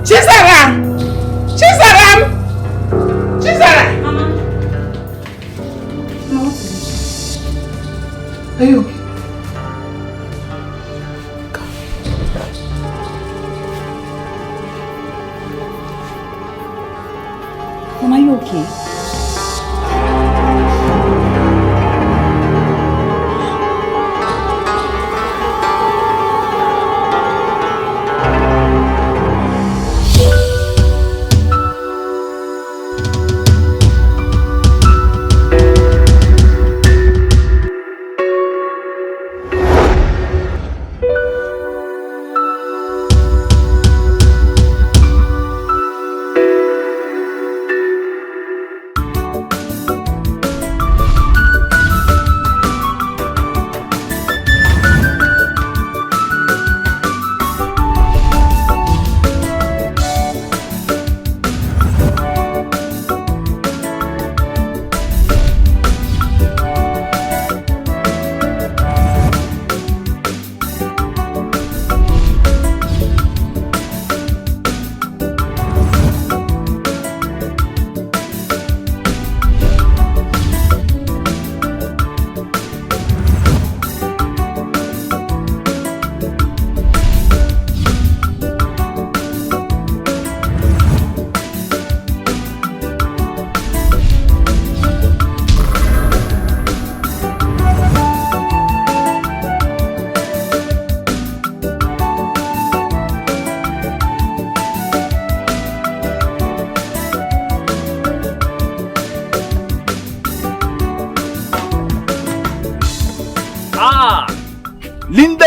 Chizaram! Chizaram! Chizaram! Mama. Mama, are you okay? Mama, are you okay?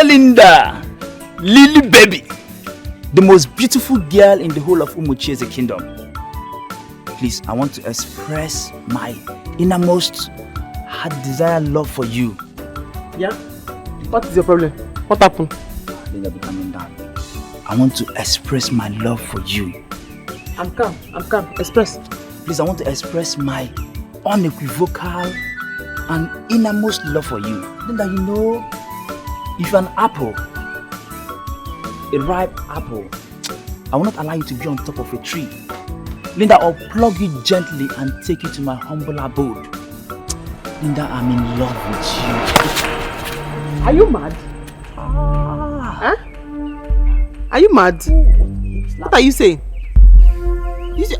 Linda, Lily baby, the most beautiful girl in the whole of Umuchieze kingdom. Please, I want to express my innermost heart desire love for you. Yeah? What is your problem? What happened? Linda, be calming down. I want to express my love for you. I'm calm. Express. Please, I want to express my unequivocal and innermost love for you. Linda, you know, if you're an apple, a ripe apple, I will not allow you to be on top of a tree. Linda, I'll plug you gently and take you to my humble abode. Linda, I'm in love with you. Are you mad? Huh? Are you mad? What are you saying?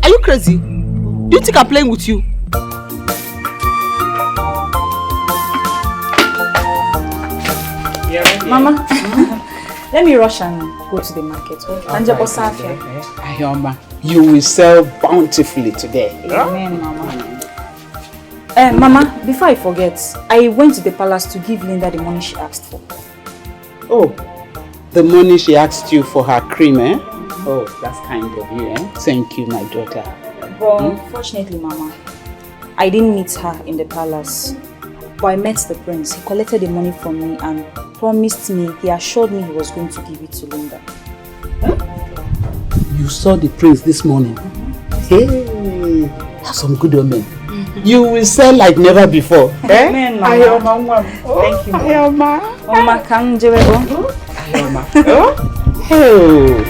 Are you crazy? Do you think I'm playing with you? Mama, let me rush and go to the market. Ayoma, you will sell bountifully today. Amen, Mama. Mama, before I forget, I went to the palace to give Linda the money she asked for. Oh, the money she asked you for her cream, eh? Oh, that's kind of you, eh? Thank you, my daughter. But unfortunately, Mama, I didn't meet her in the palace. But I met the prince. He collected the money from me and promised me, he assured me he was going to give it to Linda. Huh? You saw the prince this morning? Hey, that's some good omen. You will sell like never before. Amen, Mama. Ayoma. Thank you, Ayoma. Mama, come, Ayoma. Oh.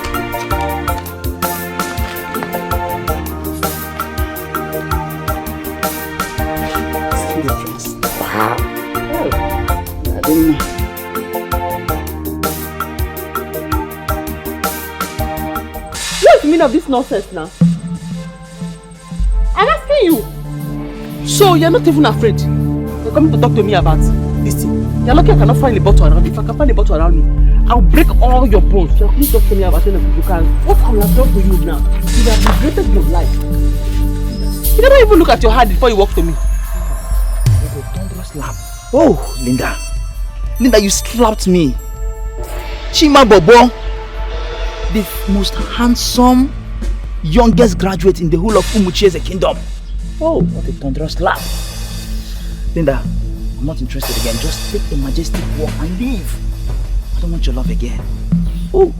Wow. Oh, I didn't know. What's the meaning of this nonsense now? I'm asking you. So you're not even afraid? You're coming to talk to me about this thing. You're lucky I cannot find a bottle around. If I can find a bottle around you, I'll break all your bones. You're coming to talk to me about anything you can. What I will have done for you now? You have regretted your life. You never even look at your hand before you walk to me. Slap. Oh, Linda. Linda, you slapped me. Chima Bobo, the most handsome, youngest graduate in the whole of Umuchieze kingdom. Oh, what a thunderous slap. Linda, I'm not interested again. Just take a majestic walk and leave. I don't want your love again. Oh,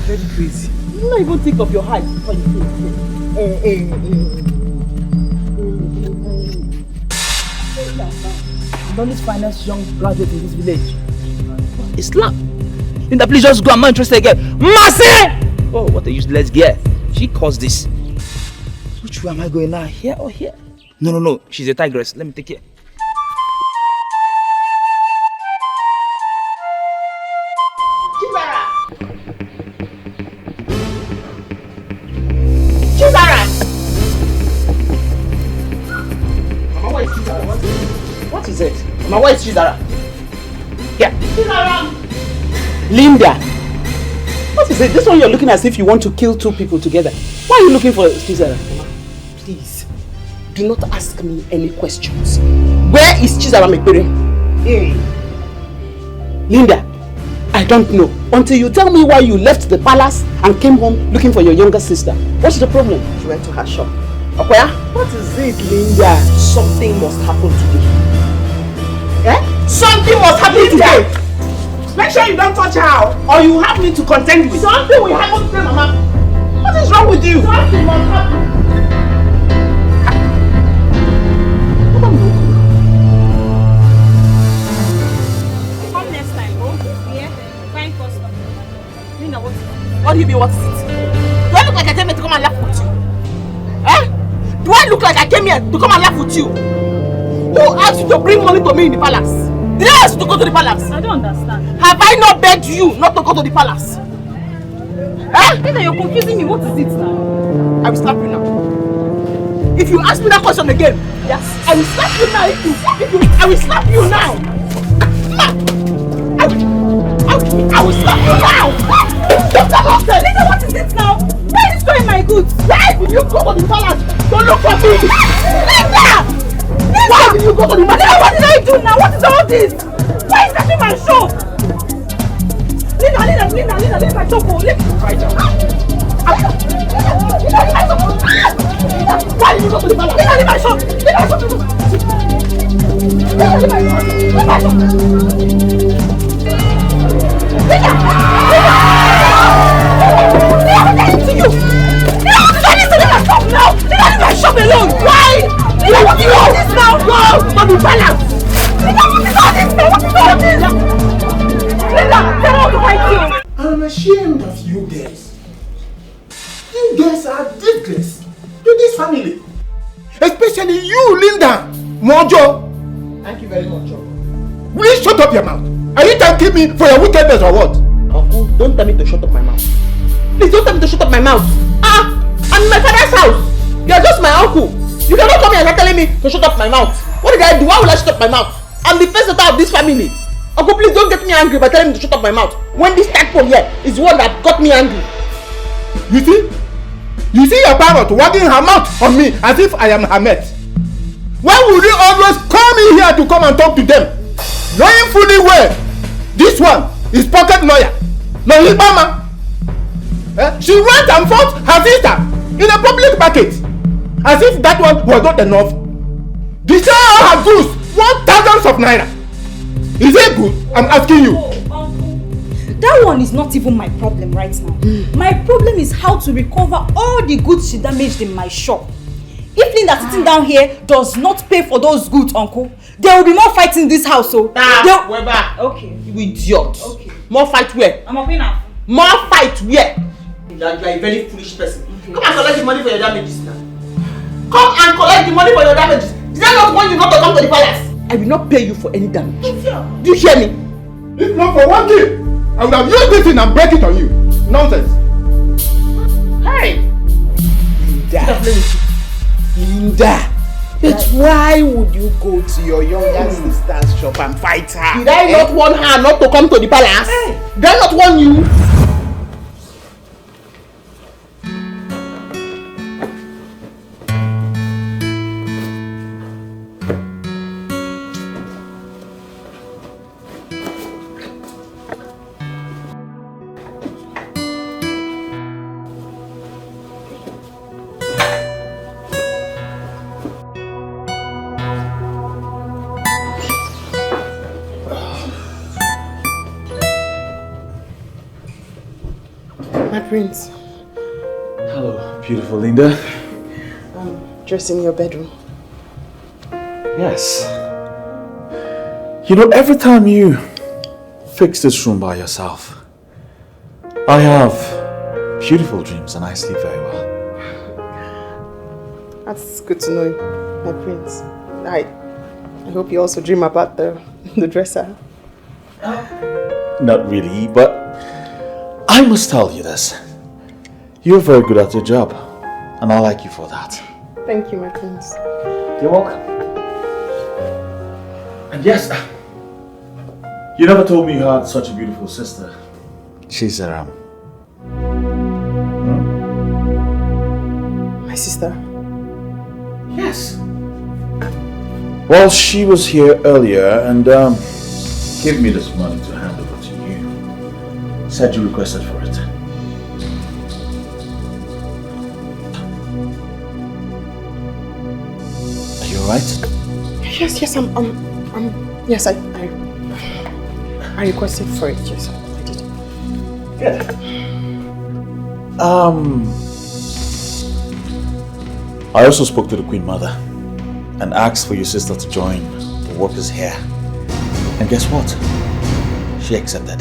very crazy. You don't even think of your height before you say it. I'm the only finest young graduate in this village. It's slap. Linda, please just go. I'm not interested again. Mercy! Oh, what a useless girl. She caused this. Which way am I going now? Here or here? No. She's a tigress. Let me take it. Chizara! Mama, where is Chizara? What is it? Mama, where is Chizara? Yeah. Chizara! Linda! What is it? This one you're looking as if you want to kill two people together. Why are you looking for Chizara? Mama, please, do not ask me any questions. Where is Chizara Mekpere? Hey. Linda, I don't know. Until you tell me why you left the palace and came home looking for your younger sister. What's the problem? She went to her shop. Okoya, what is it, Linda? Something must happen today. Eh? Something must happen today! Make sure you don't touch her or you have me to contend with. Something will happen today, Mama. What is wrong with you? Something must happen. Come next time, oh? Yeah? Fine customer. You know what? What do you mean, what is it? Do I look like I came here to come and laugh with you? Eh? Do I look like I came here to come and laugh with you? Who asked you to bring money to me in the palace? Did I ask you to go to the palace? I don't understand. Have I not begged you not to go to the palace? Eh? Peter, you're confusing me. What is it now? I will slap you now. If you ask me that question again, yes, I will slap you now. I will slap you now. I will slap you now. Peter, what is it now? Why are you destroying my goods? Why did you go to the palace? Don't look for me. Linda! Why did you go to the palace? What did I do now? What is all this? Why is that in my shop? Linda, leave my shop. Leave Right now. Why did you go to the palace? Linda, leave my shop. Leave my shop. Linda, leave my shop. Leave my shop. Linda! What did to you? Linda, what did I need to leave my shop now? Linda, leave my shop alone. Why? Linda, what is all this now? Go to the palace. Linda, what is all this now? What is all this? Linda, tell her to fight you. I'm ashamed of you guys. You guys are disgrace to this family. Especially you, Linda. Mojo. Thank you very much, Uncle. Will you shut up your mouth? Are you thanking me for your wickedness or what? Uncle, don't tell me to shut up my mouth. Please don't tell me to shut up my mouth. I'm in my father's house. You're just my uncle. You cannot come here and start telling me to shut up my mouth. What did I do? Why will I shut up my mouth? I'm the first daughter of this family. Uncle, please don't get me angry by telling me to shut up my mouth. When this tadpole here is the one that got me angry. You see? You see your parrot wagging her mouth on me as if I am her mate. Why would you always come in here to come and talk to them? Knowing fully well, this one is pocket lawyer. No, his mama. She went and fought her sister in a public market. As if that one was not enough. They sell all her goods 1,000 of naira. Is it good? I'm asking you. That one is not even my problem right now. My problem is how to recover all the goods she damaged in my shop. If Linda sitting down here does not pay for those goods, Uncle, there will be more fights in this house. So We're back. Okay. You idiot. Okay. More fight where? I'm up now. More fight where? You are a very foolish person. Okay. Come and collect the money for your damages now. Come and collect the money for your damages. Did I not want you not to come to the palace? I will not pay you for any damage. Do you hear me? If not for one thing, I would have used this thing and break it on you. Nonsense. Hey! Linda, but why would you go to your younger sister's shop and fight her? Did I not want her not to come to the palace? Did I not warn you? My prince. Hello, beautiful Linda. Dressed in your bedroom. Yes. You know, every time you fix this room by yourself, I have beautiful dreams and I sleep very well. That's good to know, my prince. I hope you also dream about the dresser. Not really, but I must tell you this. You're very good at your job, and I like you for that. Thank you, my prince. You're welcome. And yes, you never told me you had such a beautiful sister. She's My sister? Yes. Well, she was here earlier and gave me this money to hand over to you. Said you requested for it. Are you alright? Yes, yes, I requested for it, yes, I did. Good. I also spoke to the Queen Mother and asked for your sister to join the workers here. And guess what? She accepted.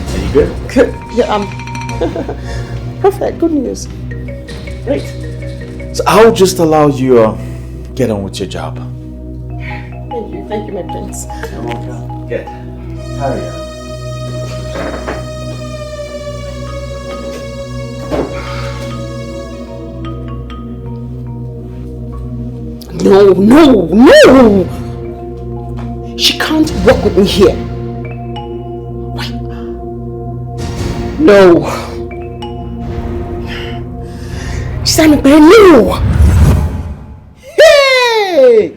Are you good? Good. Yeah, perfect. Good news. Great. So I'll just allow you get on with your job. Thank you, my prince. You're welcome. Good. Hurry up. No! She can't work with me here. Why? No. Stand by, no! Hey!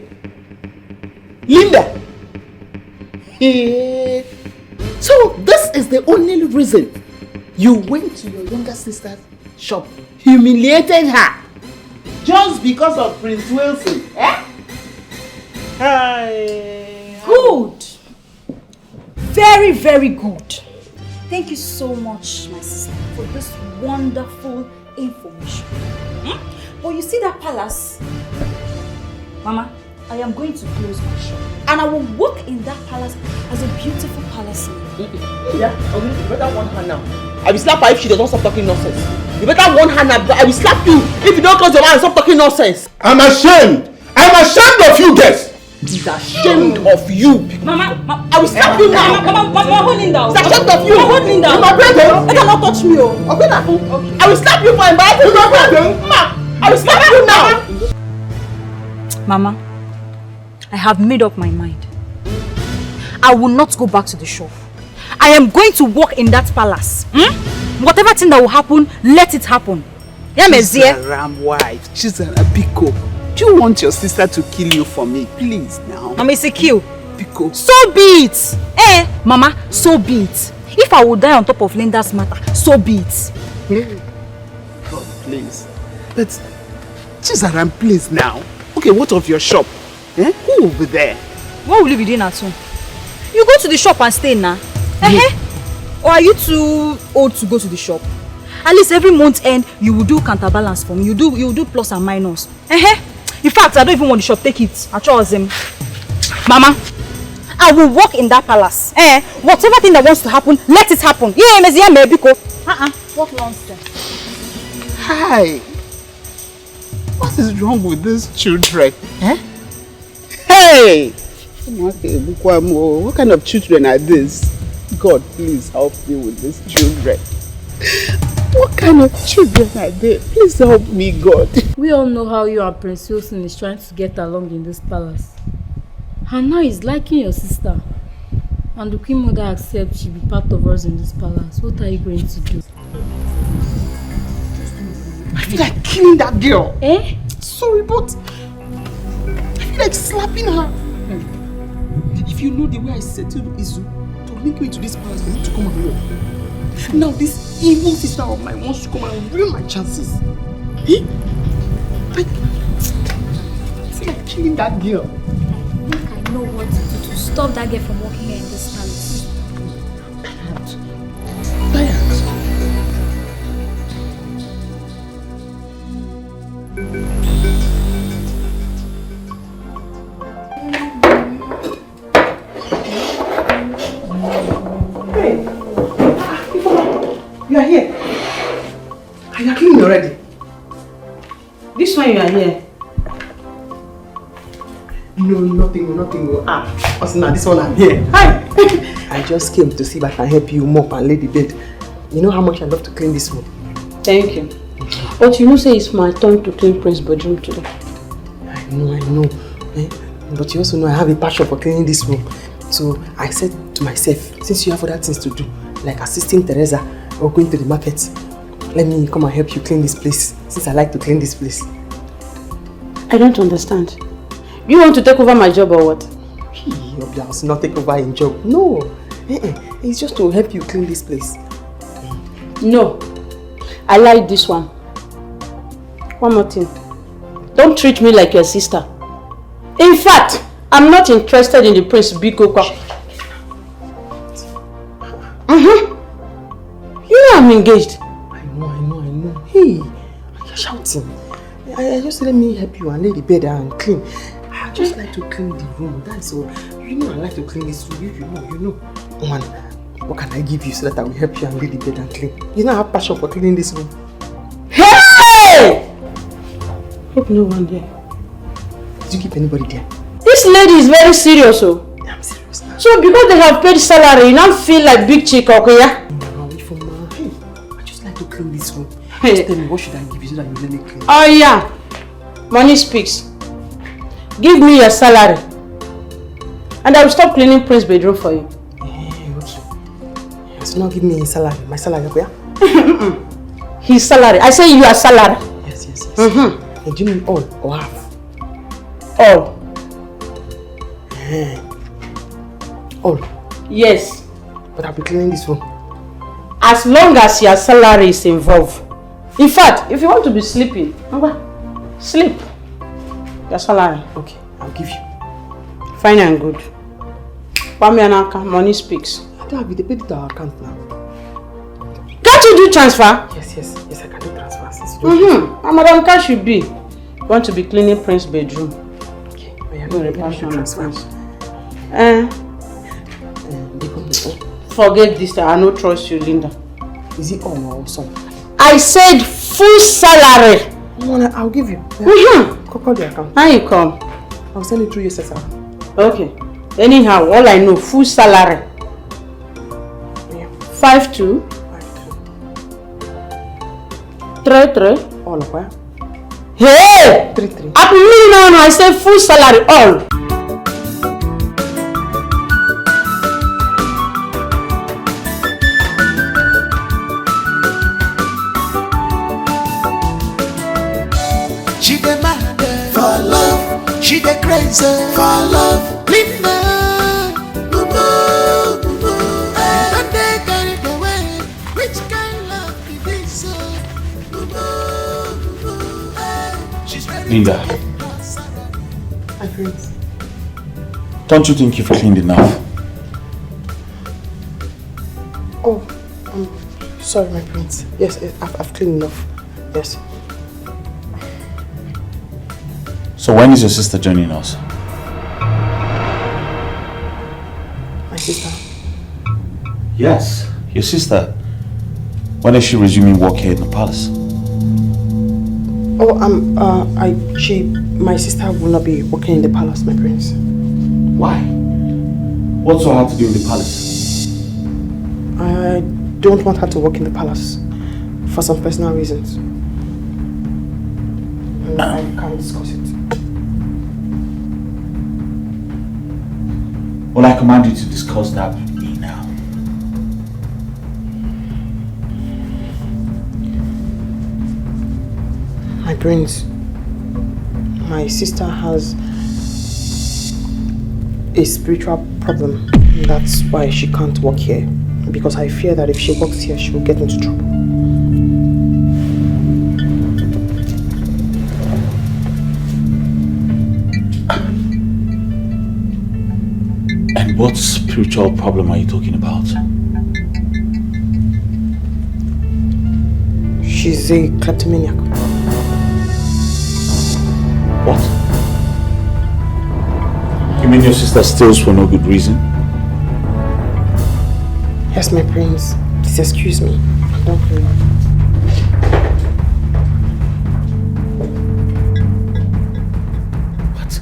Linda! Hey! So this is the only reason you went to your younger sister's shop, humiliated her, just because of Prince Wilson, eh? Good. Very, very good. Thank you so much, my sister, for this wonderful information. But you see that palace? Mama, I am going to close my shop. And I will work in that palace as a beautiful palace. Yeah, you better warn her now. I will slap her if she does not stop talking nonsense. You better warn her now. I will slap you if you don't close your mouth and stop talking nonsense. I'm ashamed. I'm ashamed of you guys. He's ashamed of you. Mama, I will slap you now. Mama, hold Linda. He's ashamed of you. Hold Linda. You're my brother. You cannot touch me. Okay, now. I will slap you for embarrassing my brother. I will slap you now. Mama, I have made up my mind. I will not go back to the shop. I am going to work in that palace. Whatever thing that will happen, let it happen. Yeah, Mezie. Ram wife, she's a Biko. Do you want your sister to kill you for me? Please now. Mama, it's a kill. Biko. So be it. Mama, so be it. If I would die on top of Linda's matter, so be it. God, please. But, Chizaram, please now. Okay, what of your shop? Who will be there? What will you be doing at home? You go to the shop and stay now. Or are you too old to go to the shop? At least every month end, you will do counterbalance for me. You will do plus and minus. In fact, I don't even want the shop. Take it. I trust him. Mama, I will work in that palace. Whatever thing that wants to happen, let it happen. Yeah, Mezie Mebiko. What nonsense. Hi. What is wrong with these children? Hey! What kind of children are these? God, please help me with these children. What kind of children are they? Please help me, God. We all know how you and Prince Wilson is trying to get along in this palace. And now he's liking your sister. And the Queen Mother accepts she'll be part of us in this palace. What are you going to do? I feel like killing that girl. Sorry, but I feel like slapping her. If you know the way I settled Izu to link me to this palace for you to come and work. Now this evil sister of mine wants to come and ruin my chances. I feel like killing that girl. I think I know what to do to stop that girl from working here in this palace. Hey. are here. You are cleaning already. This one you are here. No, nothing. Ah, Osina, this one I'm here. Hi. I just came to see if I can help you mop and lay the bed. You know how much I love to clean this room. Thank you. But you know, say it's my turn to clean Prince's bedroom today. I know. But you also know I have a passion for cleaning this room. So I said to myself, since you have other things to do, like assisting Teresa or going to the market, let me come and help you clean this place, since I like to clean this place. I don't understand. You want to take over my job or what? Your house not take over your job. No. It's just to help you clean this place. No. I like this one. One more thing. Don't treat me like your sister. In fact, I'm not interested in the Prince Bikoka. You know I'm engaged. I know. Hey, you're shouting. I just let me help you and lay the bed and clean. I just like to clean the room. That's all. You know I like to clean this room. You know. Man, what can I give you so that I will help you and lay the bed and clean? You know I have passion for cleaning this room. Hey! Hope no one there. Did you keep anybody there? This lady is very serious, oh. I'm serious now. So because they have paid salary, you now feel like big chick, okay? Yeah? Hey, I just like to clean this room. Just tell me what should I give you so that you let me clean? Oh yeah. Money speaks. Give me your salary. And I will stop cleaning Prince's bedroom for you. Okay. So now give me a salary. My salary, okay? His salary. I say your salary. Yes. And do you mean all or half? All. All? Yes. But I'll be cleaning this room. As long as your salary is involved. In fact, if you want to be sleeping, sleep. Your salary. Okay, I'll give you. Fine and good. Money speaks. I don't have it. They paid it to our account now. Can't you do transfer? Yes, I can do transfers. Madam Cash should be. You want to be cleaning Prince's bedroom. Okay, I do transfer. Forget this, I don't trust you, Linda. Is it all or some? I said full salary. I'll give you. Yeah. Call the account. How you come? I'll send it through your sister. Okay. Anyhow, all I know, full salary. Yeah. 52 33. All of where? Hey! 33. Up me now, I say full salary, all. She dey mad for love, she dey crazy for love. Linda, boo boo, don't they carry the way? Which kind love is this? Boo boo, she's ready. Linda, My friends. don't you think you've cleaned enough? Oh, sorry, my prince. Yes, I've cleaned enough. Yes. So when is your sister joining us? My sister. Yes, your sister. When is she resuming work here in the palace? Oh, my sister will not be working in the palace, my prince. Why? What's so hard to do in the palace? I don't want her to work in the palace for some personal reasons. And I can't discuss it. Well, I command you to discuss that with me now. My prince, my sister has a spiritual problem. That's why she can't work here. Because I fear that if she works here, she will get into trouble. And what spiritual problem are you talking about? She's a kleptomaniac. What? You mean your sister steals for no good reason? Yes, my prince. Please excuse me. Don't worry. What?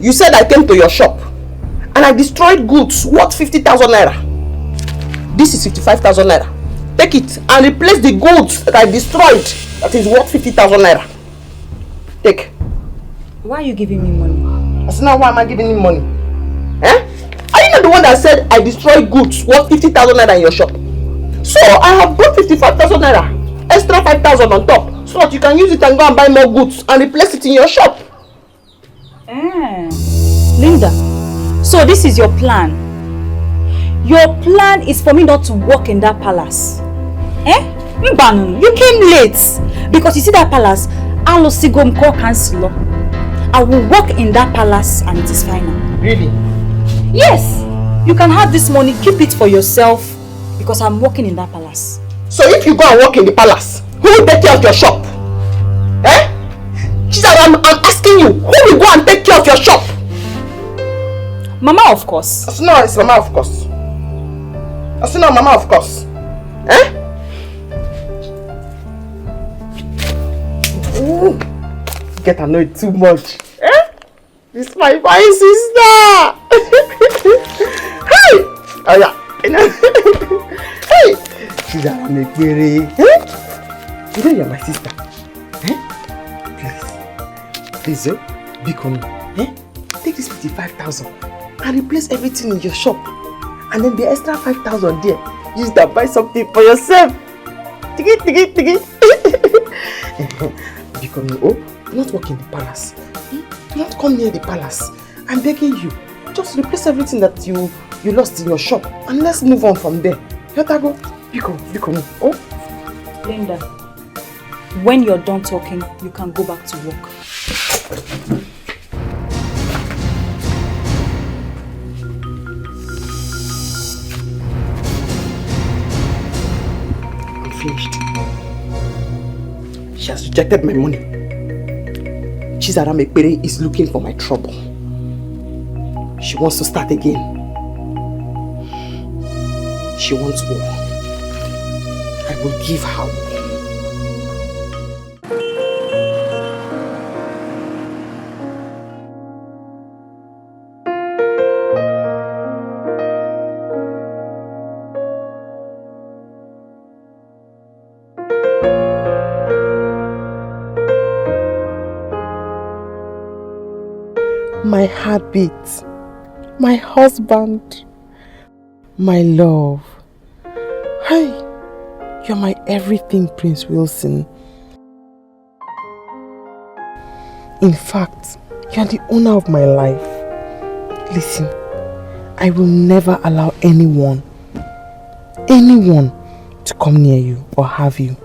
You said I came to your shop and I destroyed goods worth 50,000 naira. This is 55,000 naira. Take it and replace the goods that I destroyed that is worth 50,000 naira. Take. Why are you giving me money? I said, now why am I giving you money? Eh? Are you not the one that said I destroyed goods worth 50,000 naira in your shop? So I have brought 55,000 naira, extra 5,000 on top, so that you can use it and go and buy more goods and replace it in your shop. Linda, so this is your plan. Your plan is for me not to work in that palace. Mbanu, you came late. Because you see that palace, I'll go and call councillor. I will work in that palace and it is final. Really? Yes. You can have this money, keep it for yourself because I'm working in that palace. So if you go and work in the palace, who will take care of your shop? I'm asking you, who will go and take care of your shop? Mama, of course. I said, no, it's Mama, of course. I said, no, Mama, of course. Ooh, get annoyed too much. This is my fine sister. Hey! Oh yeah. Hey! She's a Mekere. You know you're my sister. Please, Bikon, take this 55,000 and replace everything in your shop. And then the extra 5,000 there, use that buy something for yourself. Tigi. Bikon, not work in the palace. Not come near the palace. I'm begging you, just replace everything that you lost in your shop and let's move on from there. Yotago, Bikon, oh. Linda, when you're done talking, you can go back to work. I'm finished. She has rejected my money. Chizara Mekere is looking for my trouble. She wants to start again. She wants war. I will give her war. My heartbeat, my husband, my love. Hi, you're my everything, Prince Wilson. In fact, you're the owner of my life. Listen, I will never allow anyone to come near you or have you.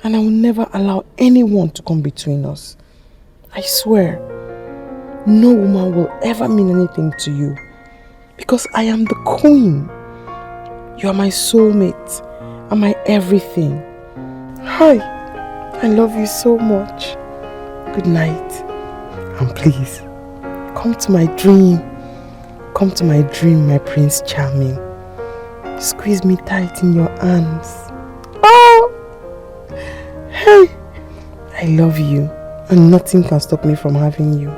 And I will never allow anyone to come between us. I swear. No woman will ever mean anything to you because I am the queen. You are my soulmate and my everything. Hi, I love you so much. Good night. And please, come to my dream. Come to my dream, my Prince Charming. Squeeze me tight in your arms. Oh! Hey! I love you and nothing can stop me from having you.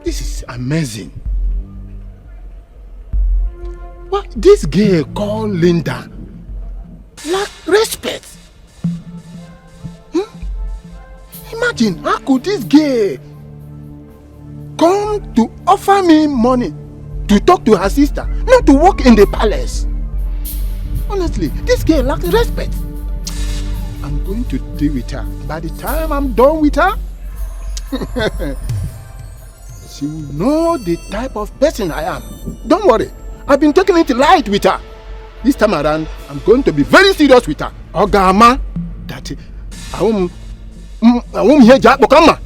This is amazing. What this girl called Linda lack respect. Imagine how could this girl come to offer me money to talk to her sister, not to walk in the palace. Honestly, this girl lacks respect. I'm going to deal with her. By the time I'm done with her, she will know the type of person I am. Don't worry, I've been taking it light with her. This time around, I'm going to be very serious with her. Ogama, that I won't hear Jack Bokama.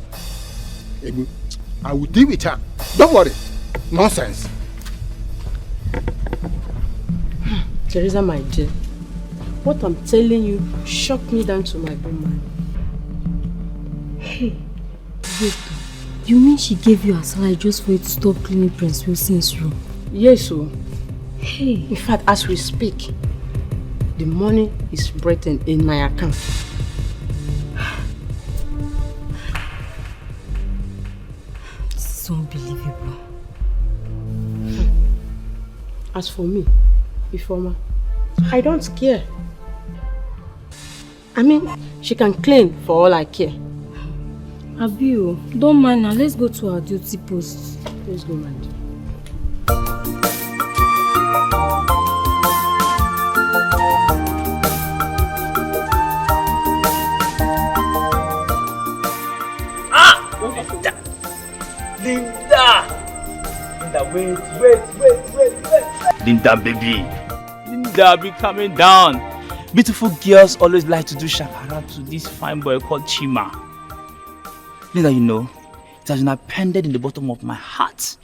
I will deal with her. Don't worry. Nonsense. Teresa, my dear, what I'm telling you shocked me down to my bone mind. Hey, wait, you mean she gave you a salary just for you to stop cleaning Prince Wilson's room? Yes, so. Hey. In fact, as we speak, the money is written in my account. This is unbelievable. As for me, Ifeoma, I don't care. I mean, she can clean for all I care. Abio, don't mind now. Let's go to our duty post. Let's go, man. Linda, wait. Linda, baby. Linda, be coming down. Beautiful girls always like to do shakara to this fine boy called Chima. Linda, you know, it has been appended in the bottom of my heart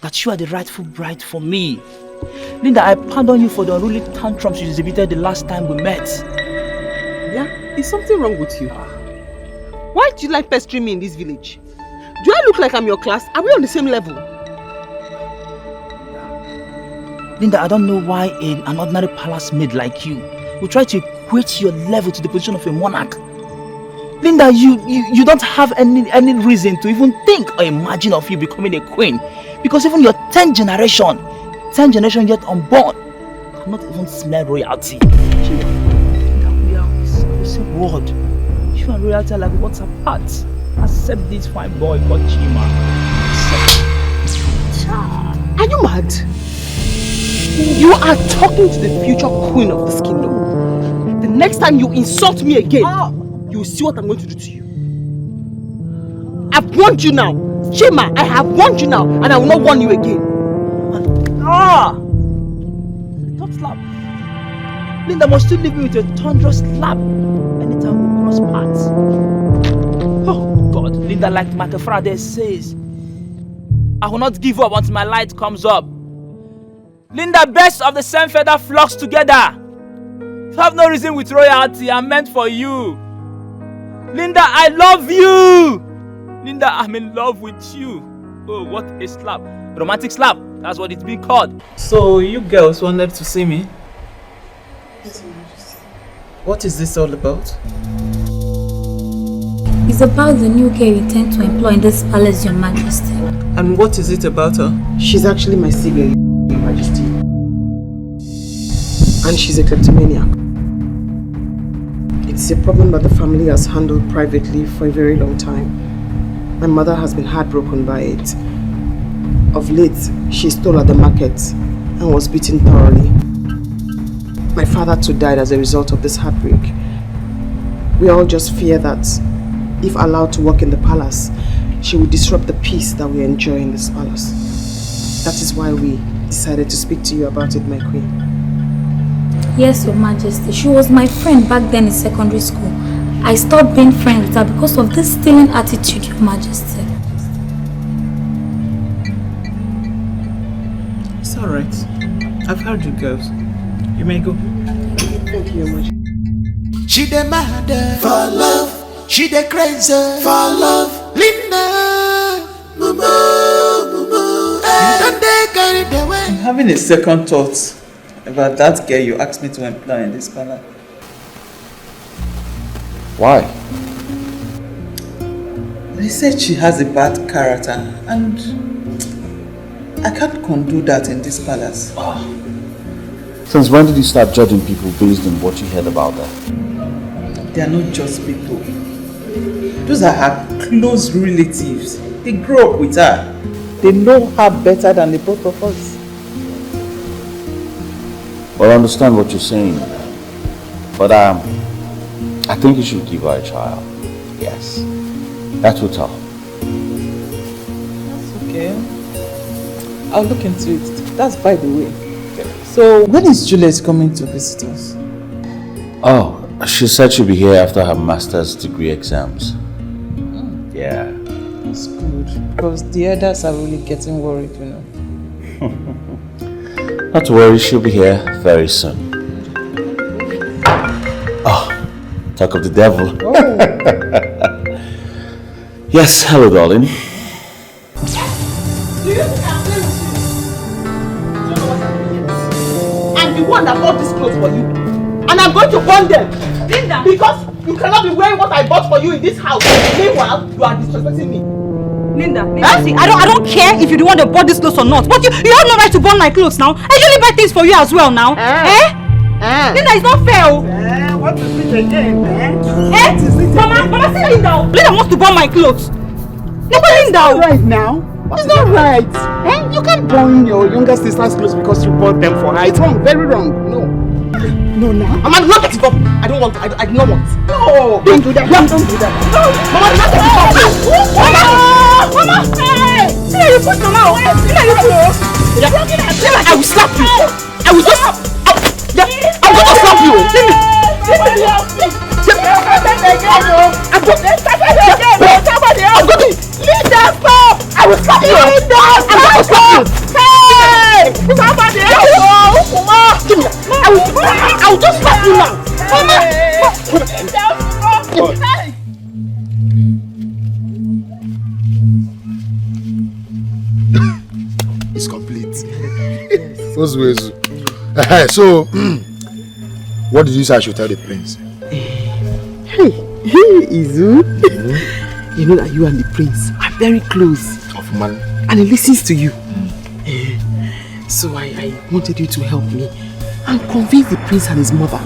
that you are the rightful bride for me. Linda, I pardon you for the unruly tantrums you exhibited the last time we met. Yeah, is something wrong with you? Why do you like pestering me in this village? Do I look like I'm your class? Are we on the same level? Linda, I don't know why an ordinary palace maid like you will try to equate your level to the position of a monarch. Linda, you don't have any reason to even think or imagine of you becoming a queen, because even your 10th generation yet unborn, cannot even smell royalty. Linda, we are the same world. You and royalty are like what's apart. Accept this fine boy called Chima. Are you mad? You are talking to the future queen of this kingdom. The next time you insult me again, you will see what I'm going to do to you. I've warned you now. Chima, I have warned you now, and I will not warn you again. Don't slap. Linda must still leave me with a thunderous slap anytime we cross paths. Oh God, Linda, like Michael Faraday says, I will not give up until my light comes up. Linda, best of the same feather flocks together. You have no reason with royalty. I'm meant for you. Linda, I love you. Linda, I'm in love with you. Oh, what a slap. Romantic slap. That's what it's being called. So, you girls wanted to see me? What is this all about? It's about the new girl you intend to employ in this palace, Your Majesty. And what is it about her? She's actually my sibling, Your Majesty. And she's a kleptomaniac. It's a problem that the family has handled privately for a very long time. My mother has been heartbroken by it. Of late, she stole at the market and was beaten thoroughly. My father too died as a result of this heartbreak. We all just fear that if allowed to work in the palace, she will disrupt the peace that we enjoy in this palace. That is why we decided to speak to you about it, my queen. Yes, Your Majesty. She was my friend back then in secondary school. I stopped being friends with her because of this stealing attitude, Your Majesty. It's alright. I've heard you girls. You may go. Thank you, Your Majesty. She the mad for love. She the crazy for love. Linda, mumu, don't they carry the way? I'm having a second thought about that girl you asked me to employ in this palace. Why? They said she has a bad character, and I can't condone that in this palace. Since when did you start judging people based on what you heard about them? They are not just people. Those are her close relatives. They grew up with her. They know her better than the both of us. Well, I understand what you're saying. But I think you should give her a child. Yes. That will tell. That's okay. I'll look into it. That's by the way. So, when is Juliet coming to visit us? Oh, she said she'll be here after her master's degree exams. Yeah. That's good. Because the others are really getting worried, you know. Not to worry, she'll be here very soon. Oh, talk of the devil. Oh. Yes, hello, darling. Do you think I'm playing with you? I'm the one that bought these clothes for you. And I'm going to burn them. Linda! Because you cannot be wearing what I bought for you in this house. Meanwhile, you are disrespecting me. Linda, see, I don't care if you don't want to burn these clothes or not. But you have no right to burn my clothes now. I usually buy things for you as well now. Linda, it's not fair. What is it again, Mama, see Linda. Linda wants to burn my clothes. Linda. Right now? It's not right. You can't burn your younger sister's clothes because you bought them for her. It's wrong, very wrong. No. No, now. Mama, not get involved. I don't want. I do not want. No, don't do that. Don't do that. No, Mama, not get involved. Mama, hey! You push Mama away. I will slap you. I will just. I'm going to slap you. Let me help you. I'm going to. Linda, stop! I will slap you. Linda, I'm going to slap you. Hey! Somebody help me. I will just slap you now. Mama. It's complete. So, what did you say I should tell the prince? Hey, Izu. You know that you and the prince are very close. Of man. And he listens to you. So I wanted you to help me and convince the prince and his mother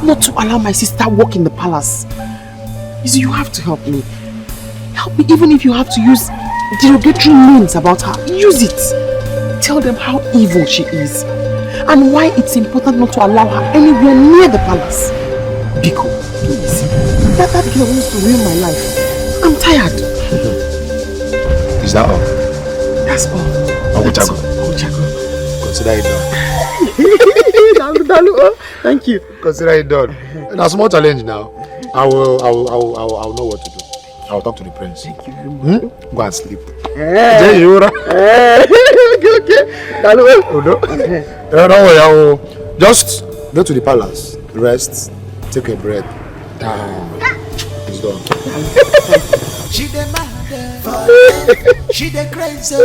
not to allow my sister walk in the palace. Izu, you have to help me. Help me even if you have to use derogatory names about her. Use it. Tell them how evil she is and why it's important not to allow her anywhere near the palace. Biko, please. That girl wants to ruin my life. I'm tired. Is that all? That's all. Oguchago. Consider it done. Thank you. Consider it done. Now, small challenge now. I will know what to do. I will talk to the prince. Thank you very much. Go and sleep. Okay. Don't worry. I will just go to the palace, rest, take a breath. It's done. She the mad, she the crazy.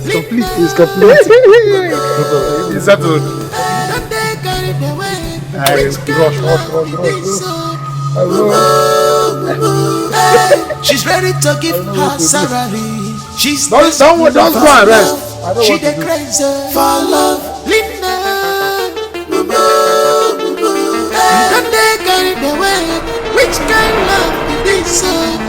It's complete. It's settled. She's ready to give her salary. She's don't go and rest. She the crazy for love, Linda. Don't they carry the way? Which kind of love is this?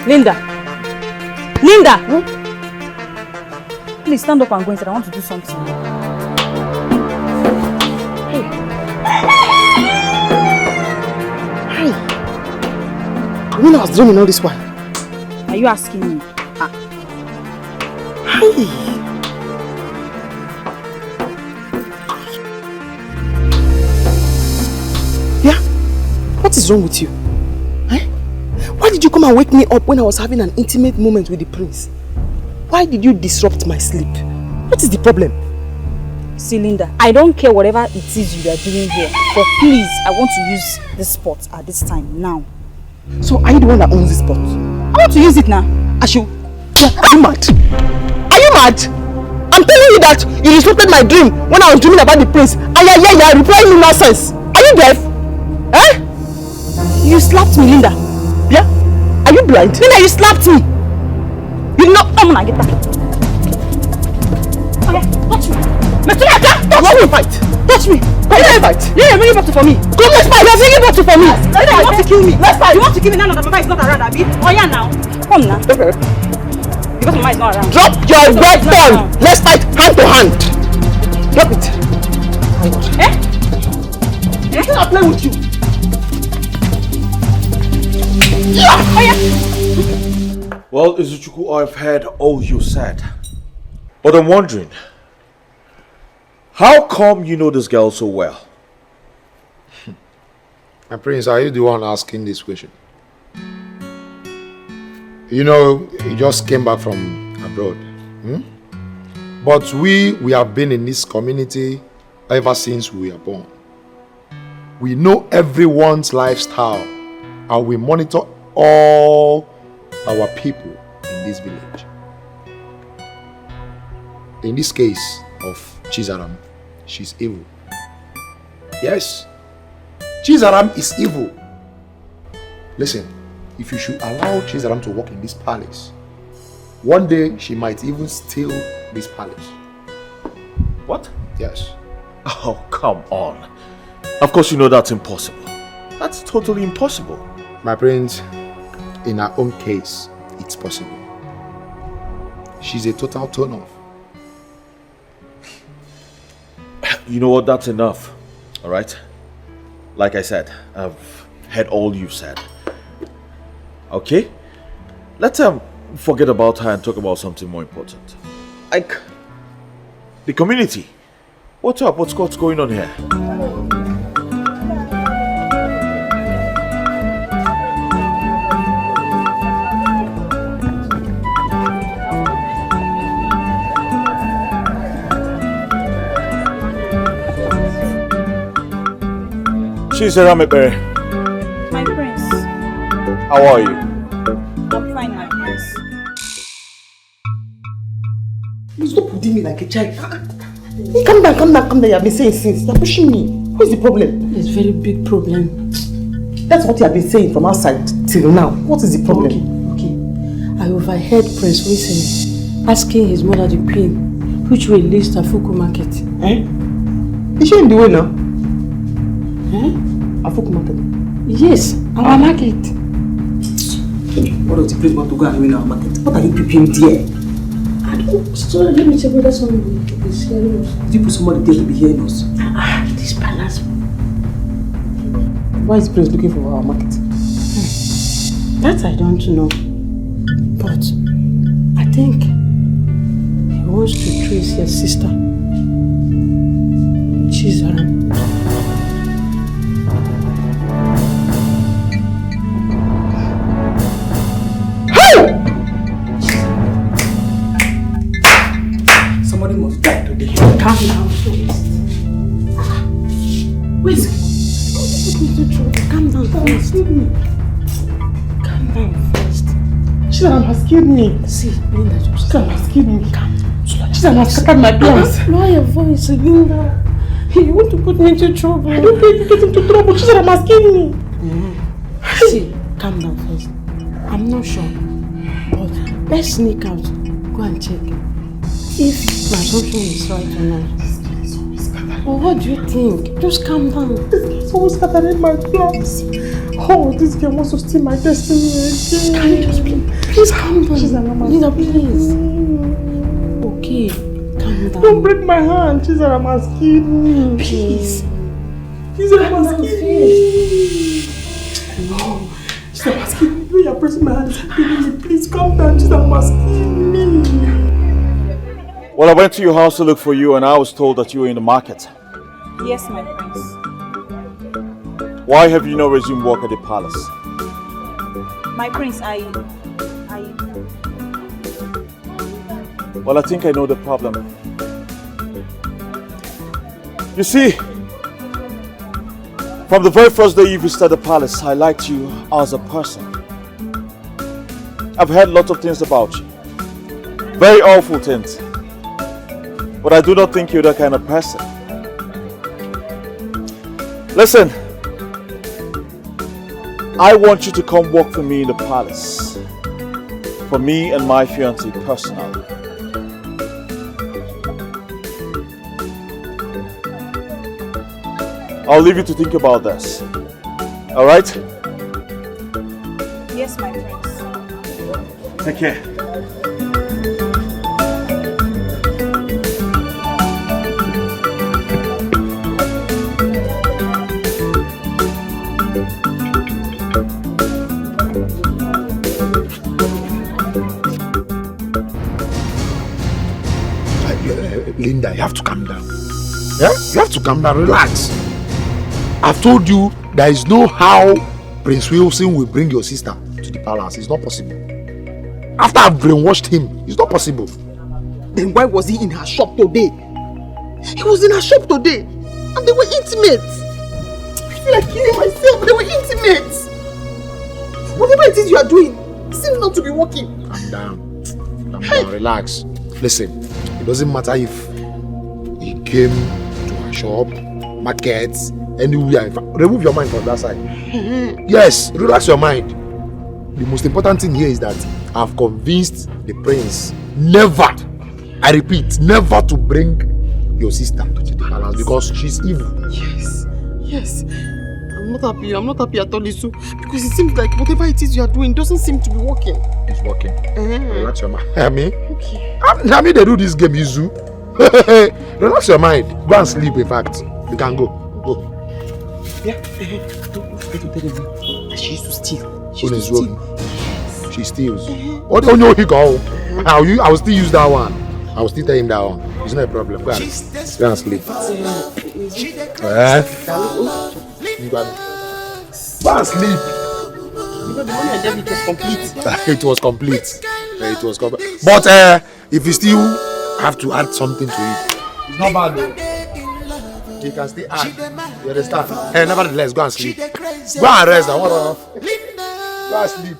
Linda! Please stand up and go inside. I want to do something. Hey! When I was dreaming all this while. Are you asking me? Hey! Yeah? What is wrong with you? Why did you come and wake me up when I was having an intimate moment with the prince? Why did you disrupt my sleep? What is the problem? See, Linda, I don't care whatever it is you are doing here, but please, I want to use this spot at this time, now. So, are you the one that owns this spot? I want to use it now. Ashu, are you mad? Are you mad? I'm telling you that you disrupted my dream when I was dreaming about the prince. And you're replying me nonsense. Are you deaf? Eh? You slapped me, Linda. Yeah? Are you blind? Linda, you slapped me. You know, I'm gonna get back. Okay, touch me. Why will you fight? Touch me. Why will you fight? You're bringing bottle for me. Come, let's fight. You're bringing bottle for me. Let's fight. You want to kill me? Let's fight. You want to kill me now that Mama is not around, Abi? Oh yeah, now. Come now. Okay. Because Mama is not around. Drop your weapon. Let's fight hand to hand. Drop it. Eh? I think I'll play with you. Yeah. Oh yeah. Well, Izuchukwu, I've heard all you said. But I'm wondering, how come you know this girl so well? My prince, are you the one asking this question? You know, you just came back from abroad. But we have been in this community ever since we were born. We know everyone's lifestyle and we monitor all our people in this village. In this case of Chizaram, she's evil. Yes, Chizaram is evil. Listen, if you should allow Chizaram to walk in this palace, one day she might even steal this palace. What? Yes. Oh, come on. Of course you know that's impossible. That's totally impossible. My prince, in her own case, it's possible. She's a total turn-off. You know what? That's enough. Alright? Like I said, I've heard all you've said. Okay? Let's forget about her and talk about something more important. Like the community. What's up? What's going on here? Chizaram Ekpere. My prince. How are you? I'm fine, my prince. You stop putting me like a child. Come down. You have been saying since. You're pushing me. What's the problem? It's a very big problem. That's what you have been saying from outside till now. What is the problem? Okay. I overheard Prince Wilson asking his mother, the queen, which way leads to Afuku market. Is she in the way now? Afuku market? Yes, our market. What does the place want to go and win our market? What are you preparing there? So let me check whether someone is hearing us. Did you put somebody there to be hearing us? This palace. Why is the prince looking for our market? That I don't know. But I think he wants to trace your sister. Chizaram. Somebody must die today. Calm down, please. Where is he? Calm down first. Calm down first. Chizaram has killed me. See, Linda, just Chizaram has killed me. calm down. Chizaram has scattered my plans. Lower your voice, Linda. You want to put me into trouble. I don't want to get into trouble. Chizaram has killed me. See, calm down first. I'm not sure. But let's sneak out. Go and check. If my assumption is right or not. Well, what do you think? Just calm down. This girl's always scattering my plans. Oh, this girl wants to steal my destiny again. Can you just please calm down? Chizaram has Linda, please. Okay, calm down. Don't break my hand. Chizaram has killed me. Please. Chizaram has killed me. No. Chizaram has killed me. You are pressing my hand. It's killing me. Please calm down. Chizaram has killed me. Well, I went to your house to look for you and I was told that you were in the market. Yes, my prince. Why have you not resumed work at the palace? My prince, Well, I think I know the problem. You see, from the very first day you visited the palace, I liked you as a person. I've heard lots of things about you. Very awful things. But I do not think you're that kind of person. Listen, I want you to come work for me in the palace. For me and my fiancée personally. I'll leave you to think about this. Alright? Yes, my prince. Take care. Linda, you have to calm down. Yeah? You have to calm down, relax. I've told you there is no how Prince Wilson will bring your sister to the palace. It's not possible. After I've brainwashed him, it's not possible. Then why was he in her shop today? He was in her shop today and they were intimate. I feel like killing myself. They were intimate. Whatever it is you are doing seems not to be working. Calm down. Calm down, relax. Listen, it doesn't matter if he came to her shop, market, anywhere. Remove your mind from that side. Yes, relax your mind. The most important thing here is that I've convinced the prince never, I repeat, never to bring your sister to the palace because she's evil. Yes. I'm not happy at all, Isu, because it seems like whatever it is you are doing doesn't seem to be working. It's working. Relax your mind. Okay. I mean they do this game, Izu. Relax your mind. Go and sleep, in fact. You can go. Go. Yeah. Don't forget to tell them. She used to steal. She steals. What do you go? I will still use that one. I will still tell him that one. It's not a problem. Go and sleep. Go and sleep. You know the money I gave it was complete. It was complete. It was complete. But if you still have to add something to it, it's not bad though. You can still add. You understand? Hey, nevertheless, go and sleep. Go and rest. I want to. Go and sleep.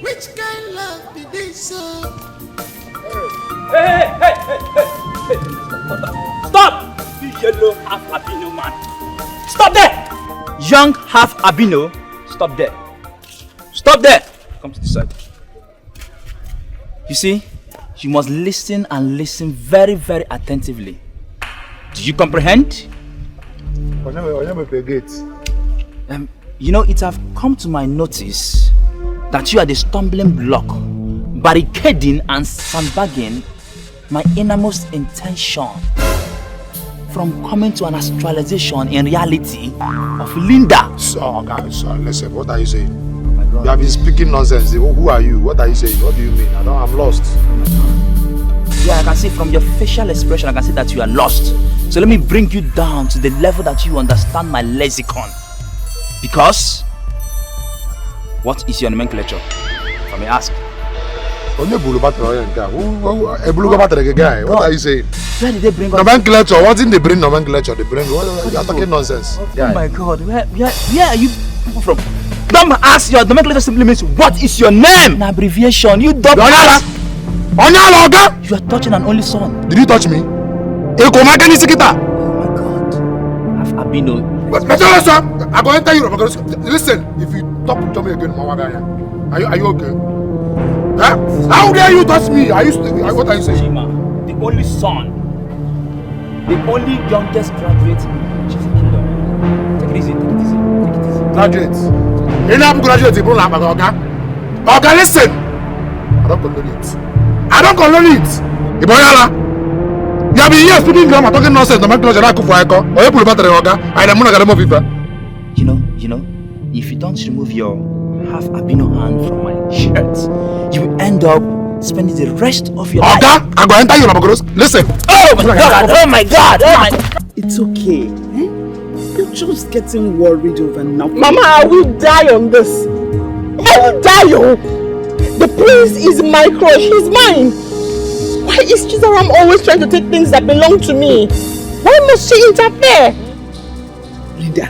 Which kind love be this? Hey! Stop! You yellow half albino man. Stop there! Young half albino. Stop there. Stop there! Come to the side. You see, you must listen and listen very, very attentively. Do you comprehend? You know, it have come to my notice that you are the stumbling block, barricading and sandbagging my innermost intention from coming to an actualization in reality of Linda. So, guys, listen, what are you saying? Oh, you have been speaking nonsense. Who are you? What are you saying? What do you mean? I'm lost. Yeah, I can see from your facial expression, I can see that you are lost. So let me bring you down to the level that you understand my lexicon. Because, what is your nomenclature? If I may ask. What are you saying? Where did they bring nomenclature? What did they bring nomenclature? They bring you are talking nonsense. Oh my God, where are you people from? Don't ask, your nomenclature simply means what is your name? An abbreviation. You don't ask. You are touching an only son. Did you touch me? Oh my God, I've been I'm going to tell you. Listen, if you talk to me again, are you okay? Huh? How dare you touch me? What are you saying? Chima, the only son, the only youngest graduate. She's a kingdom. Take it easy. Graduates. You know I'm graduate. Okay, listen. I don't condone it. Iboyala. You have been here speaking grammar, talking nonsense. No matter You know, if you don't remove your half albino hand from my shirt, you will end up spending the rest of your life. I'm going to enter you. Listen. Oh my God! It's okay. You're just getting worried over now. Mama, I will die on this. I will die, The prince is my crush. He's mine. Why is Chizaram always trying to take things that belong to me? Why must she interfere? Linda,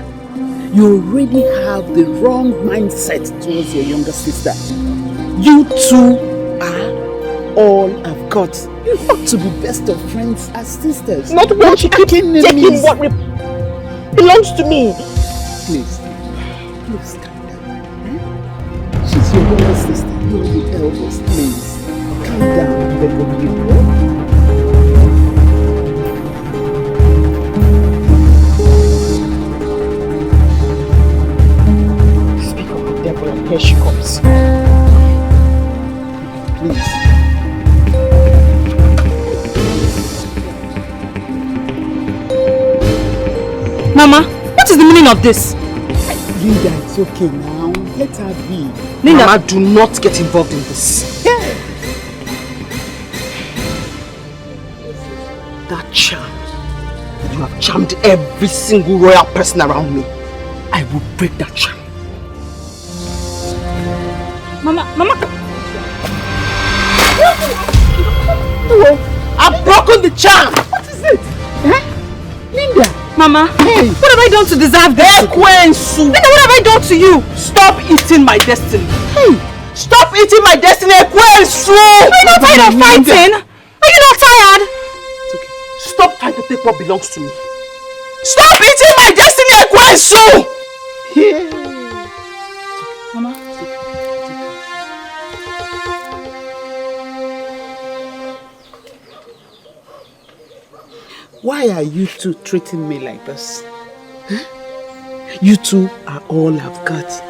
you already have the wrong mindset towards your younger sister. You two are all I've got. You ought to be best of friends as sisters. Not when she keeps taking what belongs to me. Please calm down. She's your younger sister. You're the eldest. Please calm down. Beg of you. Speak of the devil and here she comes. Please. Mama, what is the meaning of this? Linda, it's okay now. Let her be. Linda, Mama, do not get involved in this. That charm, you have charmed every single royal person around me. I will break that charm. Mama. I've broken the charm. What is it? Linda. Mama, hey, what have I done to deserve this? Linda, what have I done to you? Stop eating my destiny. Hey, stop eating my destiny. Are you not tired of fighting? Are you not tired? It's okay. Stop trying to take what belongs to me. Stop eating my destiny, Ekwensu! Mama. Why are you two treating me like this? Huh? You two are all I've got.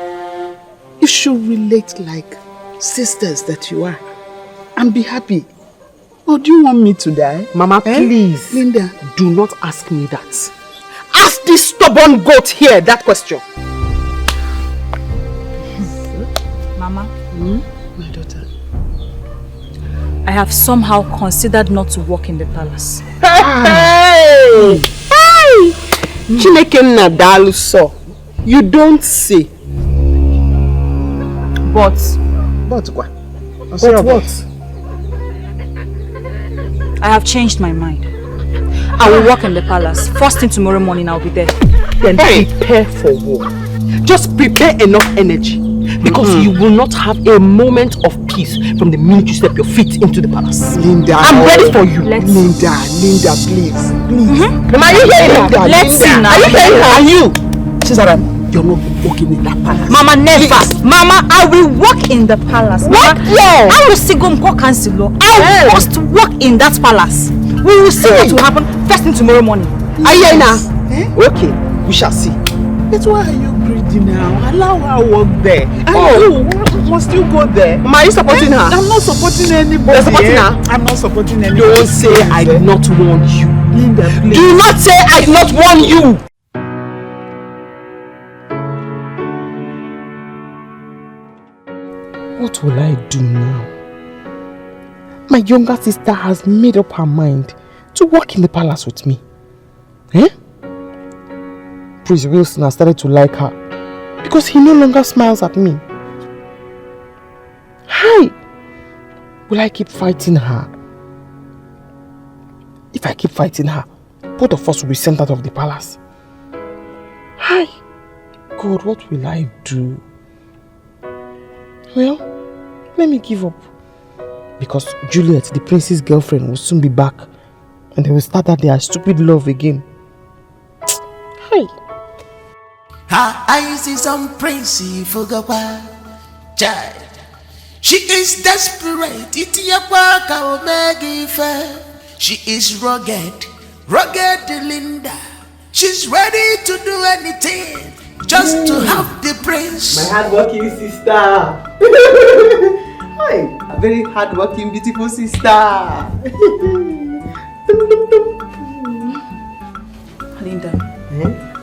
You should relate like sisters that you are and be happy. Or do you want me to die? Mama, please. Linda, do not ask me that. Ask this stubborn goat here that question. Mama. My daughter. I have somehow considered not to work in the palace. Hey! Chineke Nadalu so. You don't say. But what? I have changed my mind. I will work in the palace. First thing tomorrow morning, I'll be there. Then prepare for war. Just prepare enough energy. Because you will not have a moment of peace from the minute you step your feet into the palace. Linda, I'm ready for you. Linda, please. Are you hearing her? Let's see now. Are you hearing her? Are you? Cesara, you're not walking in that palace. Mama, never. Please. Mama, I will walk in the palace. What? I will see Gomko Councilor. I must walk in that palace. We will see what will happen first thing tomorrow morning. Are you hearing her? Okay, we shall see. That's why are you greedy now? Allow her work there. You must you go there? Ma, are you supporting her? I'm not supporting anybody. You're supporting her? I'm not supporting anybody. Don't say I did not warn you. Linda, please. Do not say I did not warn you. What will I do now? My younger sister has made up her mind to work in the palace with me. Prince Wilson has started to like her because he no longer smiles at me. Hi! Will I keep fighting her? If I keep fighting her, both of us will be sent out of the palace. Hi! God, what will I do? Well, let me give up. Because Juliet, the prince's girlfriend, will soon be back and they will start their stupid love again. Hi! I see some princey Fugawa child. She is desperate. She is rugged Linda. She's ready to do anything just to have the prince. My hardworking sister. Hi, a very hardworking, beautiful sister. Linda.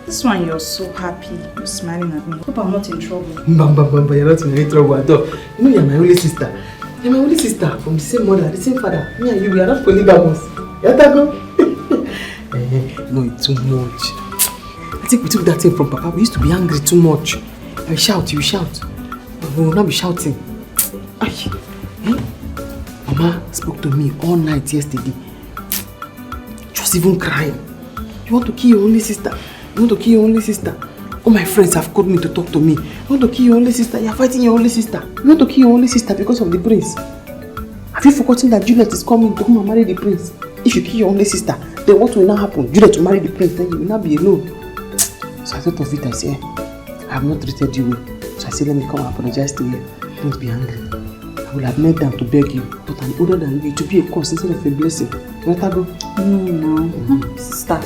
This one, you're so happy. You're smiling at me. Hope I'm not in trouble. Bamba, you're not in any trouble at all. You know you're my only sister. You're my only sister from the same mother, the same father. Me and you, we are not polygamous. Yatago. No, it's too much. I think we took that thing from Papa. We used to be angry too much. I shout, you shout. We will not be shouting. Mama spoke to me all night yesterday. She was even crying. You want to kill your only sister? You want to kill your only sister? All my friends have called me to talk to me. You want to kill your only sister? You are fighting your only sister. You want to kill your only sister because of the prince? Have you forgotten that Juliet is coming to come and marry the prince? If you kill your only sister, then what will now happen? Juliet will marry the prince, then you will not be alone. So I thought of it, I said, I have not treated you well. So I said, let me come and apologize to you. Don't be angry. I will have knelt down to beg you, but I'm older than you to be a curse instead of a blessing. Let her go. No. Sister,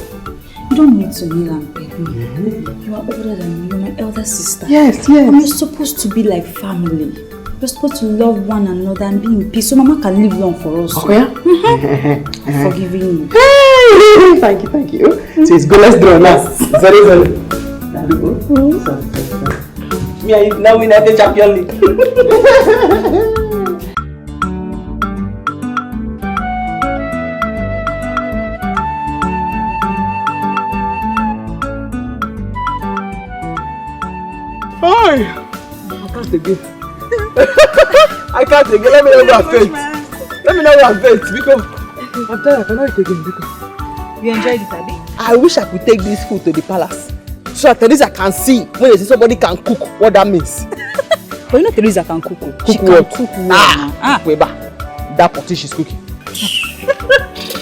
you don't need to kneel and beg me. You are older than me. You're my elder sister. Yes. We're supposed to be like family. We're supposed to love one another and be in peace so Mama can live long for us. Okay. I'm forgiving you. Hey, thank you. So it's go, let's draw now. Sorry. Now we have the Champion League. Hi! I can't again. I can't again. Let me know where I faint. Because I'm tired. I cannot eat again. Because You enjoyed it, Abi? I wish I could take this food to the palace. So at least I can see when you see somebody can cook what that means. But you know Teresa can cook. She Cook what? can cook well. Weba. That potty she's cooking.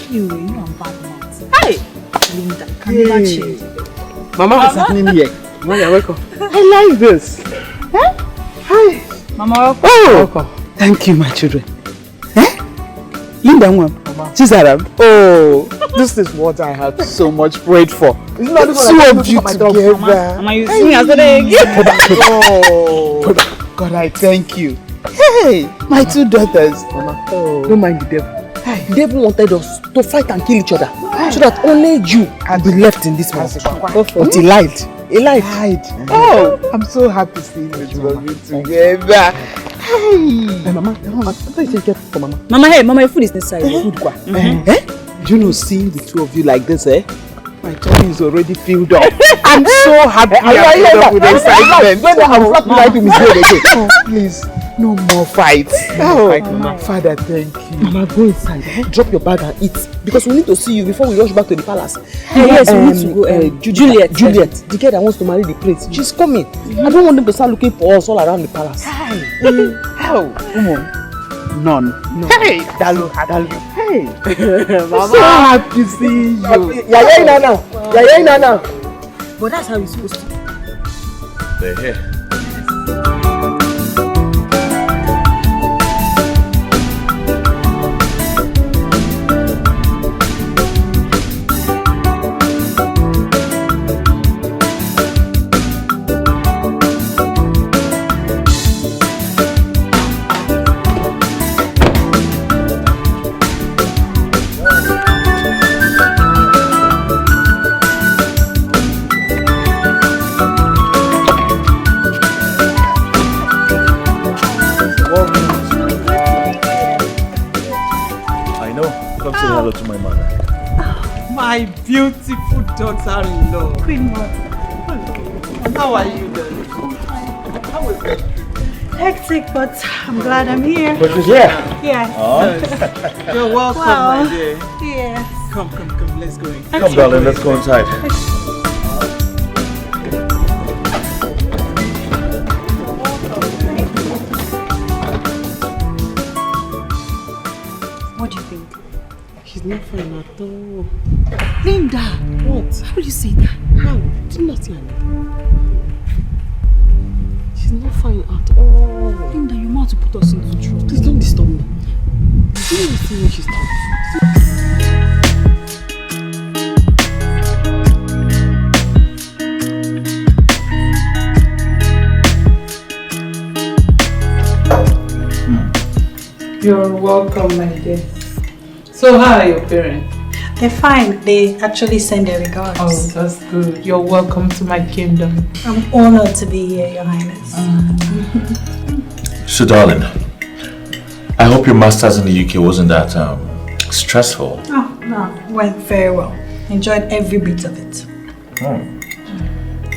You are bad mouth. Hey! Linda, can never change. Mama, what's happening here? Mama, you're welcome. I like this. Huh? Hi. Mama, welcome. Welcome. Thank you, my children. Linda, Mama. She's Arab. Oh, this is what I had so much prayed for. It's not two of you together. Mama, you see me as a Oh, God, I thank you. Hey, my two daughters. Mama, don't mind the devil. The devil wanted us to fight and kill each other so that only you will be left in this world. But he lied. He lied. Oh, I'm so happy seeing the two of you together. Hey, Mama, I thought you said get for Mama. Mama, hey, Mama, your food is inside. Food, kwa. Do you know, seeing the two of you like this, my tummy is already filled up. I'm so happy. I'm filled up with excitement. Oh, please, no more fights. Mama. Father, thank you. Mama, go inside. Drop your bag and eat. Because we need to see you before we rush back to the palace. Yes, we need to go. Juliet, the girl that wants to marry the prince, she's coming. I don't want them to start looking for us all around the palace. How? None. No. Hey, Dalu. Hey, Mama. So happy seeing you. Yeah, now. But that's how it's supposed to be. They're here. Hello to my mother. My beautiful daughter-in-law. Queen Mother. How are you doing? How is it? Hectic, but I'm glad I'm here. But she's here. Yeah. Oh. You're welcome, Wow. my dear. Yes. Come, let's go in. Come, darling, let's go inside. What do you think? She's not fine at all. Linda! What? How will you say that? How? Did you not see her? She's not fine at all. Linda, you're about to put us into trouble. Please don't disturb me. Do you see when she's talking? You're welcome, my dear. So how are your parents? They're fine. They actually send their regards. Oh, that's good. You're welcome to my kingdom. I'm honored to be here, Your Highness. So, darling, I hope your master's in the UK wasn't that stressful. Oh, no. Went very well. Enjoyed every bit of it.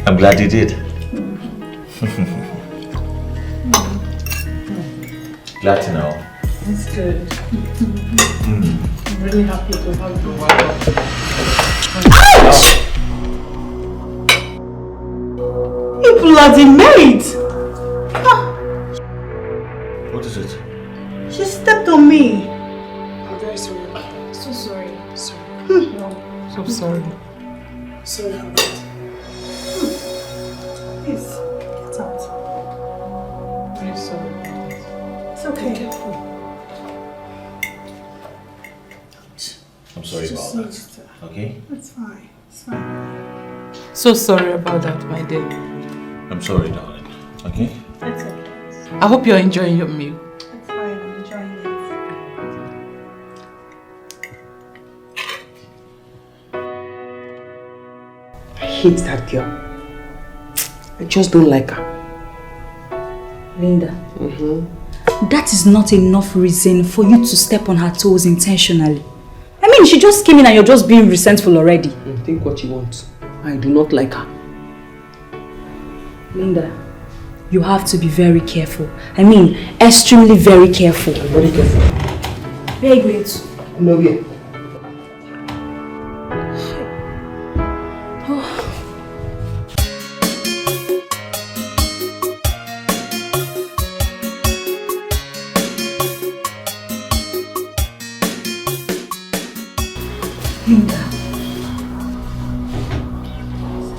I'm glad you did. Glad to know. That's good. I'm really happy to have you. You bloody maid! What is it? She stepped on me. I'm very sorry. So sorry. So sorry. Sorry about it. sorry about that. Okay? It's fine. It's fine. So sorry about that, my dear. I'm sorry, darling. Okay? It's okay. I hope you're enjoying your meal. It's fine. I'm enjoying it. I hate that girl. I just don't like her. Linda, that is not enough reason for you to step on her toes intentionally. I mean, she just came in and you're just being resentful already. Think what you want. I do not like her. Linda, you have to be very careful. I mean, extremely very careful. I'm very careful. Where are you going to? No, yeah.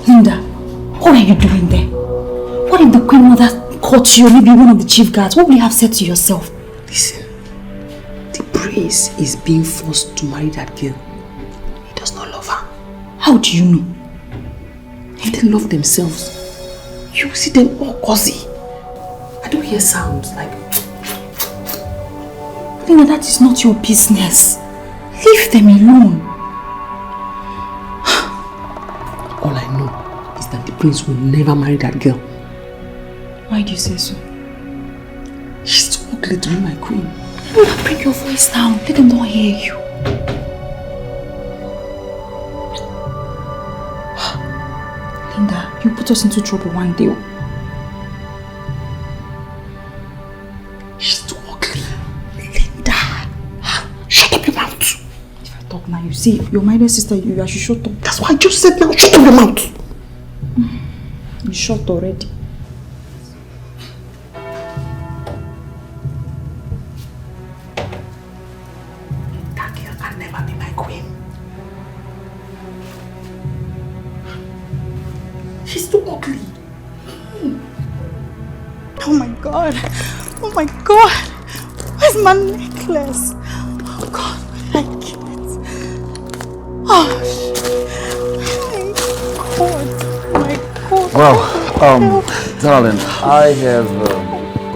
Linda, what are you doing there? What if the Queen Mother caught you or maybe one of the chief guards? What would you have said to yourself? Listen, the prince is being forced to marry that girl. He does not love her. How do you know? If they love themselves, you will see them all cozy. I don't hear sounds like... Linda, that is not your business. Leave them alone. All I know is that the prince will never marry that girl. Why do you say so? She's too ugly to be my queen. Bring your voice down. Let them not hear you. Linda, you put us into trouble one day. She's too ugly. Linda! Shut up your mouth! If I talk now, you see, you're my dear sister, you should shut up. That's what I just said now. Shut up your mouth! You shut already. That girl can never be my queen. She's too ugly. Oh my god. Oh my god. Where's my necklace? Oh god, where did I keep it? Oh, my god. Well, darling, I have...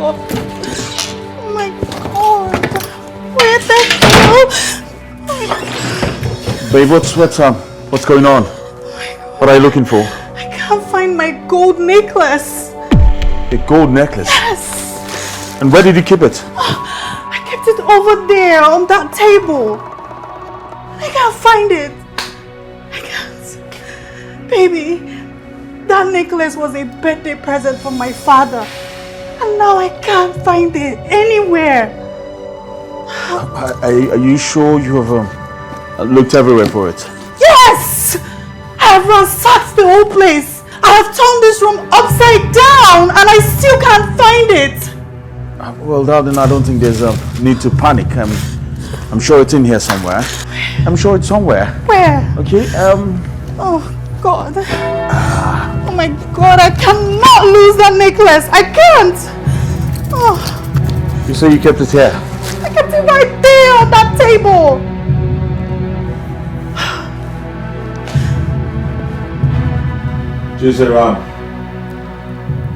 Oh my god. Where the hell? Babe, what's going on? What are you looking for? I can't find my gold necklace. A gold necklace? Yes. And where did you keep it? I kept it over there on that table. I can't find it. I can't. Baby, that necklace was a birthday present from my father. And now I can't find it anywhere. Are you sure you have looked everywhere for it? Yes! I have ransacked the whole place. I have turned this room upside down and I still can't find it. Well, darling, I don't think there's a need to panic. I'm sure it's in here somewhere. I'm sure it's somewhere. Where? Okay, Oh, God. Oh my God, I cannot lose that necklace. I can't. Oh, you say you kept it here? I kept it right there on that table. She's around.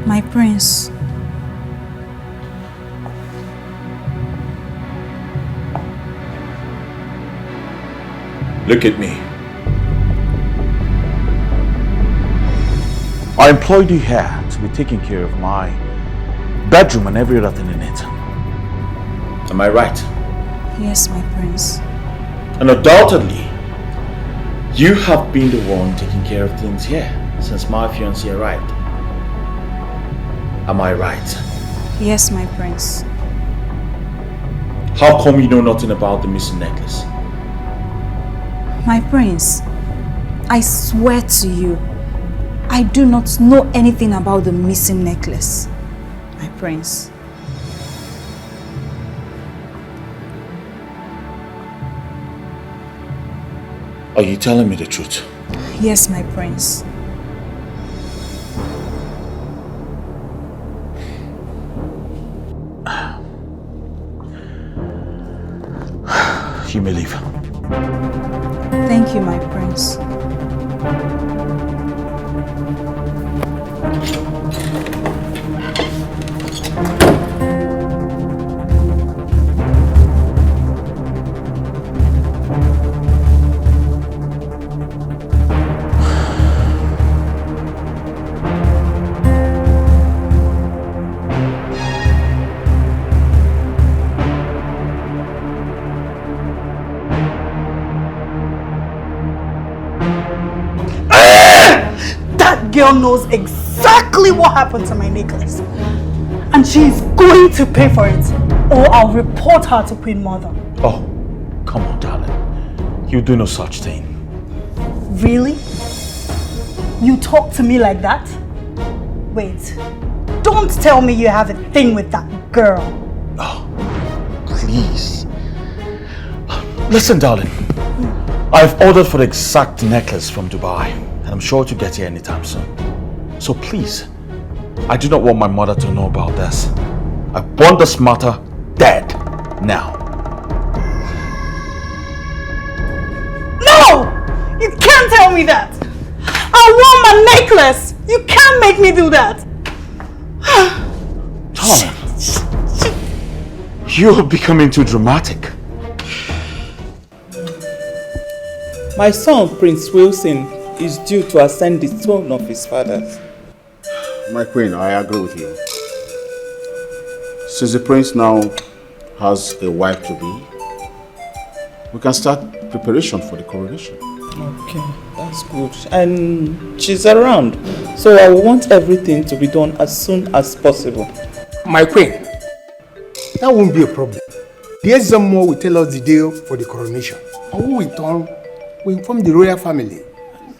My prince. Look at me. I employed you here to be taking care of my bedroom and every other thing in it. Am I right? Yes, my prince. And undoubtedly, you have been the one taking care of things here since my fiancé arrived. Am I right? Yes, my prince. How come you know nothing about the missing necklace? My prince, I swear to you, I do not know anything about the missing necklace. My prince. Are you telling me the truth? Yes, my prince. You may leave. you, my prince. Girl knows exactly what happened to my necklace, and she's going to pay for it, or I'll report her to Queen Mother. Oh, come on, darling. You do no such thing. Really? You talk to me like that? Wait, don't tell me you have a thing with that girl. Oh, please. Listen, darling. I've ordered for the exact necklace from Dubai, and I'm sure to get here anytime soon. So please, I do not want my mother to know about this. I want this matter dead now. No! You can't tell me that! I want my necklace! You can't make me do that! Darling, you're becoming too dramatic. My son, Prince Wilson, is due to ascend the throne of his fathers. My queen, I agree with you. Since the prince now has a wife to be, we can start preparation for the coronation. Okay, that's good. And she's around, so I want everything to be done as soon as possible. My queen, that won't be a problem. The Ezemo will tell us the day for the coronation. And when we return, we inform the royal family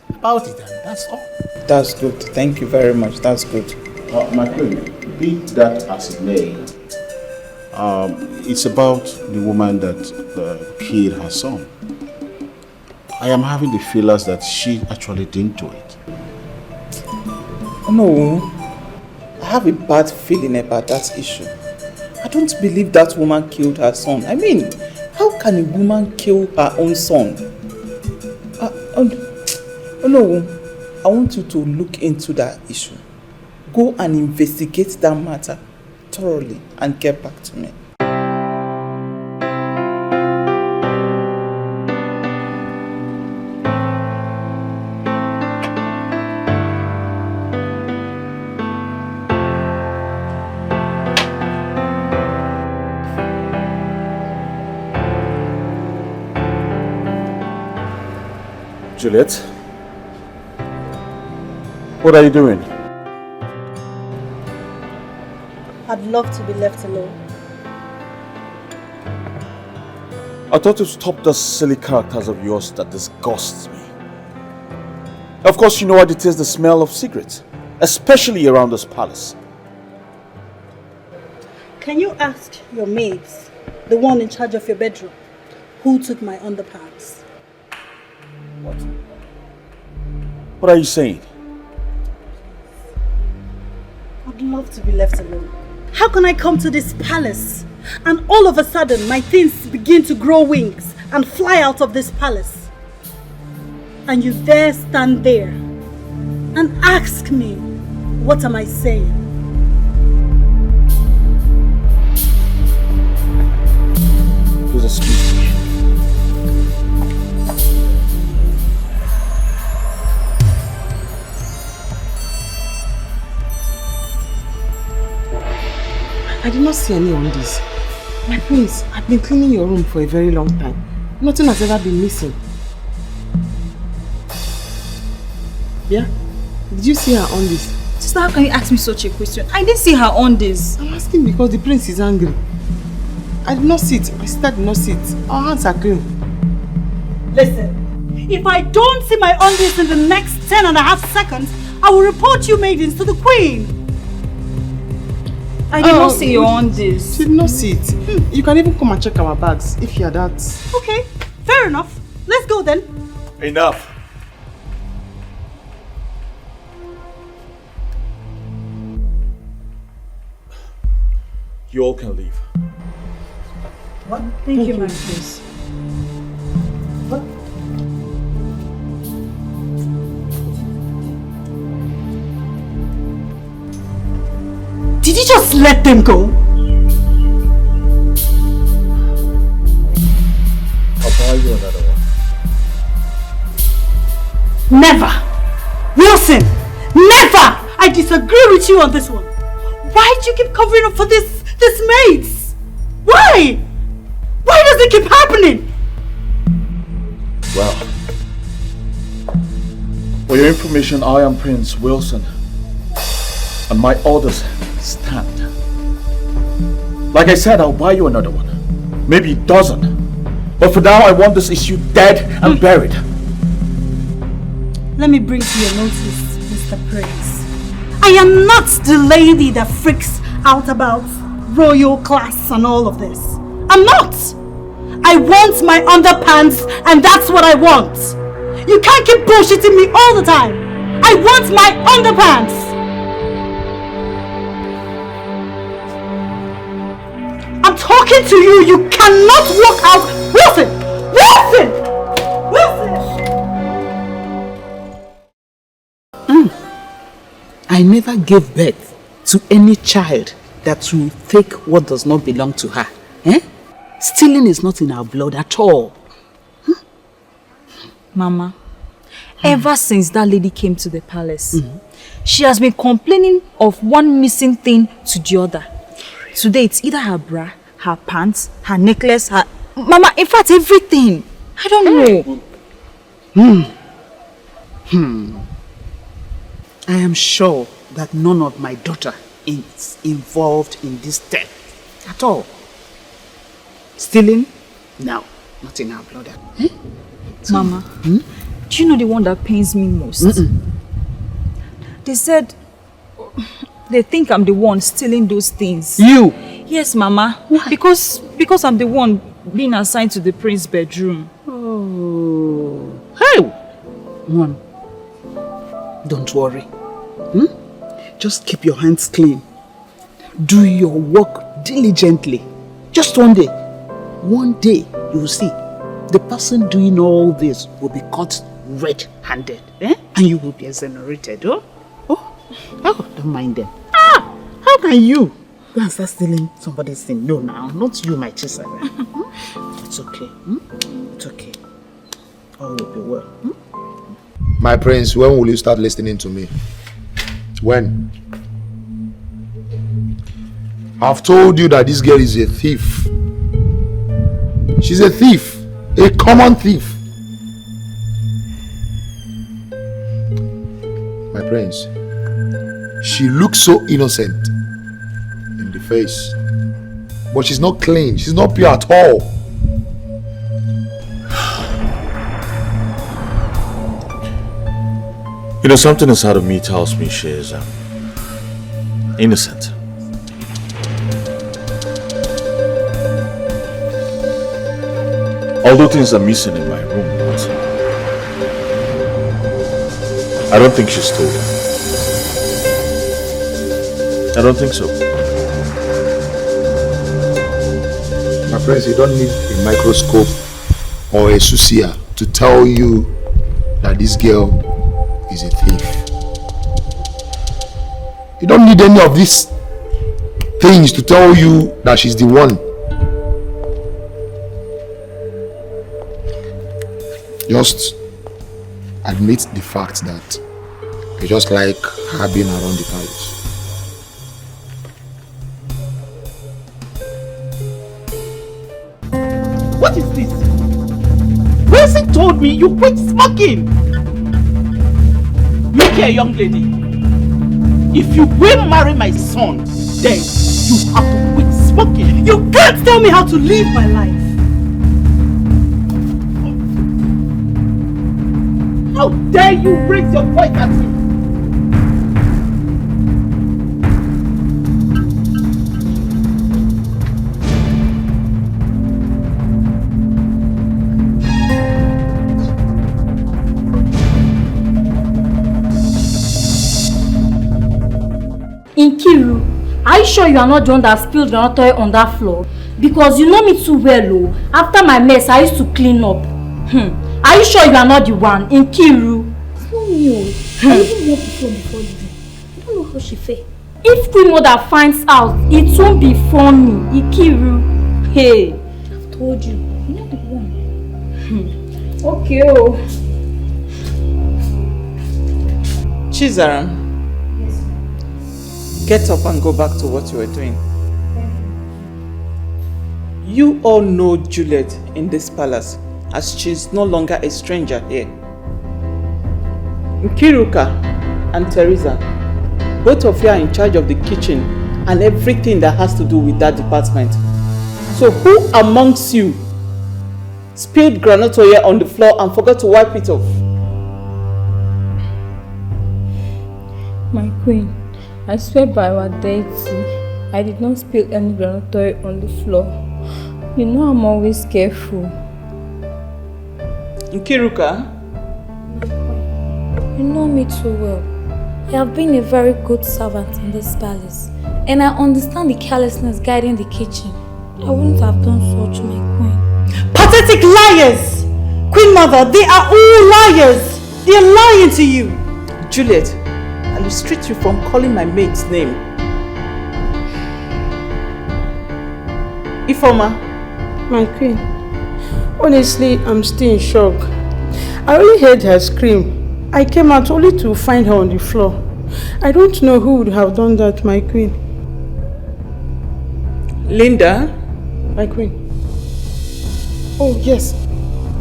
about it, and that's all. That's good. Thank you very much. That's good. My queen, be that as it may, it's about the woman that killed her son. I am having the feelers that she actually didn't do it. No, I have a bad feeling about that issue. I don't believe that woman killed her son. I mean, how can a woman kill her own son? No, I want you to look into that issue. Go and investigate that matter thoroughly and get back to me. Juliet, what are you doing? I'd love to be left alone. I thought to stop those silly characters of yours that disgusts me. Of course, you know I detest the smell of cigarettes, especially around this palace. Can you ask your maids, the one in charge of your bedroom, who took my underpants? What are you saying? I'd love to be left alone. How can I come to this palace and all of a sudden my things begin to grow wings and fly out of this palace? And you dare stand there and ask me, what am I saying? Please excuse me. I did not see any on this. My prince, I've been cleaning your room for a very long time. Nothing has ever been missing. Yeah? Did you see her on this? Sister, how can you ask me such a question? I didn't see her on this. I'm asking because the prince is angry. I did not see it. My sister did not see it. Our hands are clean. Listen, if I don't see my undies in the next 10.5 seconds, I will report you maidens to the queen. I did not see your undies. You did not see it. You can even come and check our bags if you are that. Okay, fair enough. Let's go then. Enough. You all can leave. What? Thank you, my prince. Did you just let them go? I'll buy you another one. Never! Wilson! Never! I disagree with you on this one. Why do you keep covering up for this mates? Why? Why does it keep happening? Well, for your information, I am Prince Wilson, and my orders stand. Like I said, I'll buy you another one. Maybe a dozen. But for now, I want this issue dead and buried. Let me bring to your notice, Mr. Prince. I am not the lady that freaks out about royal class and all of this. I'm not! I want my underpants, and that's what I want. You can't keep bullshitting me all the time. I want my underpants. I'm talking to you. You cannot walk out. Wilson! Wilson! Wilson! I never gave birth to any child that will take what does not belong to her. Eh? Stealing is not in our blood at all. Mama, ever since that lady came to the palace, she has been complaining of one missing thing to the other. Today it's either her bra, her pants, her necklace, her... Mama, in fact, everything. I don't know. I am sure that none of my daughter is involved in this theft at all. Stealing? No, not in our blood. Eh? Mama, do you know the one that pains me most? They said they think I'm the one stealing those things. You? Yes, Mama. Because I'm the one being assigned to the prince's bedroom. Oh. Hey! Mom, don't worry. Just keep your hands clean. Do your work diligently. Just one day you will see the person doing all this will be caught red-handed, and you will be exonerated. Oh, don't mind them. How can you go and start stealing somebody's thing? No, now, not you, my Chisara. It's okay. It's okay. All will be well. My prince, when will you start listening to me? When? I've told you that this girl is a thief. She's a thief. A common thief. My prince, she looks so innocent in the face. But she's not clean. She's not pure at all. You know, something inside of me tells me she is innocent. Although things are missing in my room, but I don't think she stole it. I don't think so. My friends, you don't need a microscope or a soucier to tell you that this girl is a thief. You don't need any of these things to tell you that she's the one. Just admit the fact that you just like her being around the palace. What is this? Wilson told me you quit smoking. Look here, young lady. If you will marry my son, then you have to quit smoking. You can't tell me how to live my life. How dare you raise your voice at me? Nkiru, are you sure you are not the one that spilled your toy on that floor? Because you know me too well, oh. After my mess, I used to clean up. Are you sure you are not the one? Nkiru? It's not me. I even met before you. I don't know how she fell. If Queen Mother finds out, it won't be funny. Ikiru. Hey, I've told you. You're not the one. Okay, oh. Chizaram. Yes, get up and go back to what you were doing. You all know Juliet in this palace, as she's no longer a stranger here. Nkiruka and Teresa, both of you are in charge of the kitchen and everything that has to do with that department. So who amongst you spilled groundnut oil on the floor and forgot to wipe it off? My queen, I swear by our deity, I did not spill any groundnut oil on the floor. You know I'm always careful. Nkiruka? You know me too well. I have been a very good servant in this palace, and I understand the carelessness guiding the kitchen. I wouldn't have done such, my queen. Pathetic liars! Queen Mother, they are all liars! They are lying to you! Juliet, I'll restrict you from calling my maid's name. Ifoma. My queen, honestly, I'm still in shock. I only heard her scream. I came out only to find her on the floor. I don't know who would have done that, my queen. Linda? My queen. Oh, yes.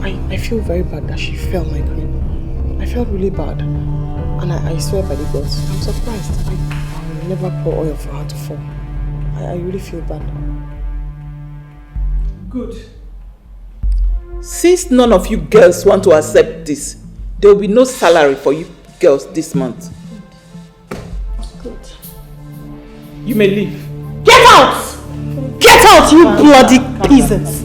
I feel very bad that she fell, my queen. I felt really bad. And I swear by the gods, I'm surprised. I will never pour oil for her to fall. I really feel bad. Good. Since none of you girls want to accept this, there will be no salary for you girls this month. Good. You may leave. Get out! Get out, you bloody peasants!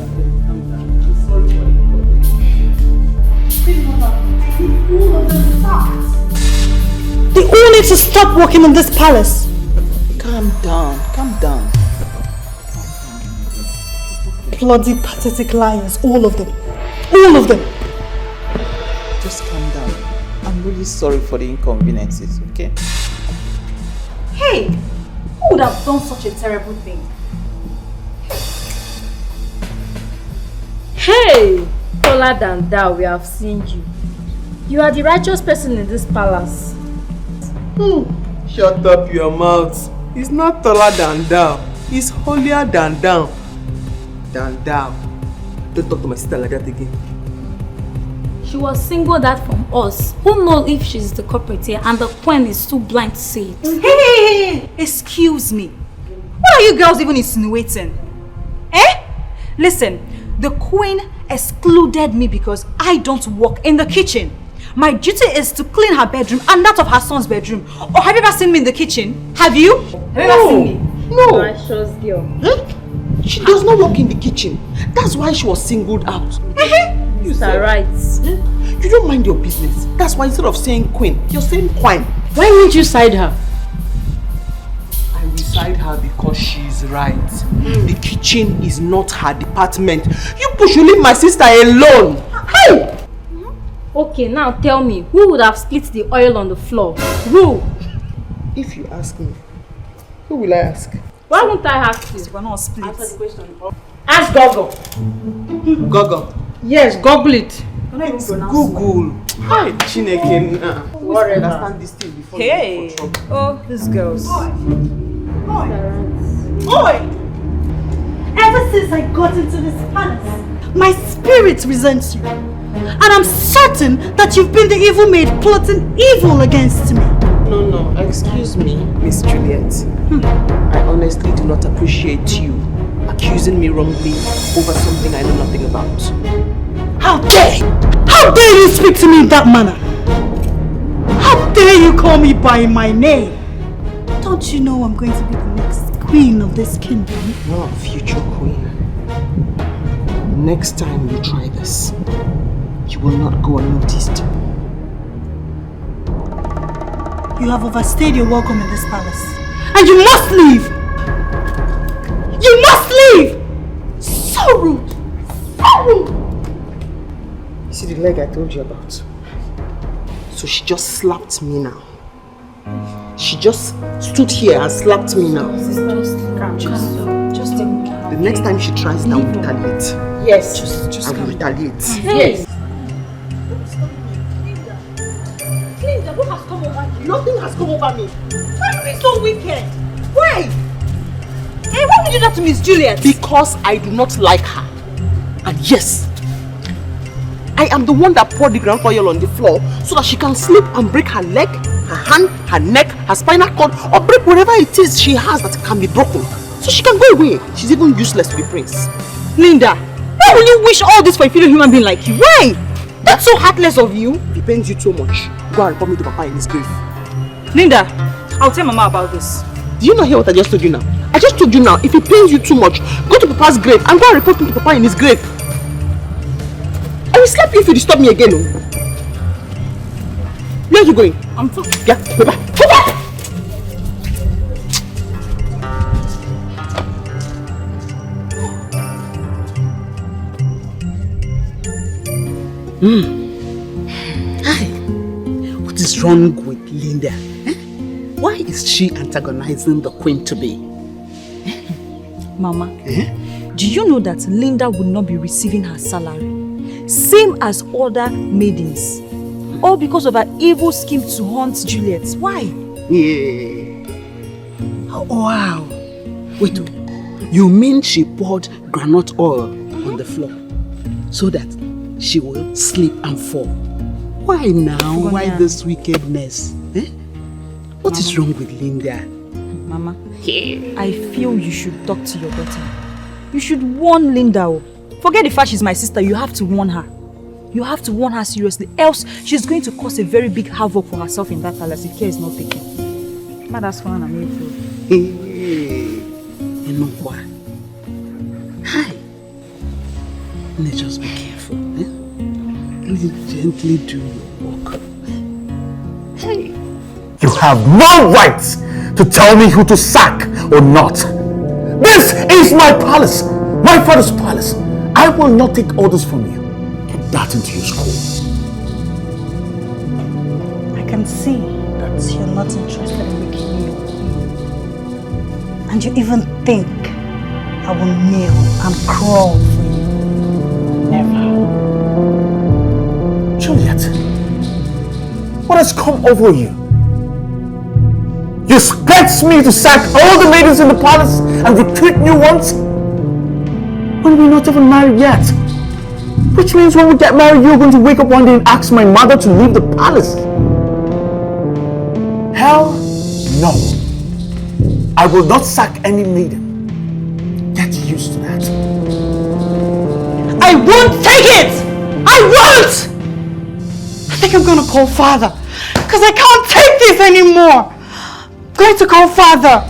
They all need to stop working in this palace. Calm down, calm down. Bloody pathetic liars, all of them. All of them. Just calm down. I'm really sorry for the inconveniences, okay? Hey! Who would have done such a terrible thing? Hey! Taller than thou, we have seen you. You are the righteous person in this palace. Shut up your mouth. He's not taller than thou. He's holier than thou. Don't talk to my sister like that again. She was singled out from us. Who knows if she's the culprit here and the queen is too blind to see it? Hey! Excuse me. What are you girls even insinuating? Eh? Listen, the queen excluded me because I don't work in the kitchen. My duty is to clean her bedroom and that of her son's bedroom. Or have you ever seen me in the kitchen? Have you? Have you ever seen me? No. Righteous girl. She does not work in the kitchen. That's why she was singled out. You are right. You don't mind your business. That's why instead of saying queen, you're saying quine. Why won't you side her? I will side her because she's right. The kitchen is not her department. You should leave my sister alone. Hey! Okay, now tell me, who would have split the oil on the floor? Who? If you ask me, who will I ask? Why won't I ask you? We're not split. Ask Gogo. Gogo. Yes, Google it. It's Google. Hi, Chineke. Worry about. Understand this thing before Hey! you go for trouble. Oh, these girls. Oi! Ever since I got into this palace, my spirit resents you. And I'm certain that you've been the evil maid plotting evil against me. No, excuse me, Miss Juliet. I honestly do not appreciate you accusing me wrongly over something I know nothing about. How dare you speak to me in that manner? How dare you call me by my name? Don't you know I'm going to be the next queen of this kingdom? You're a future queen. Next time you try this, you will not go unnoticed. You have overstayed your welcome in this palace. And you must leave! You must leave! So rude! So rude! You see the leg I told you about? So she just slapped me now. She just stood here and slapped me now. Just The next time she tries, I will retaliate. Yes. I will retaliate. Yes. Linda, what has come over you? Nothing has come over me. Why are you being so wicked? Why? Hey, why would you do that to Miss Juliet? Because I do not like her. And yes, I am the one that poured the ground oil on the floor so that she can slip and break her leg, her hand, her neck, her spinal cord, or break whatever it is she has that can be broken. So she can go away. She's even useless to the prince. Linda, why will you wish all this for a fellow human being like you? Why? That's so heartless of you. It pains you too much. Go and report me to Papa in his grave. Linda, I'll tell Mama about this. Do you not hear what I just told you now? I just told you now, if it pains you too much, go to Papa's grave and go and report me to Papa in his grave. I will slap you if you disturb me again. Oh. Where are you going? I'm talking. Yeah, Papa. Papa! Hi. What is wrong with Linda? Eh? Why is she antagonizing the queen to be? Mama, do you know that Linda would not be receiving her salary? Same as other maidens. All because of her evil scheme to haunt Juliet. Why? Yeah. Oh, wow. Wait, you mean she poured groundnut oil on the floor so that she will slip and fall? Why now? Why this wickedness? Eh? What is wrong with Linda? Mama, I feel you should talk to your daughter. You should warn Linda. Forget the fact she's my sister, you have to warn her. You have to warn her seriously, else she's going to cause a very big havoc for herself in that palace if care is not taken. Ma, that's one I'm here for. Hey, you know what? Hi. Let's just be careful. Eh? Let's gently do your work. Hey. You have no right to tell me who to sack or not. This is my palace, my father's palace. I will not take orders from you. Get that into your school. I can see that you're not interested in making me your queen. And you even think I will kneel and crawl for you. Never. Juliet, what has come over you? You expect me to sack all the maidens in the palace and recruit new ones? When we're not even married yet. Which means when we get married, you're going to wake up one day and ask my mother to leave the palace. Hell no. I will not sack any maiden. Get used to that. I won't take it! I won't! I think I'm gonna call father. Because I can't take this anymore. I'm going to call father.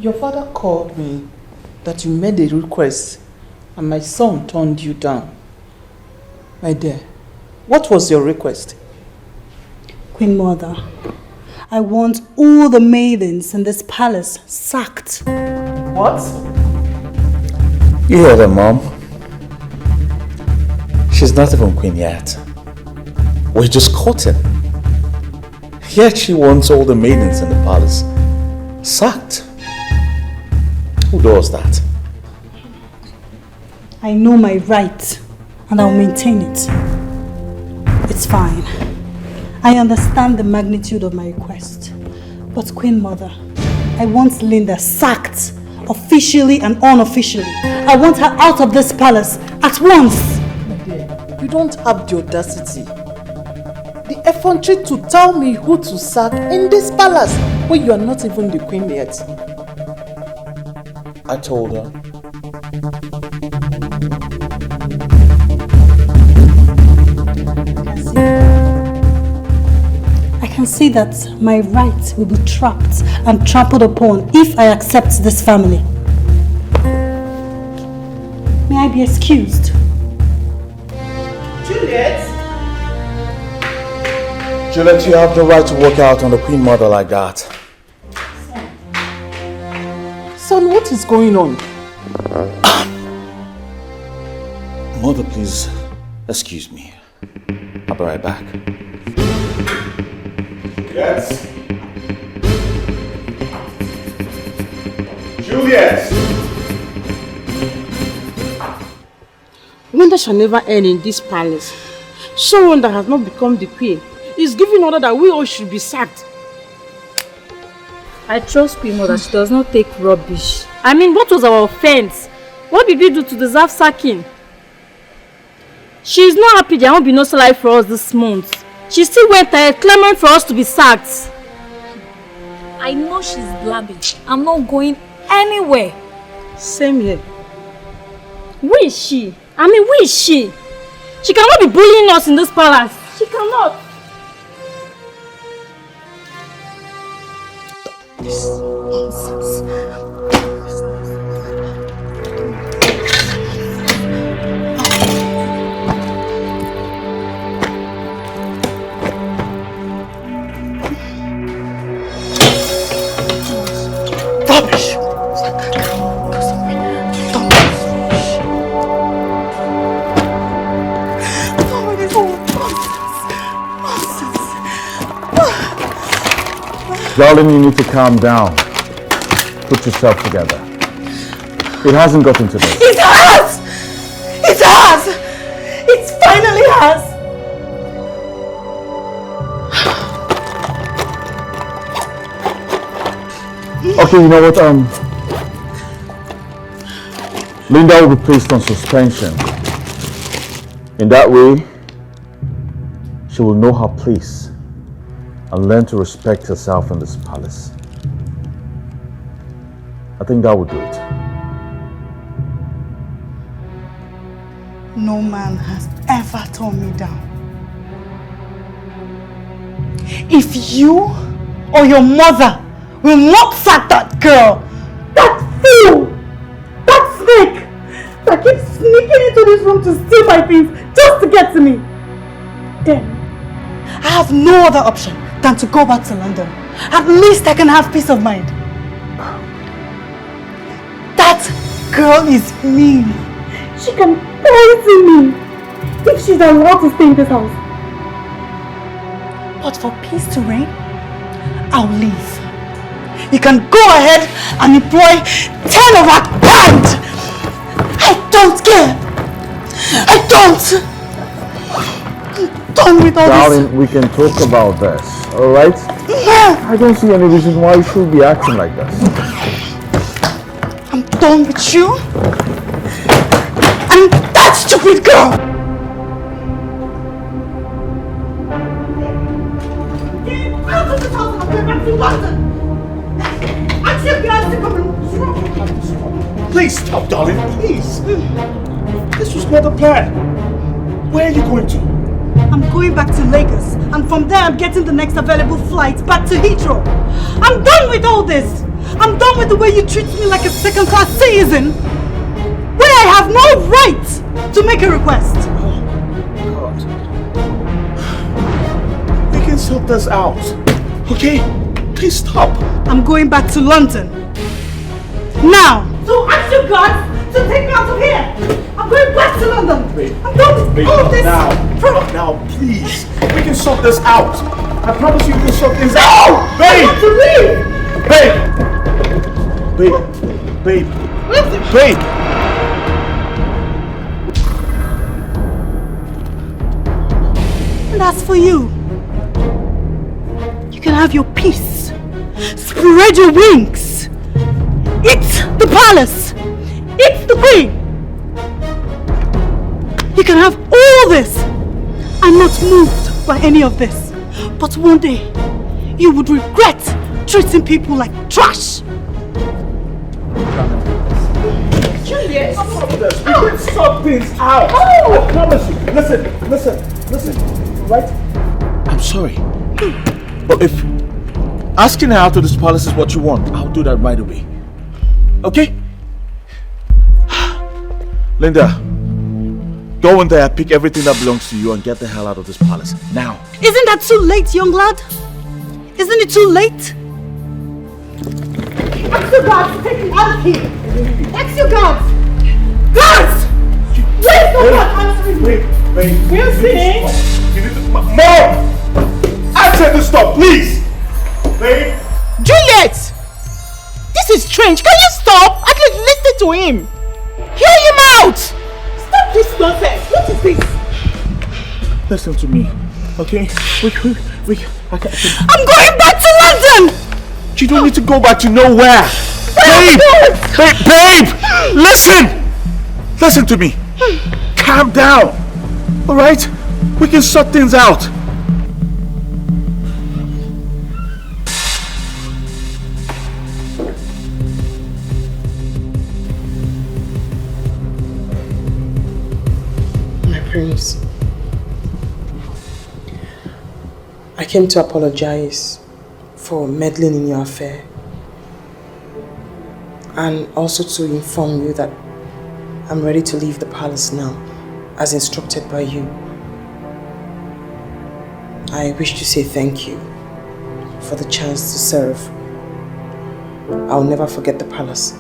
Your father called me that you made a request and my son turned you down. My dear, what was your request? Queen Mother, I want all the maidens in this palace sacked. What? You heard her, Mom. She's not even queen yet. We're just courting. Yet she wants all the maidens in the palace sacked. Who does that? I know my right and I'll maintain it. It's fine. I understand the magnitude of my request. But Queen Mother, I want Linda sacked, officially and unofficially. I want her out of this palace at once. You don't have the audacity, the effrontery to tell me who to sack in this palace when you are not even the queen yet. I told her. I can see that my right will be trapped and trampled upon if I accept this family. May I be excused? Juliet? Juliet, you have no right to walk out on the Queen Mother like that. Son, what is going on? Mother, please, excuse me. I'll be right back. Yes. Juliet! Wonder shall never end in this palace. Someone that has not become the queen is giving order that we all should be sacked. I trust Queen Mother. She does not take rubbish. I mean, what was our offense? What did we do to deserve sacking? She is not happy there won't be no salary for us this month. She still went ahead clamoring for us to be sacked. I know she's blabbing. I'm not going anywhere. Same here. Who is she? I mean, who is she? She cannot be bullying us in this palace. She cannot. This nonsense. Rubbish! Darling, you need to calm down. Put yourself together. It hasn't gotten to this. It's hers! It's hers! It's finally hers! Okay, you know what? Linda will be placed on suspension. In that way, she will know her place and learn to respect herself in this palace. I think that would do it. No man has ever torn me down. If you or your mother will not sack that girl, that fool, that snake that keeps sneaking into this room to steal my things just to get to me, then I have no other option than to go back to London. At least I can have peace of mind. That girl is mean. She can poison me if she's allowed to stay in this house. But for peace to reign, I'll leave. You can go ahead and employ 10 of our band. I don't care. I don't. I'm done with all Darling, this. we can talk about this, alright? I don't see any reason why you should be acting like this. I'm done with you. And that stupid girl. Get out of this house and I'm going back to London. I tell guys to come and Please stop, darling, please. This was not the plan. Where are you going to? I'm going back to Lagos, and from there I'm getting the next available flight back to Heathrow. I'm done with all this. I'm done with the way you treat me like a second-class citizen, where I have no right to make a request. God. We can sort this out, okay? Please stop. I'm going back to London. Now! So ask your guards to take me out of here! I'm going back to London! Babe, I'm done with all this! Now, please. We can sort this out. I promise you we can sort this No! out. Babe! I want to leave! Babe! Babe! And as for you, you can have your peace. Spread your wings. It's the palace. It's the queen. You can have all this. I'm not moved by any of this. But one day, you would regret treating people like trash. Juliet! Stop this. We can sort things out. I promise you. Listen. Right? I'm sorry. But if asking her out of this palace is what you want, I'll do that right away. Okay? Linda, Go in there, pick everything that belongs to you and get the hell out of this palace. Now. Isn't that too late, young lad? Isn't it too late? Exo guards, take him out of here! Exo guards! Guards! Where's the guard answering me? Wait. We're seeing. Mom! I said to stop, please! Babe! Juliet! This is strange. Can you stop? At least listen to him. Hear him out! Stop this nonsense. What is this? Listen to me, okay? I'm going back to London! You don't need to go back to nowhere. Babe! Babe! Listen! Listen to me. Calm down. Alright? We can sort things out. My prince, I came to apologize for meddling in your affair and also to inform you that I'm ready to leave the palace now, as instructed by you. I wish to say thank you for the chance to serve. I'll never forget the palace.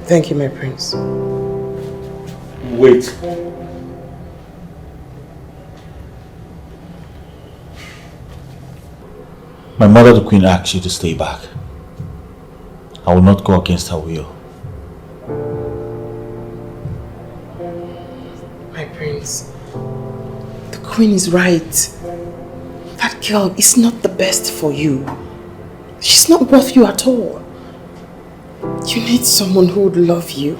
Thank you, my prince. Wait. My mother, the queen, asked you to stay back. I will not go against her will. My prince, the queen is right. That girl is not the best for you. She's not worth you at all. You need someone who would love you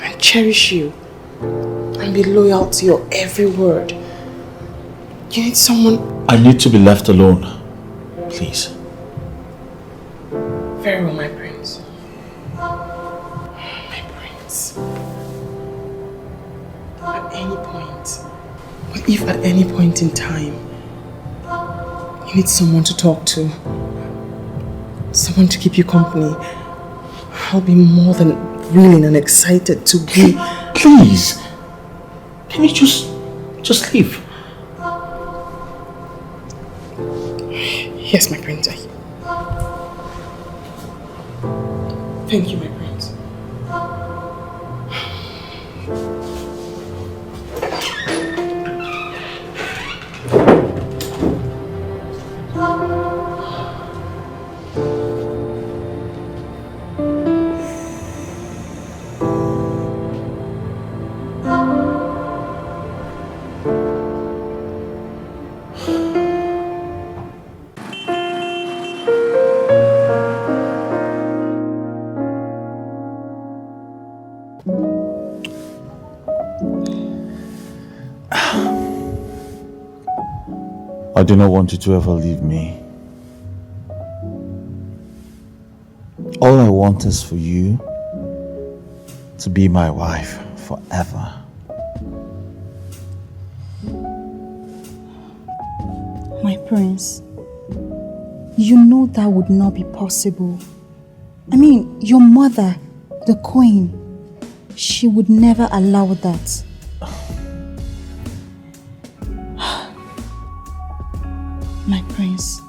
and cherish you and be loyal to your every word. You need someone... I need to be left alone. Please. Very well, my prince. My prince. At any point, but if at any point in time, you need someone to talk to, someone to keep you company, I'll be more than willing and excited to be... Please! Can you just leave? Yes, my prince. Thank you, my prince. I do not want you to ever leave me. All I want is for you to be my wife forever. My prince, you know that would not be possible. I mean, your mother, the queen, she would never allow that. My prince,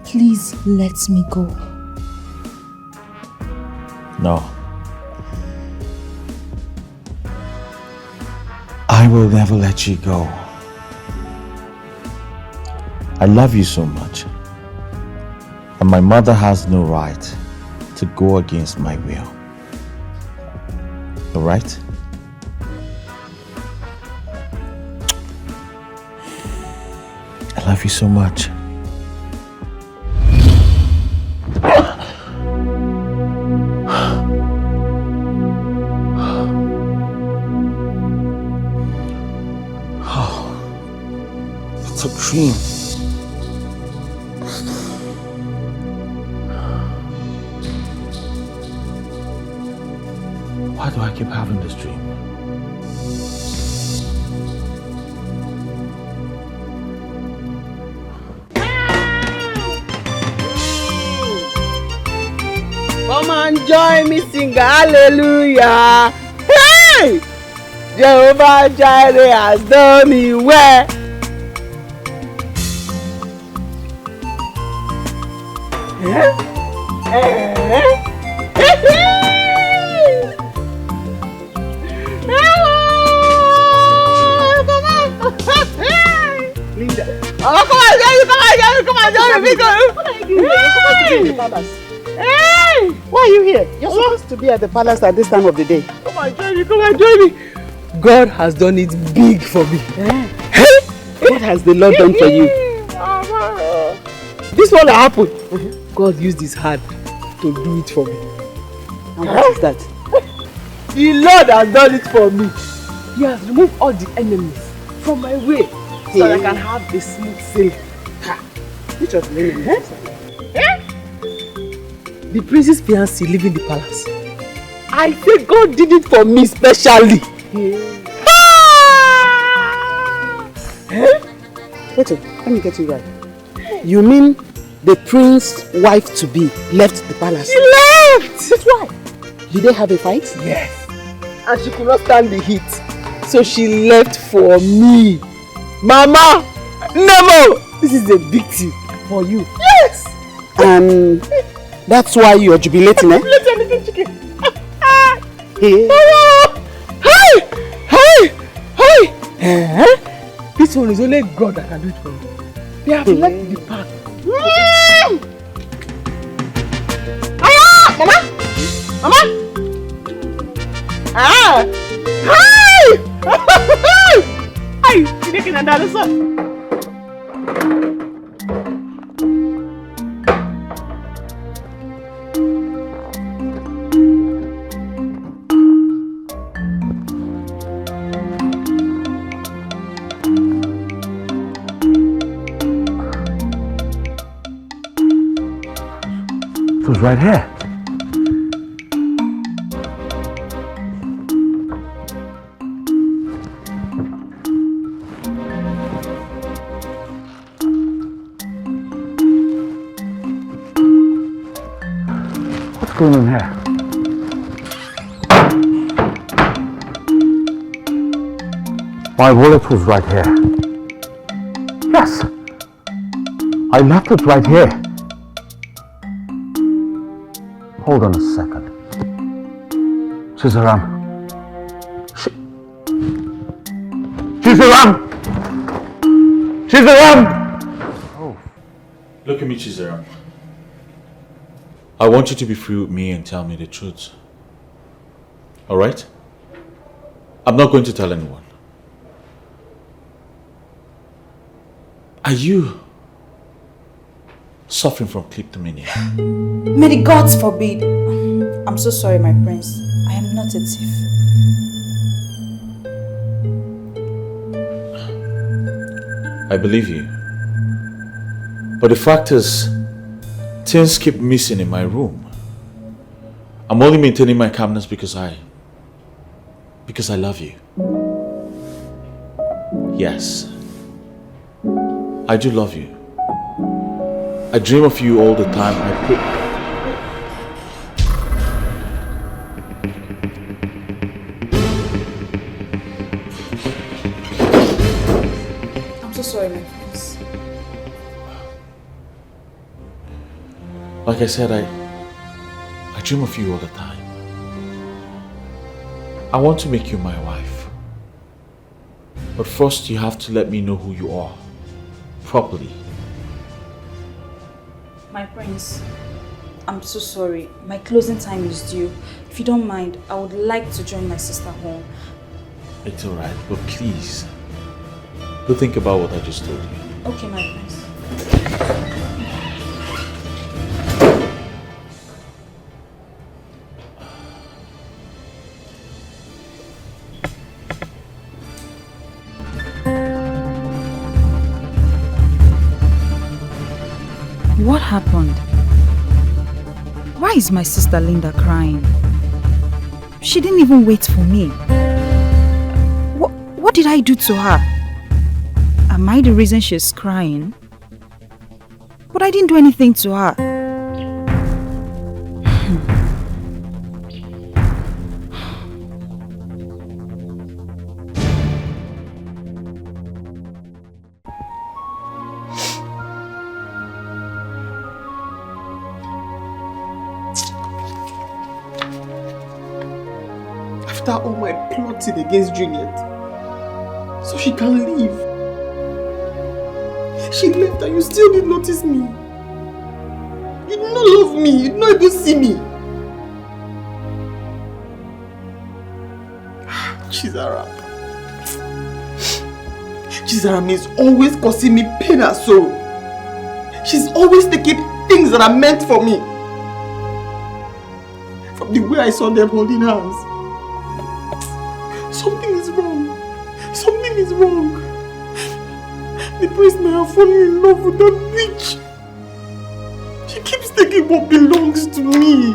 please let me go. No. I will never let you go. I love you so much. And my mother has no right to go against my will. All right? I love you so much. Oh, it's a dream. Why do I keep having this dream? Come and join me, sing hallelujah. Hey! Jehovah Jireh has done it well. Linda. Oh, come on, join me. Hey! Why are you here? You're supposed to be at the palace at this time of the day. Come on, join me. God has done it big for me. What has the Lord done for you? This one happened. God used his hand to do it for me. And what is that? The Lord has done it for me. He has removed all the enemies from my way so that I can have a smooth sailing. Which was the enemy? The prince's fiancé living in the palace. I say God did it for me specially. Wait, let me get you right. You mean the prince's wife to be left the palace? She left! That's why. Did they have a fight? Yes. And she could not stand the heat. So she left for me. Mama! Never! This is a big thing for you. Yes! And that's why you're jubilating, eh? Hey! This one is only God that can do it for me. They have left the path. Mama! Hi! You're another son. It was right here. What's going on here? My wallet was right here. Yes. I left it right here. Hold on a second. Shizaram. Shizaram! Shizaram! Oh. Look at me, Chizaram. I want you to be free with me and tell me the truth. Alright? I'm not going to tell anyone. Are you suffering from kleptomania? May the gods forbid. I'm so sorry, my prince. I am not a thief. I believe you. But the fact is, things keep missing in my room. I'm only maintaining my calmness because I love you. Yes. I do love you. I dream of you all the time. I'm so sorry, my prince. Like I said, I dream of you all the time. I want to make you my wife. But first you have to let me know who you are. Properly. My prince, I'm so sorry. My closing time is due. If you don't mind, I would like to join my sister home. It's alright, but please, do think about what I just told you. Okay, my prince. What happened? Why is my sister Linda crying? She didn't even wait for me. What did I do to her? Am I the reason she's crying? But I didn't do anything to her. after all my plotting against Juliet, so she can leave. She left and you still didn't notice me. You did not love me, you did not even see me. Chizara. Chizara is always causing me pain and sorrow. She's always taking things that are meant for me. From the way I saw them holding hands. Something is wrong. Something is wrong. The priest may have fallen in love with that bitch. She keeps taking what belongs to me.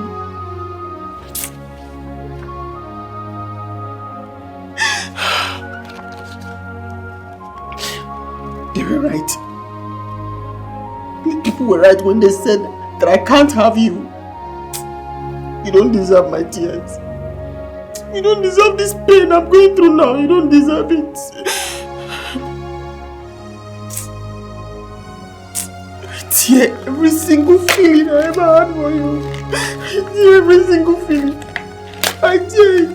They were right. The people were right when they said that I can't have you. You don't deserve my tears. You don't deserve this pain I'm going through now. You don't deserve it. I tear every single feeling I ever had for you. I tear every single feeling. I tear it.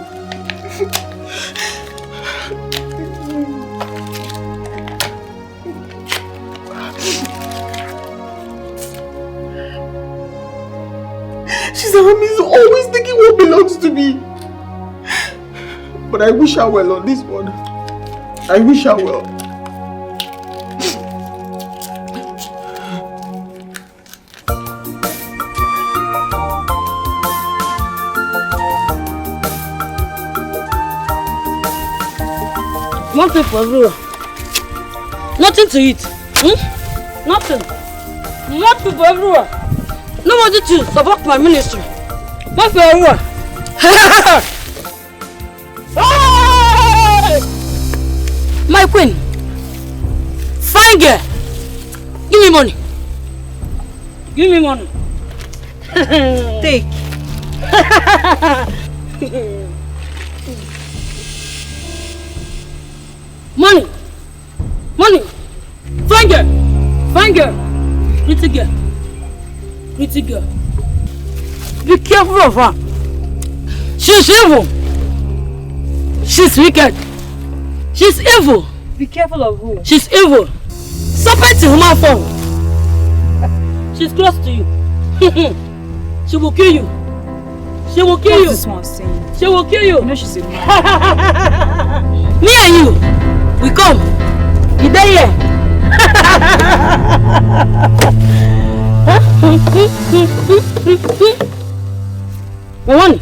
Chizara is always taking what belongs to me. But I wish her well on this one. I wish her well. Nothing for everyone. Nothing to eat. Nothing. Nothing for everyone. Nobody to support my ministry. Not for everyone. My queen. Fine girl. Give me money. Give me money. Take. Money. Money. Fine girl. Fine girl. Pretty girl. Pretty girl. Be careful of her. She's evil. She's wicked. She's evil. Be careful of who? She's evil. Serpent in human form. She's close to you. She will kill you. She will kill you. What's this one saying? She will kill you. You know she's a man. Me and you, we come. You there here? One.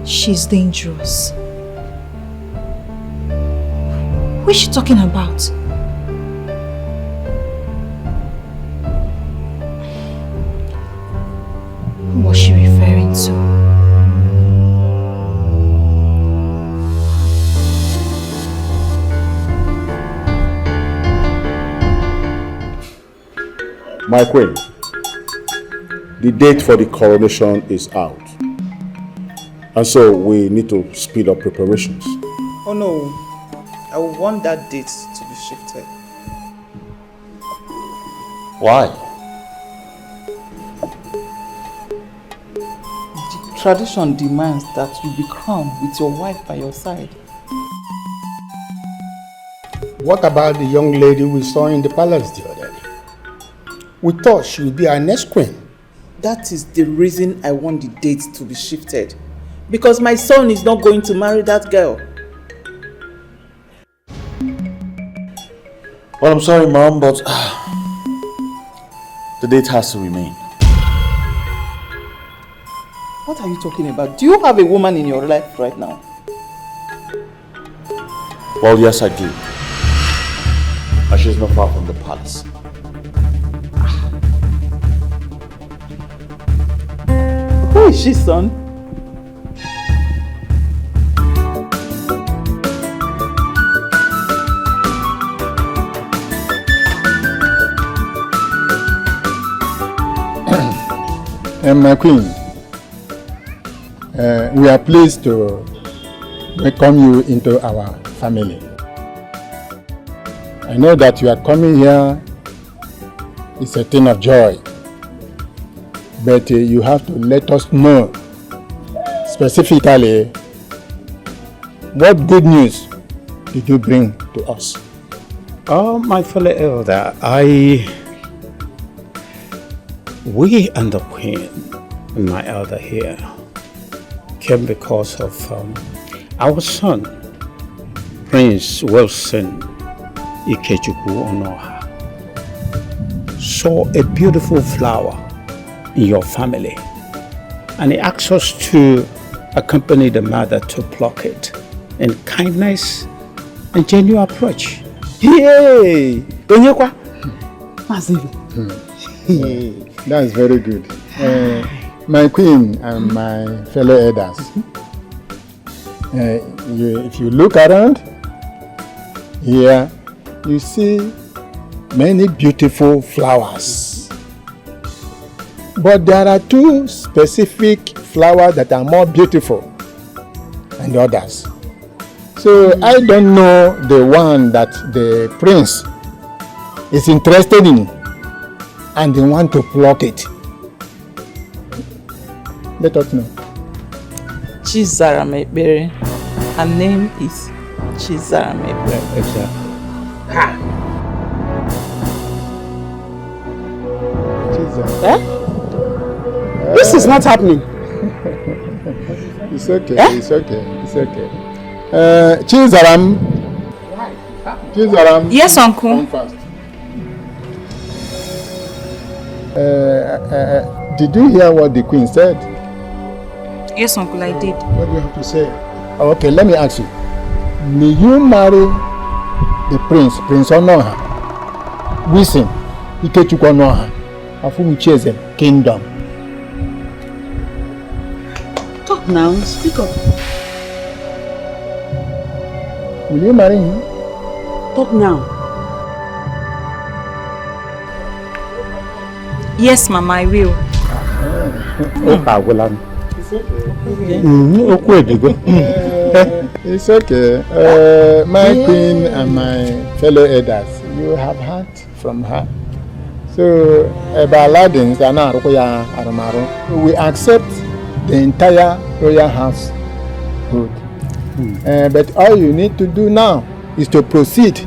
She's dangerous. What is she talking about? Who was she referring to? My queen, the date for the coronation is out. And so we need to speed up preparations. Oh no, I would want that date to be shifted. Why? The tradition demands that you be crowned with your wife by your side. What about the young lady we saw in the palace the other day? We thought she would be our next queen. That is the reason I want the date to be shifted. Because my son is not going to marry that girl. Well, I'm sorry, Mom, but the date has to remain. What are you talking about? Do you have a woman in your life right now? Well, yes, I do. And she's not far from the palace. Who is she, son? And my queen, we are pleased to welcome you into our family. I know that you are coming here. It's a thing of joy. But you have to let us know specifically what good news did you bring to us? Oh, my fellow elder, we and the Queen, my elder here, came because of our son, Prince Wilson Ikechukwu Onoha, saw a beautiful flower in your family, and he asked us to accompany the mother to pluck it in kindness and genuine approach. Yay! That's very good. My queen and my fellow elders, if you look around here, you see many beautiful flowers. But there are two specific flowers that are more beautiful than the others. So I don't know the one that the prince is interested in and they want to pluck it. Let us know. Chizara Mekbere. Her name is Chizara Mekbere. Exactly. This is not happening. It's okay, it's okay, it's okay. Chizaram. Chizaram. Yes, uncle. Come fast. Did you hear what the queen said? Yes, uncle, I did. What do you have to say? Okay, let me ask you. May you marry the prince, Prince Onoha, Wilson Ikechukwu Onoha, of whom chosen kingdom? Talk now, speak up. Will you marry him? Talk now. Yes, Mama, I will. It's okay. My queen and my fellow elders, you have heard from her. So, we accept the entire royal household. But all you need to do now is to proceed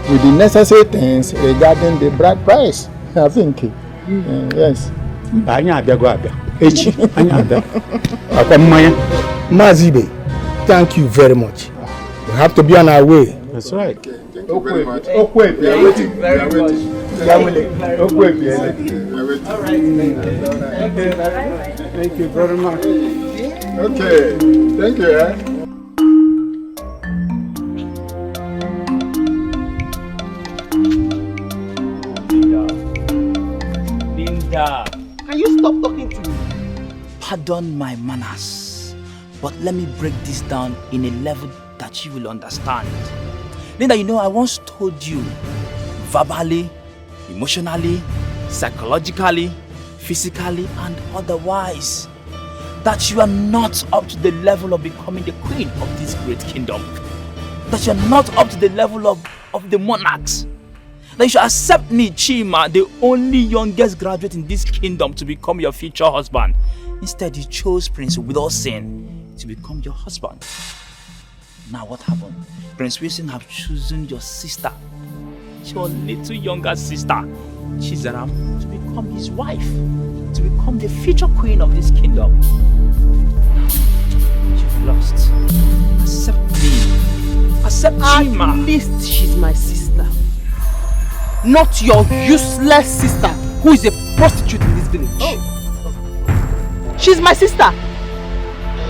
with the necessary things regarding the bride price. I think. Yes. Mazibe, thank you very much. We have to be on our way. That's right. Thank you very much. We are waiting. We are waiting. All right. Thank you very much. Okay. Thank you. Linda. Can you stop talking to me? Pardon my manners, but let me break this down in a level that you will understand. Linda, you know, I once told you verbally, emotionally, psychologically, physically, and otherwise that you are not up to the level of becoming the queen of this great kingdom. That you are not up to the level of the monarchs. That you should accept me, Chima, the only youngest graduate in this kingdom, to become your future husband. Instead, you chose Prince Wilson to become your husband. Now what happened? Prince Wilson have chosen your sister, your little younger sister, Chizaram, to become his wife, to become the future queen of this kingdom. You've lost. Accept me. Accept Chima. At least she's my sister. Not your useless sister who is a prostitute in this village. Oh. She's my sister.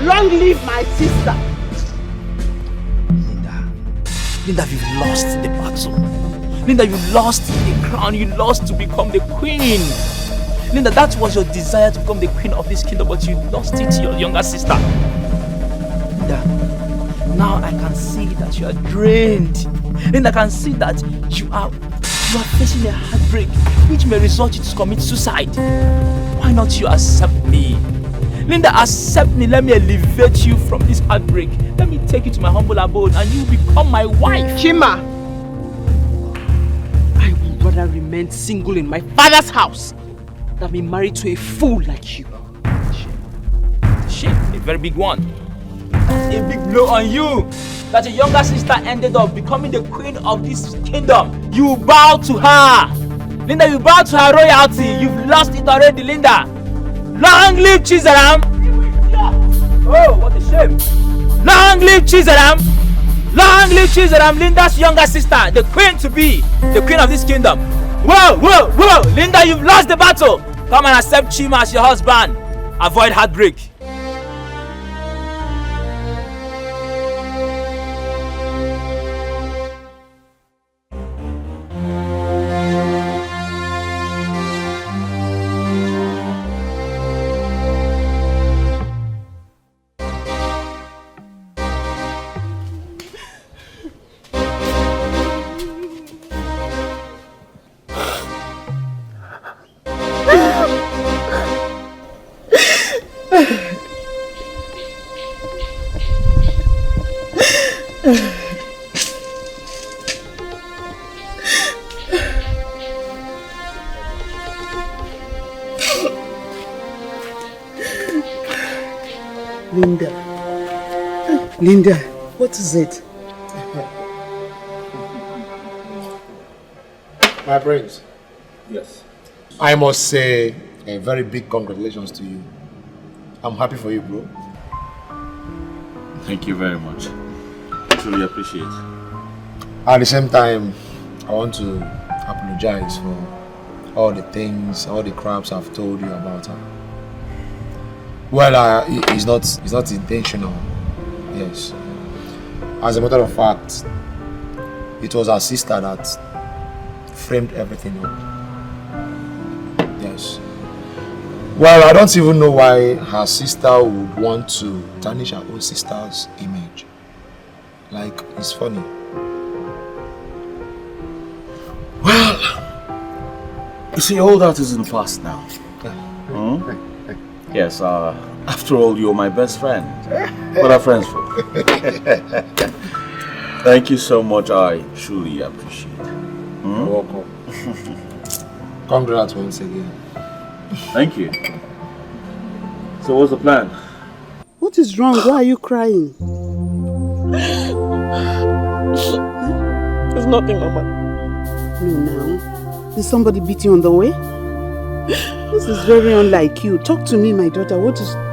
Long live my sister. Linda, you've lost the battle. Linda, you lost the crown. You lost to become the queen. Linda, that was your desire to become the queen of this kingdom, but you lost it to your younger sister. Linda, now I can see that you are drained. Linda, I can see that you are facing a heartbreak which may result you to commit suicide. Why not you accept me? Linda, accept me. Let me elevate you from this heartbreak. Let me take you to my humble abode and you will become my wife. Chima, I would rather remain single in my father's house than be married to a fool like you. Shame, a very big one. A big blow on you. That your younger sister ended up becoming the queen of this kingdom. You bow to her. Linda, you bow to her royalty. You've lost it already, Linda. Long live Chizaram. Oh, what a shame. Long live Chizaram. Long live Chizaram, Linda's younger sister, the queen to be, the queen of this kingdom. Whoa, whoa, whoa. Linda, you've lost the battle. Come and accept Chima as your husband. Avoid heartbreak. Linda, what is it? My prince. Yes. I must say a very big congratulations to you. I'm happy for you, bro. Thank you very much. Truly appreciate it. At the same time, I want to apologize for all the things, all the craps I've told you about her. Well, it's not intentional. Yes. As a matter of fact, it was her sister that framed everything up. Yes. Well, I don't even know why her sister would want to tarnish her own sister's image. Like, it's funny. Well, you see, all that is in the past now. Yes, after all, you're my best friend. What are friends for? Thank you so much. I truly appreciate it. You're welcome. Congrats once again. Thank you. So what's the plan? What is wrong? Why are you crying? There's nothing, Mama. No, now. Did somebody beat you on the way? This is very unlike you. Talk to me, my daughter. What is wrong?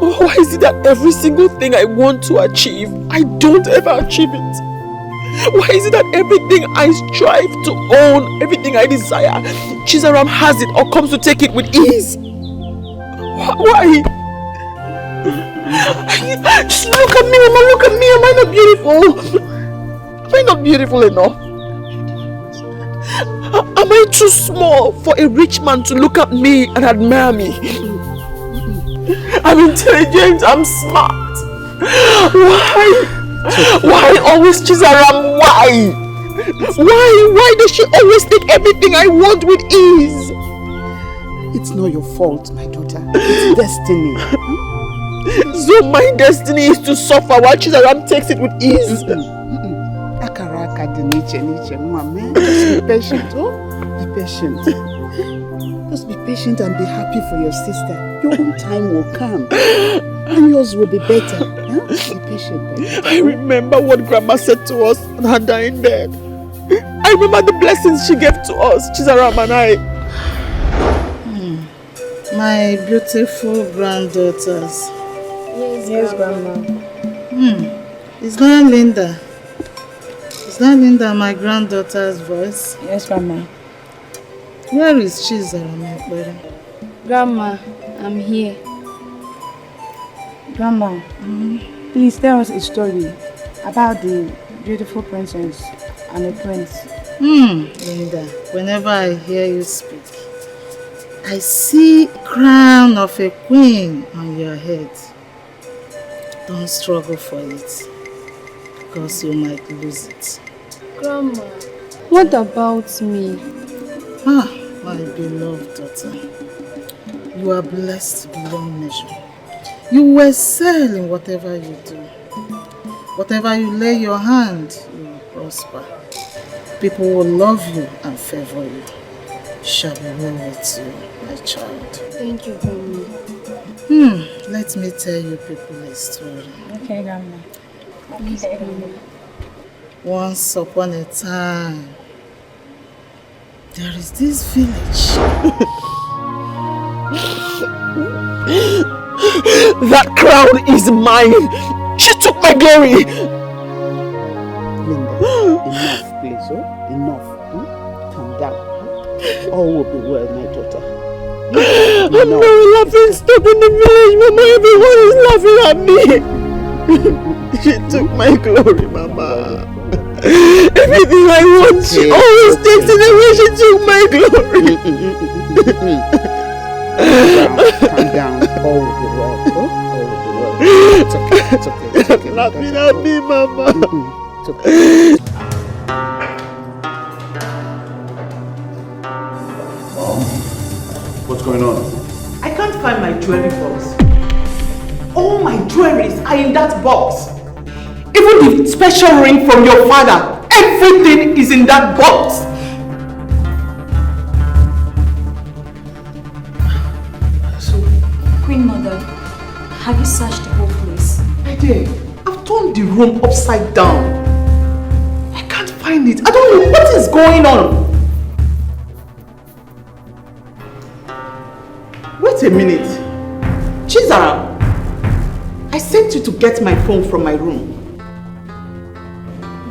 Why is it that every single thing I want to achieve, I don't ever achieve it? Why is it that everything I strive to own, everything I desire, Chizaram has it or comes to take it with ease? Why? Just look at me, Mama, look at me. Am I not beautiful? Am I not beautiful enough? Am I too small for a rich man to look at me and admire me? I'm intelligent, I'm smart. Why always Chizaram? Why? Why does she always take everything I want with ease? It's not your fault, my daughter. It's destiny. So my destiny is to suffer while Chizaram takes it with ease. Just be patient, oh? Be patient. Just be patient and be happy for your sister. Your own time will come. And yours will be better. Huh? Be patient, baby. I remember what Grandma said to us on her dying bed. I remember the blessings she gave to us, Chizaram and I. My beautiful granddaughters. Yes, Grandma. Is that Linda? Is that Linda, my granddaughter's voice? Yes, Grandma. Where is Chizaram? Grandma, I'm here. Grandma, please tell us a story about the beautiful princess and the prince. Linda, whenever I hear you speak, I see a crown of a queen on your head. Don't struggle for it, because you might lose it. Grandma, what about me? My beloved daughter, You are blessed beyond measure. You will excel in whatever you do. Whatever you lay your hand, you will prosper. People will love you and favor you. It shall be well with you, my child. Thank you, Grandma. Let me tell you people a story. Okay, Grandma. Okay, Grandma. Once upon a time, there is this village. That crown is mine. She took my glory. Linda, enough, please. Oh? Enough. Calm down. All will be well, my daughter. I'm not laughing stock in the village, Mama. Everyone is laughing at me. She took my glory, Mama. Everything I want, she always takes it away. She took my glory. Calm down. All will be well. Oh? All will be well. It's okay. It's okay. It's okay. Laughing at me, Mama. It's okay. What's going on? I can't find my jewelry box. All my jewelries are in that box. Even the special ring from your father, everything is in that box. Queen Mother, have you searched the whole place? I did. I've turned the room upside down. I can't find it. I don't know what is going on. Wait a minute. Chizara, I sent you to get my phone from my room.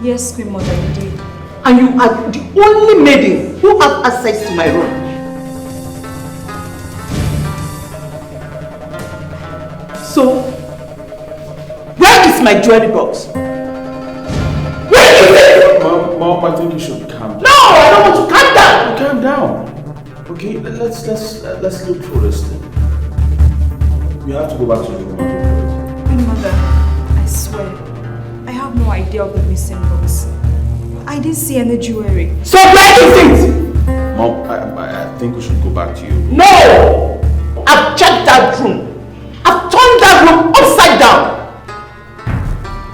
Yes, Queen Mother, you did. And you are the only maiden who have access to my room. So, where is my jewelry box? Where is it? Mom, I think you should calm down. No, I don't want to calm down. Calm down. Okay, let's look through this thing. We have to go back to the room and look for it. Queen Mother, I swear, I have no idea of the missing box. I didn't see any jewelry. So where is it? Mom, I think we should go back to you. No! I've checked that room. I've turned that room upside down.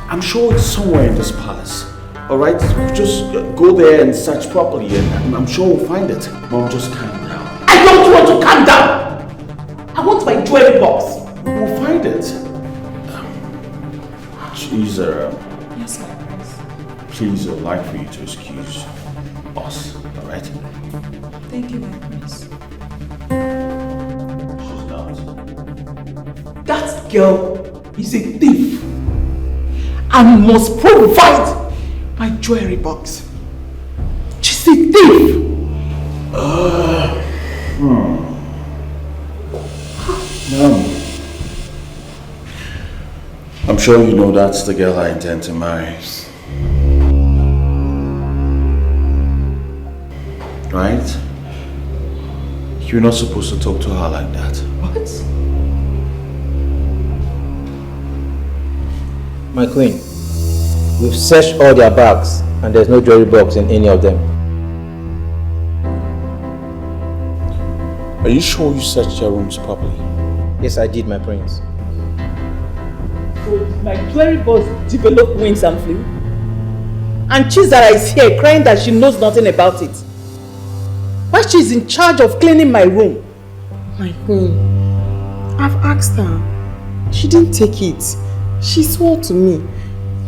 I'm sure it's somewhere in this palace. Alright? Just go there and search properly and I'm sure we'll find it. Mom, just calm down. I don't want to calm down. I want my jewelry box. We'll find it. Please, Yes, my prince. please, I'd like for you to excuse us. Alright? Thank you, my prince. She's not. That girl is a thief and must provide my jewelry box. She's a thief. Mom, I'm sure you know that's the girl I intend to marry. Right? You're not supposed to talk to her like that. What? My queen, we've searched all their bags and there's no jewelry box in any of them. Are you sure you searched your rooms properly? Yes, I did, my prince. So my jewelry box developed wings and flew? And Chizara is here crying that she knows nothing about it. Why she's in charge of cleaning my room? My queen, I've asked her. She didn't take it. She swore to me.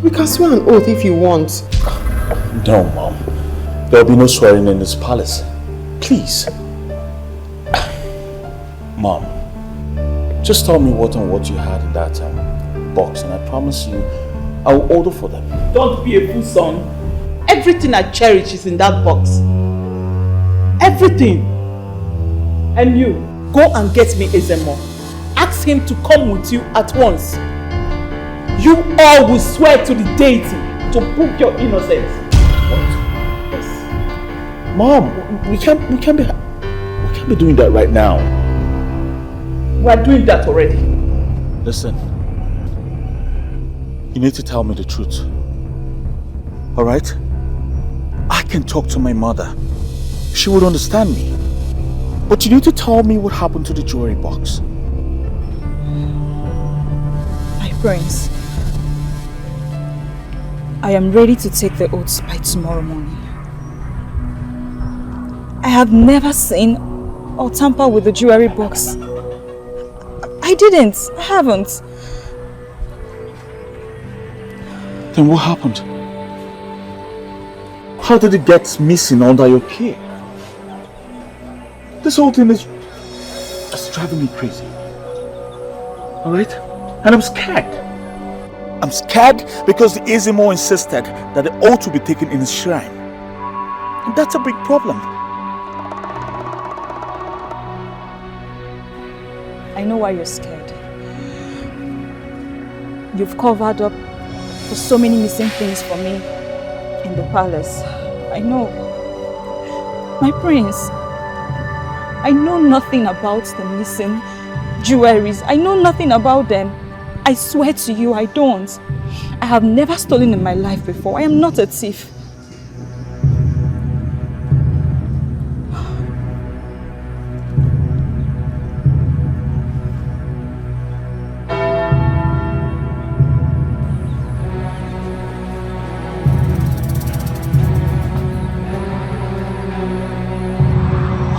We can swear an oath if you want. No, Mom. There'll be no swearing in this palace. Please. Mom, just tell me what and what you had in that box and I promise you I'll order for them. Don't be a fool, son. Everything I cherish is in that box. Everything. And you, go and get me Ezemo. Ask him to come with you at once. You all will swear to the deity to prove your innocence. What? Yes. Mom, we can't be doing that right now. We are doing that already. Listen, you need to tell me the truth. Alright? I can talk to my mother. She would understand me. But you need to tell me what happened to the jewelry box. My prince, I am ready to take the oaths by tomorrow morning. I have never seen or tampered with the jewelry box. I didn't. I haven't. Then what happened? How did it get missing under your care? This whole thing is driving me crazy. Alright? And I'm scared. I'm scared because the Ezemo insisted that the oath will be taken in his shrine. And that's a big problem. I know why you're scared. You've covered up for so many missing things for me in the palace. I know. My prince, I know nothing about the missing jewelries. I know nothing about them. I swear to you, I don't. I have never stolen in my life before. I am not a thief.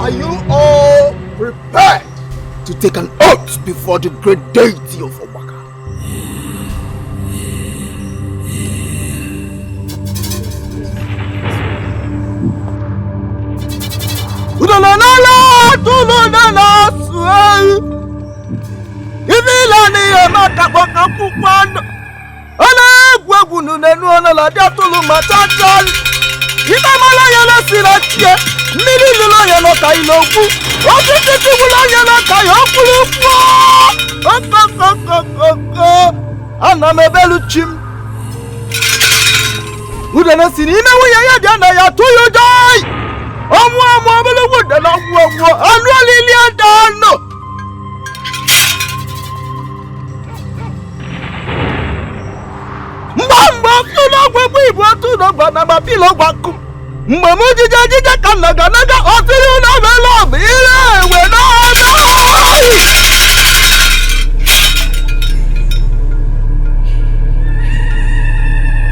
Are you all prepared to take an oath before the great deity of Obaka?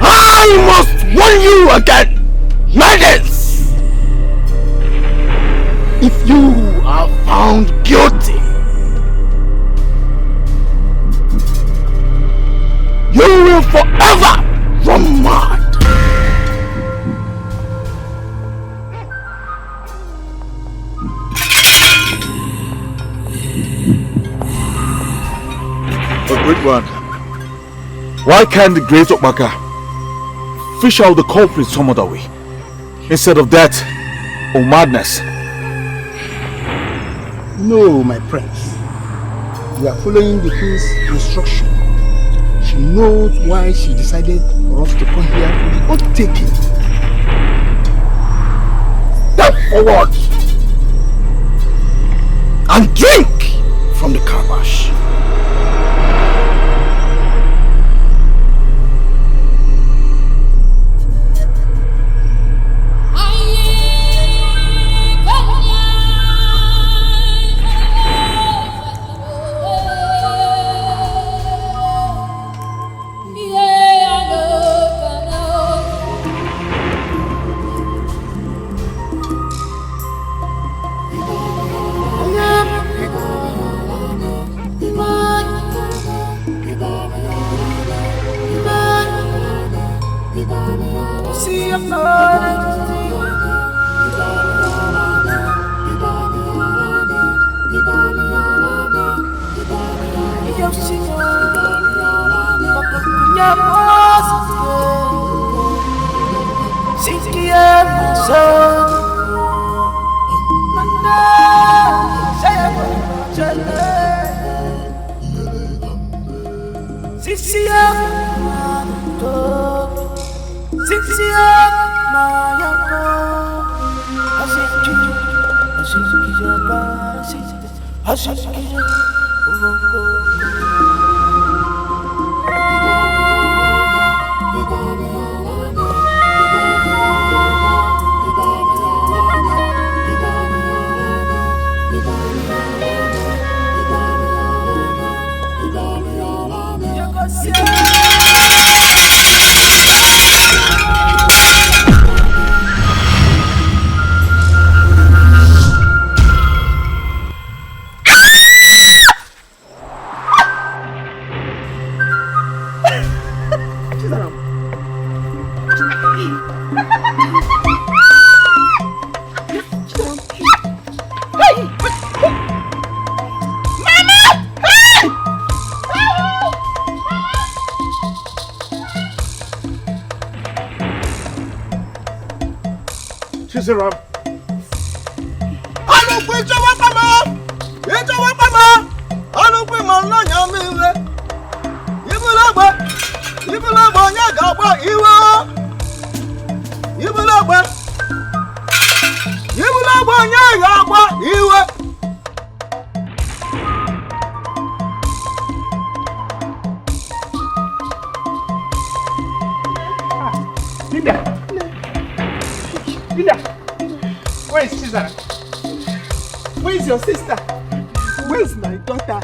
I must warn you again, maidens! If you are found guilty, you will forever run mad. A great one. Why can't the great Obaka fish out the culprit some other way, instead of death or madness? No, my prince. You are following the queen's instruction. She knows why she decided for us to come here for the oath taking. Step forward and drink from the calabash. Chizaram. Where is Caesar? Where is your sister? Where is my daughter?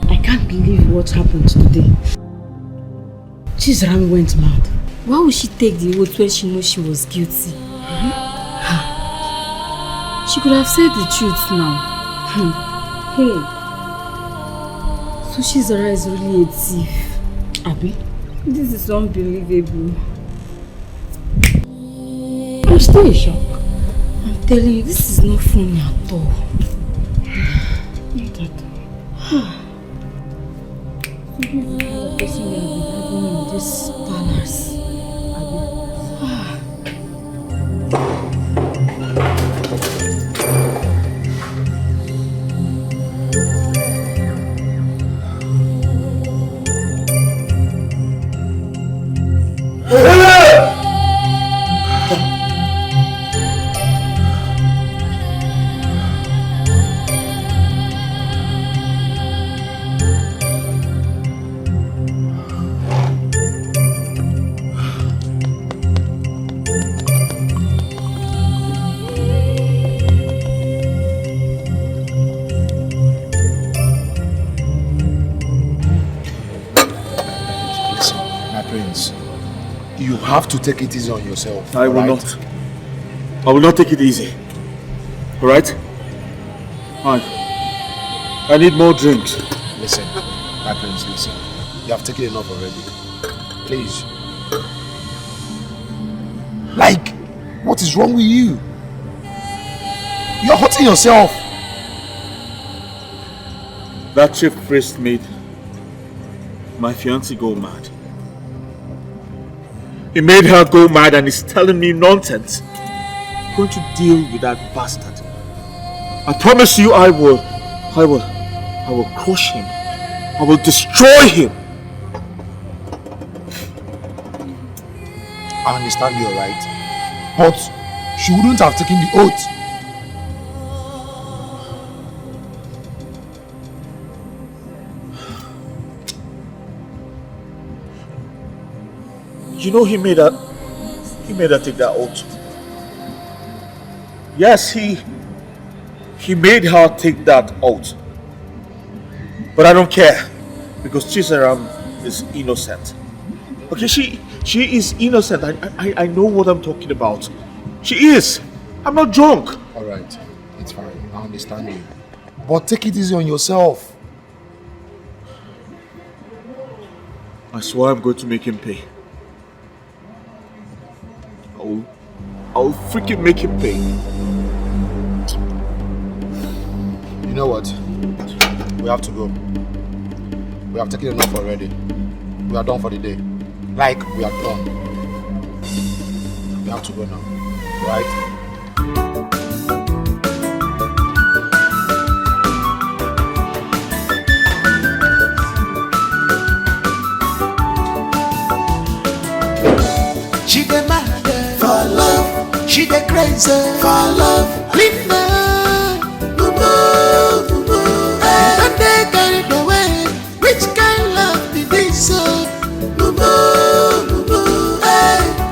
I can't believe what happened today. Chizaram went mad. Why would she take the oath when she knows she was guilty? She could have said the truth now. So Chizara is really a thief. Abi? This is unbelievable. I'm still in shock. I'm telling you, this is not funny at all. Not at all. So this is the person we have been having in this palace. You have to take it easy on yourself. I will not. I will not take it easy. Alright? I need more drinks. Listen, my prince, listen. You have taken enough already. Please. Like, what is wrong with you? You're hurting yourself. That chief priest made my fiancée go mad. He made her go mad and is telling me nonsense. I'm going to deal with that bastard. I promise you I will crush him. I will destroy him. I understand you're right. But she wouldn't have taken the oath. You know he made her take that oath. Yes, he made her take that oath. But I don't care because Chizaram is innocent. Okay, she is innocent. I know what I'm talking about. She is. I'm not drunk. Alright, it's fine. I understand you. But take it easy on yourself. I swear I'm going to make him pay. I'll freaking make him pay. You know what? We have to go. We have taken enough already. We are done for the day. Like, we are done. We have to go now. Right? She the mad for love. She the crazy for love. Linda, boo boo, boo boo. Don't they carried away? Which kind love did this? Boo boo, boo boo.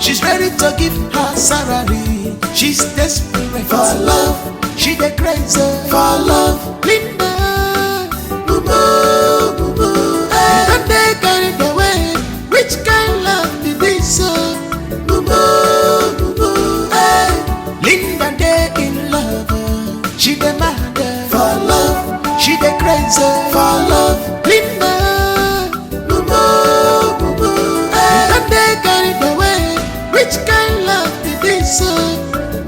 She's ready to give her salary. She's desperate for love. she the crazy for love. Linda, boo boo, boo boo. Don't they carry the way? Which kind love did this? Boo boo, boo boo. Linda, they in love. She the mad for love. She the crazy for love. Linda, boo boo, boo boo. Don't they carry the way? Which kind love did this?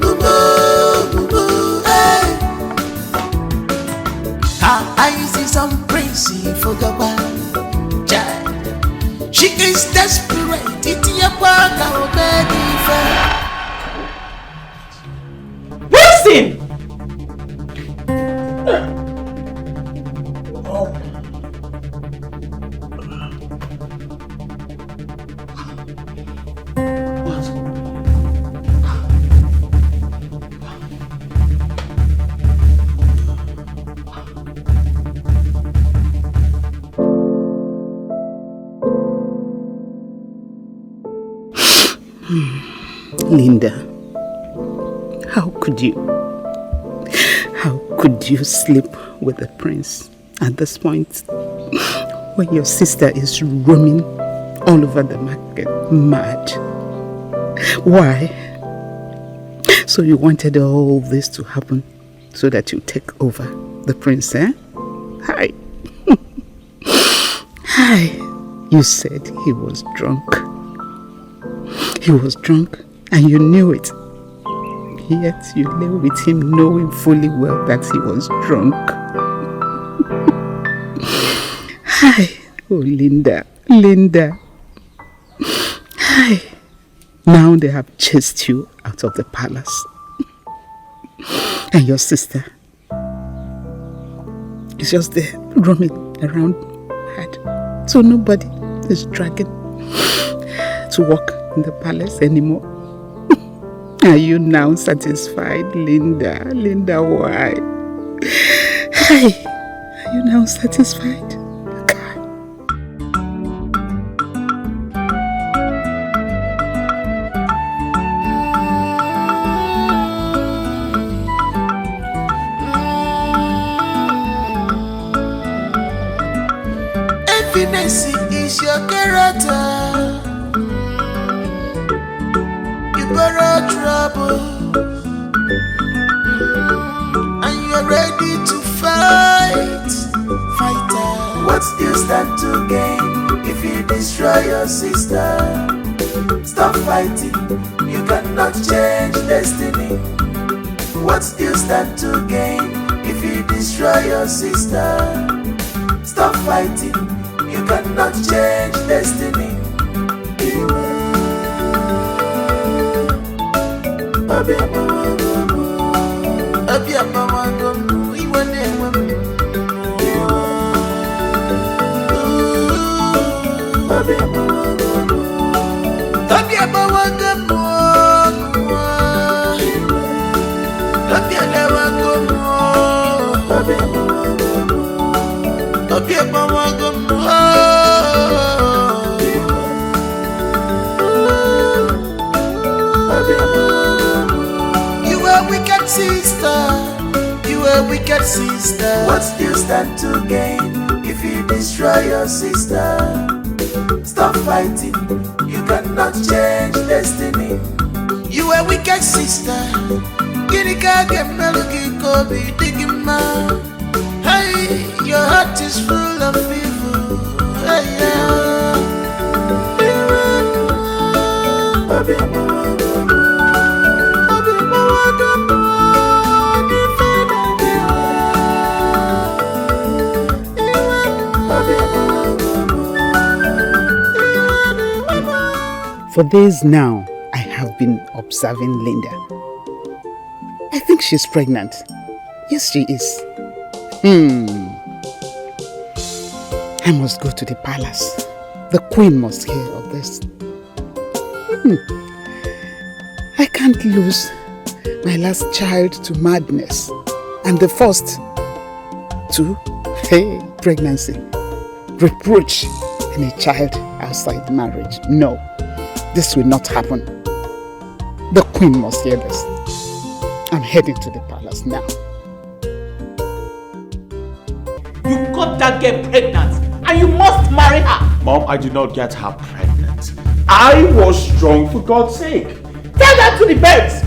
Boo boo, boo boo. I see some crazy for the wild child. She is desperate. It's your work, our baby friend. Wilson! Linda, how could you sleep with the prince at this point when your sister is roaming all over the market mad? Why? So you wanted all this to happen so that you take over the prince, eh? Hi. Hi. You said he was drunk. He was drunk and you knew it. Yet you lay with him knowing fully well that he was drunk. Hi. Oh, Linda. Linda. Hi. Now they have chased you out of the palace. And your sister is just there roaming around mad. So nobody is dragging to walk in the palace anymore. Are you now satisfied, Linda? Linda, why? Hi. Are you now satisfied? Happiness is your character. Borrow trouble and you're ready to fight. Fighter, what do you stand to gain if you destroy your sister? Stop fighting, you cannot change destiny. What do you stand to gain if you destroy your sister? Stop fighting, you cannot change destiny. Wicked sister, what do you stand to gain if you destroy your sister? Stop fighting, you cannot change destiny. You a wicked sister. Kinika get melody, Kobe, digging man. Hey, your heart is full of evil. Hey, yeah. For days now, I have been observing Linda. I think she's pregnant. Yes, she is. I must go to the palace. The queen must hear of this. I can't lose my last child to madness and the first to pregnancy, reproach, and a child outside marriage. No. This will not happen. The queen must hear this. I'm heading to the palace now. You got that girl pregnant and you must marry her. Mom, I did not get her pregnant. I was drunk, for God's sake. Tell that to the birds.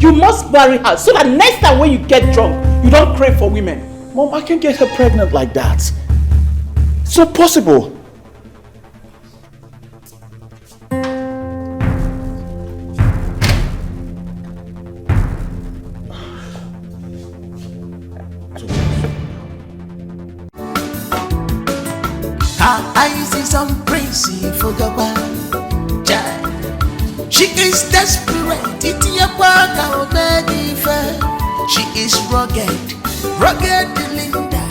You must marry her so that next time when you get drunk, you don't crave for women. Mom, I can't get her pregnant like that. It's not possible. Her eyes is on crazy for the one. She is desperate. She is rugged, Linda.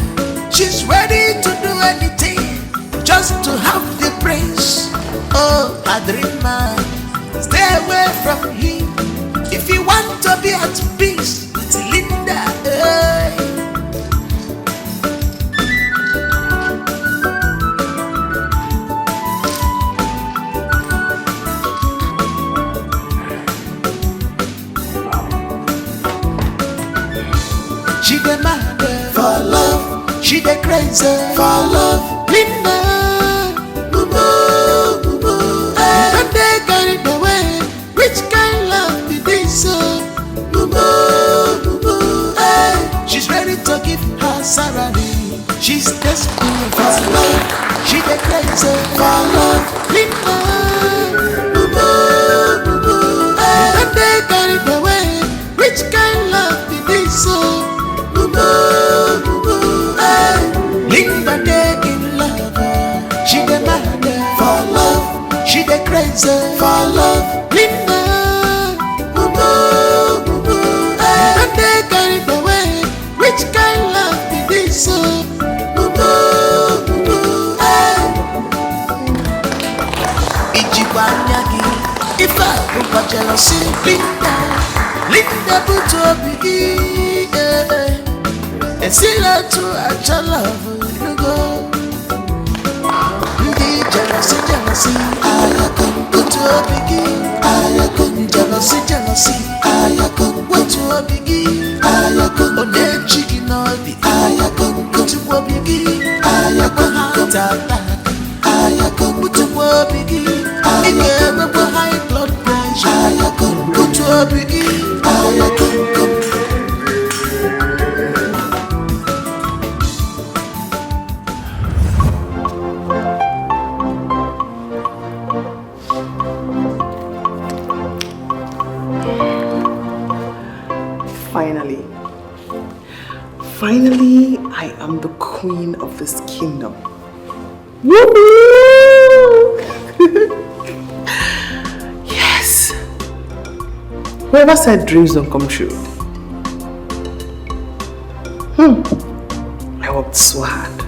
She's ready to do anything just to have the prince. Oh, Adrima, stay away from him if you want to be at peace with Linda. She the mad for love, she the crazy for love. Linda, boo boo, boo boo. Don't they carry the way? Which kind love did they say? Boo boo, boo boo. She's ready to give her salary. She's desperate for love. She the crazy for love. Linda, boo boo, boo boo. Don't they carry the way? Which kind love did they say? Linda dey in love, she dey mad for love, she dey crazy for love. Linda, boo boo, boo boo, don't they carry the way? Which kind love be this? Boo boo, boo boo, Ijibanyagi, if I go jealousy, Linda put up biggie. And see her to a love, you go. Jealousy, I come go to a biggie. I come jealousy, I come go to a biggie. I come on the chicken or the I come go to a biggie. I come I come go to a biggie. I come high blood pressure. I come go to a biggie. I come. Finally, I am the queen of this kingdom. Woohoo! Yes! Whoever said dreams don't come true? I worked so hard.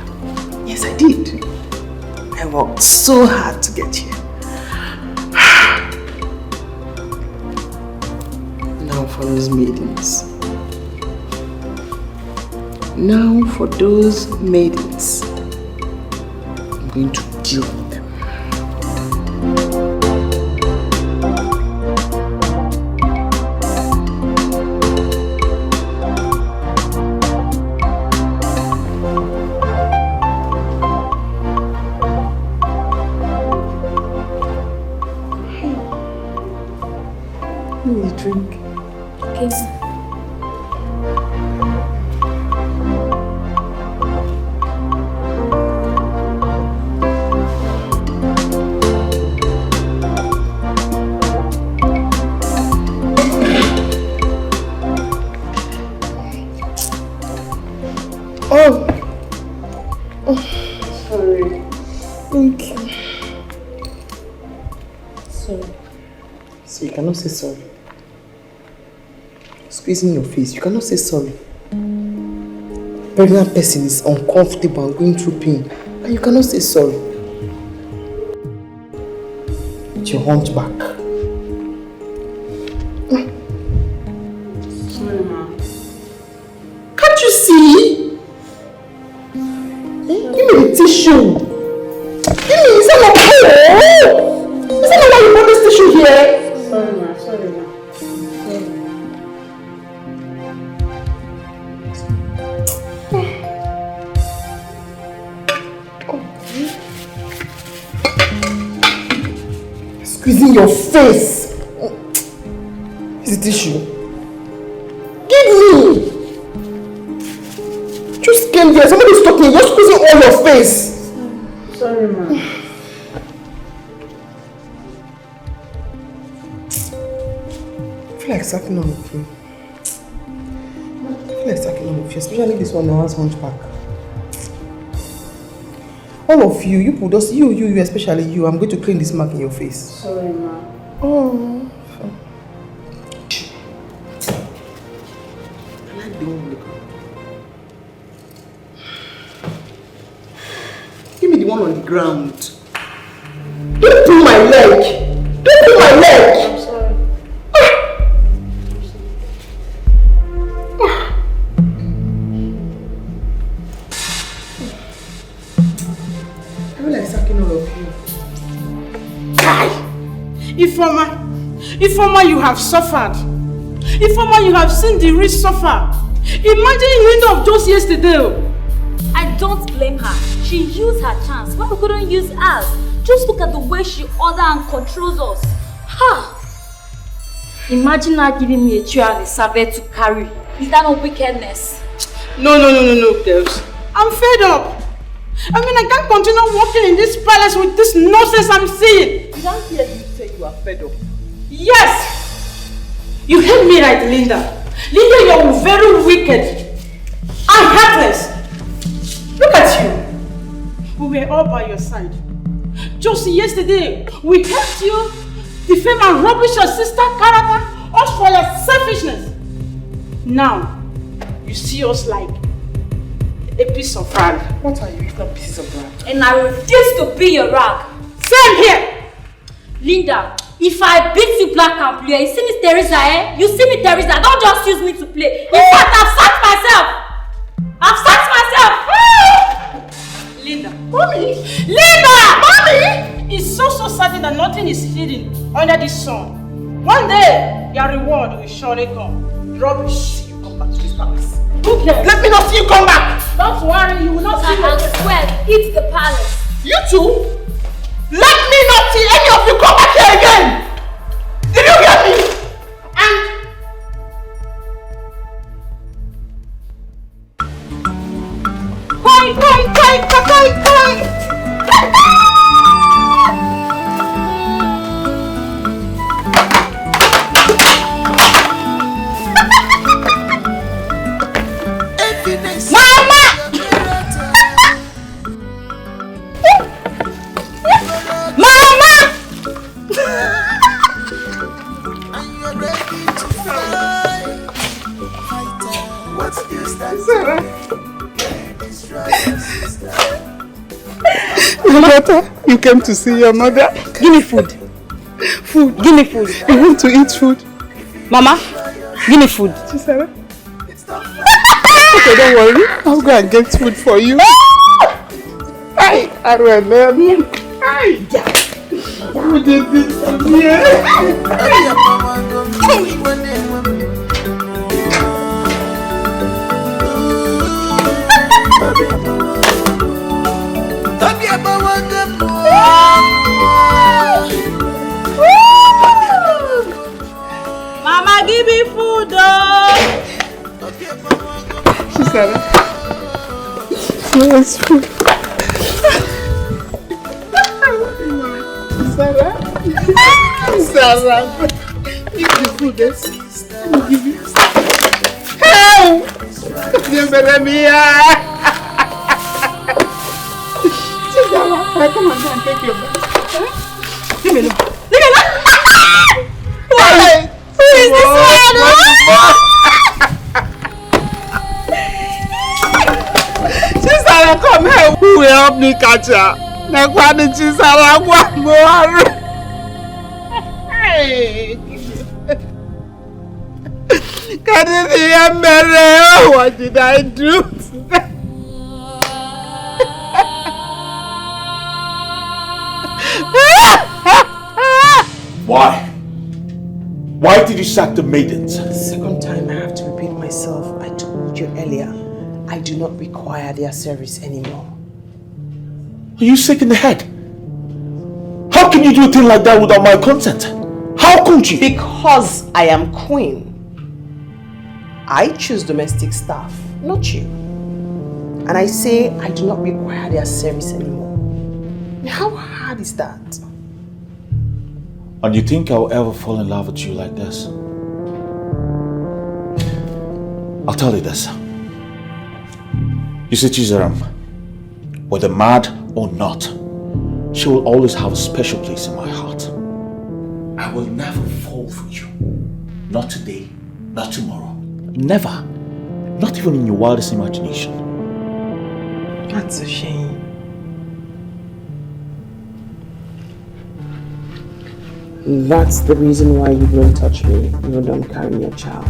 Yes, I did. I worked so hard to get here. Now for those maidens. Now for those maidens, I'm going to deal with them. Need a drink. Okay. Sorry. Thank you. Sorry. So you cannot say sorry. Squeezing your face, you cannot say sorry. Pregnant person is uncomfortable and going through pain, and you cannot say sorry. It's your hunchback. Sorry, ma. Can't you see? Give me the tissue. Give me, is that not cool? Is that not why you put this tissue here? Sorry, ma. Sorry, ma. Sorry. Squeezing your face. Is it tissue? Give me! Just came here. Somebody's talking. You're squeezing all your face. Sorry, ma. I feel like sucking on of you. I feel like sucking on of you, especially this one that has hunchback. All of you, you put us, you, especially you. I'm going to clean this mark in your face. Sorry, ma. Oh. Give me the one on the ground. Don't pull my leg. Don't pull my leg. I'm sorry. I feel like sucking all of you. Ifeoma, you have suffered. Ifeoma, you have seen the rich suffer. Imagine the end of just yesterday. I don't blame her. She used her chance. Why we couldn't use ours? Just look at the way she orders and controls us. Ha! Imagine her giving me a chair and a servant to carry. Is that not wickedness? No, girls. I'm fed up. I mean, I can't continue working in this palace with this nonsense I'm seeing. Did I hear you say you are fed up? Yes! You heard me right, Linda. Linda, you're very wicked and heartless. Look at you. We were all by your side. Just yesterday, we helped you defame and rubbish your sister's character, us for your selfishness. Now, you see us like a piece of rag. What are you if not pieces of rag? And I refuse to be your rag. Same here. Linda, if I beat you black and blue, you see me Teresa, eh? You see me Teresa, don't just use me to play. In fact, I've sacked myself. Linda. Mommy! Linda! Mommy! It's so certain that nothing is hidden under this sun. One day, your reward will surely come. Rubbish. You come back to this palace. Who cares? Let me not see you come back. Don't worry, you will not see me. I swear, it's the palace. You too? Let me not see any of you come back here again! Did you hear me? And You came to see your mother. Give me food. Food. Give me food. You want to eat food? Mama, give me food. Chisara. Okay, don't worry. I'll go and get food for you. Hi, Arwele. Hi. Who did this to me? Mama, give me food, though. Chisara. Where's food? Sarah, give the food. Give it. Help! Come on, go and take your bath. Leave me alone. Leave me alone. Why? Who is this man? Chisara, come here. Who will help me catch her? Nakwani Chisara, one more. What did I do? Why? Why did you sack the maidens? Second time I have to repeat myself. I took told you earlier, I do not require their service anymore. Are you sick in the head? How can you do a thing like that without my consent? How could you? Because I am queen. I choose domestic staff, not you. And I say I do not require their service anymore. How hard is that? And you think I'll ever fall in love with you like this? I'll tell you this. You see, Chizaram, whether mad or not, she will always have a special place in my heart. I will never fall for you. Not today, not tomorrow. Never. Not even in your wildest imagination. That's a shame. That's the reason why you won't touch me even though I'm carrying your child.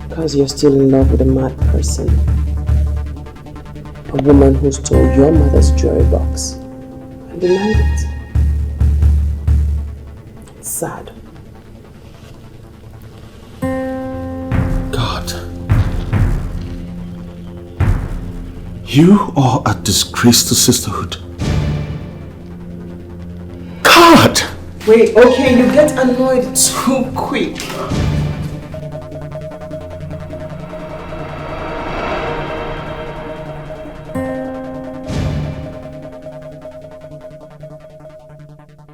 Because you're still in love with a mad person. A woman who stole your mother's jewelry box and denied it. It's sad. God. You are a disgrace to sisterhood. God! Wait, okay, you get annoyed too quick.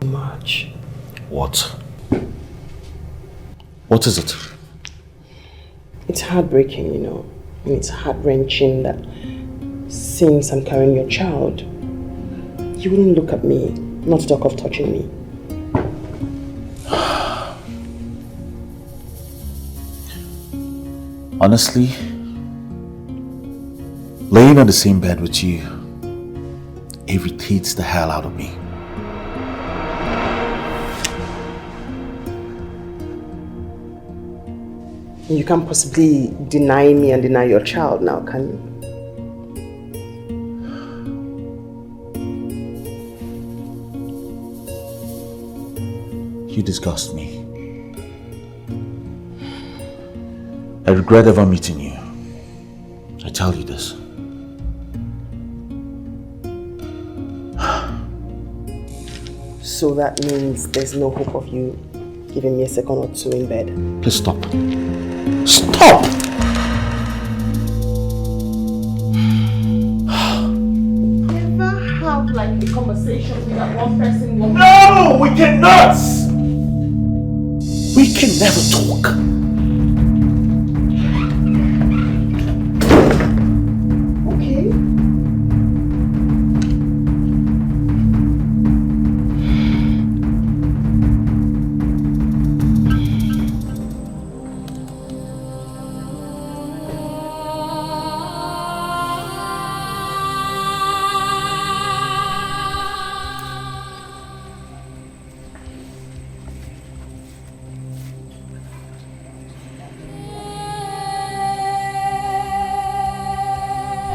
Much. What? What is it? It's heartbreaking, you know. And it's heart-wrenching that since I'm carrying your child, you wouldn't look at me, not to talk of touching me. Honestly, laying on the same bed with you irritates the hell out of me. You can't possibly deny me and deny your child now, can you? You disgust me. I regret ever meeting you. I tell you this. So that means there's no hope of you giving me a second or two in bed. Please stop. Stop! Never have like a conversation with that one person. No! We cannot! We can never talk. Okay.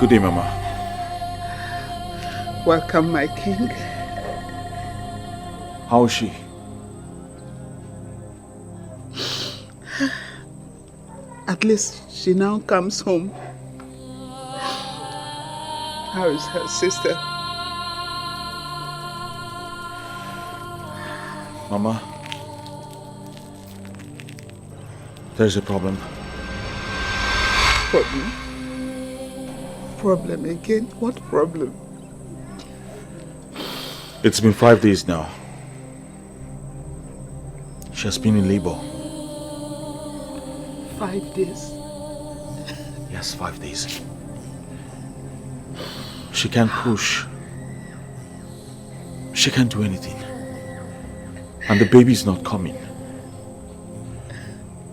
Good day, Mama. Welcome, my king. How is she? At least she now comes home. How is her sister? Mama, there's a problem. Problem? Problem again? What problem? It's been 5 days now. She has been in labor. 5 days? Yes, 5 days. She can't push. She can't do anything. And the baby's not coming.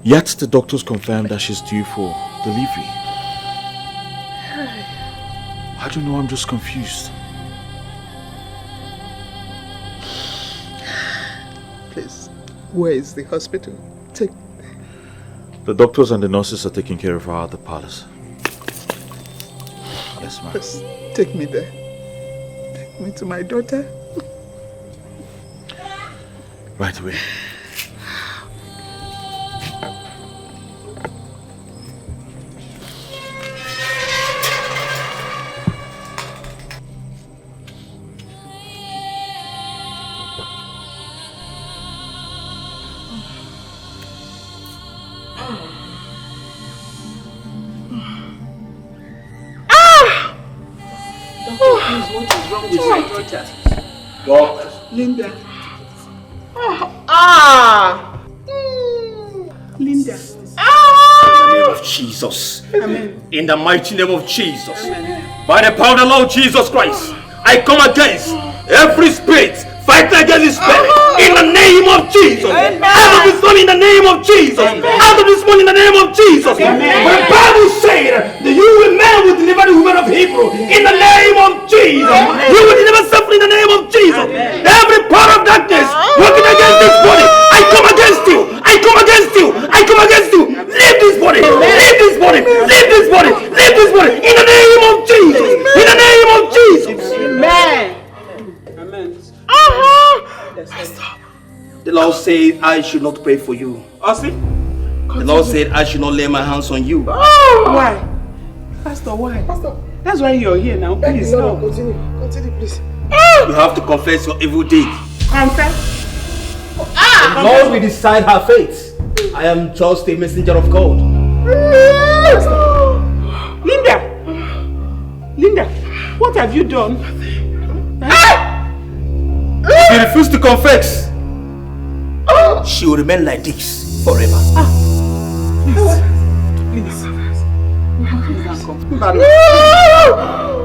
Yet the doctors confirmed that she's due for delivery. I don't know, I'm just confused. Please, where is the hospital? Take... The doctors and the nurses are taking care of her at the palace. Yes, ma'am. Please, take me there. Take me to my daughter. Right away. What is wrong with my daughter? Walk. Linda. Linda. In the name of Jesus. Amen. In the mighty name of Jesus. By the power of the Lord Jesus Christ, I come against every spirit fighting against this spirit. In the name of Jesus. Out of this money in the name of Jesus. Out of this money in the name of Jesus. For the Bible said that you will men will deliver the women of Hebrew. In the name of Jesus. You will deliver suffering in the name of Jesus. Every power of darkness working against this body, I come against you. I come against you. I come against you. Leave this body. Leave this body. Leave this body. Leave this body. In the name of Jesus. In the name of Jesus. Amen. The Lord said I should not pray for you. The Lord said I should not lay my hands on you. Why? Pastor, why? Pastor. That's why you're here now. Please, no. Continue, please. You have to confess your evil deed. Confess? The Lord will decide her fate. I am just a messenger of God. Linda, what have you done? If you refuse to confess, she will remain like this forever. Please.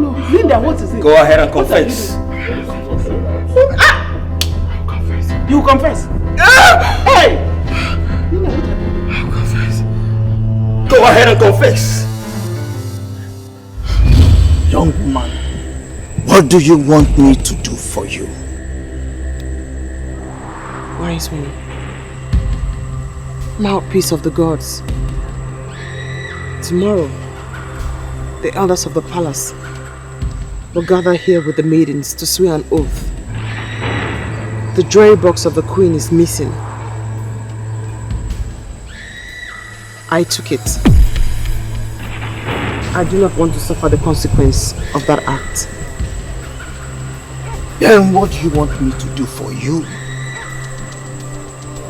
No, Linda, what is it? Go ahead and confess. You confess? Hey! I'll confess. Go ahead and confess. Young woman, what do you want me to do for you? Wise one, mouthpiece of the gods. Tomorrow, the elders of the palace will gather here with the maidens to swear an oath. The jewelry box of the queen is missing. I took it. I do not want to suffer the consequence of that act. Then what do you want me to do for you?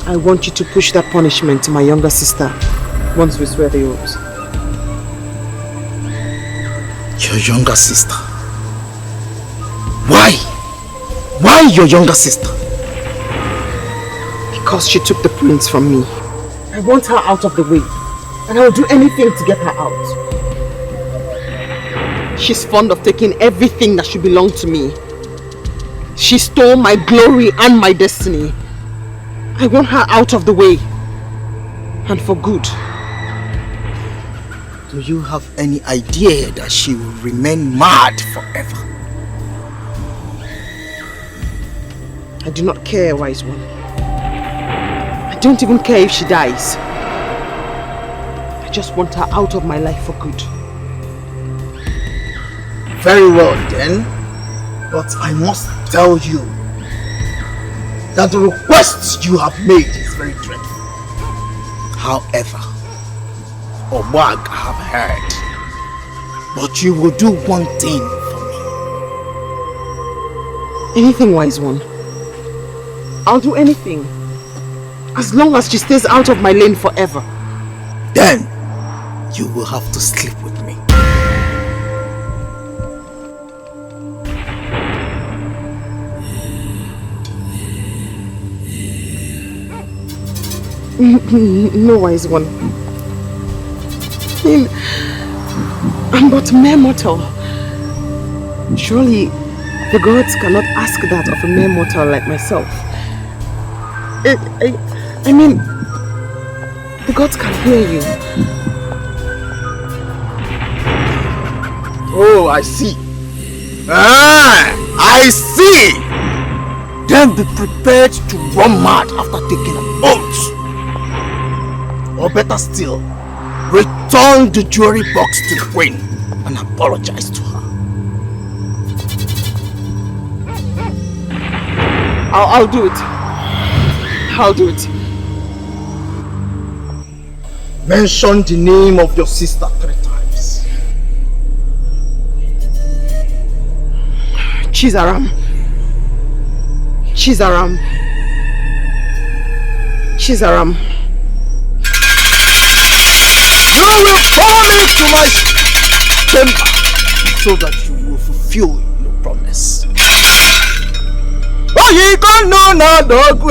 I want you to push that punishment to my younger sister once we swear the oath. Your younger sister? Why? Why your younger sister? Because she took the prince from me. I want her out of the way, and I will do anything to get her out. She's fond of taking everything that should belong to me. She stole my glory and my destiny. I want her out of the way, and for good. Do you have any idea that she will remain mad forever? I do not care, wise one. I don't even care if she dies. I just want her out of my life for good. Very well then, but I must tell you that the request you have made is very dreadful. However, Obag I have heard, but you will do one thing for me. Anything, wise one. I'll do anything. As long as she stays out of my lane forever. Then, you will have to sleep with me. No, wise one. I'm but a mere mortal. Surely the gods cannot ask that of a mere mortal like myself. I mean, the gods can hear you. Oh, I see. I see. Then be prepared to run mad after taking an oath. Or better still, return the jewelry box to the queen and apologize to her. I'll do it. I'll do it. Mention the name of your sister 3 times. Chizaram. Chizaram. Chizaram. You will come into my chamber so that you will fulfill your promise. promise. Oh, you don't know now, dog.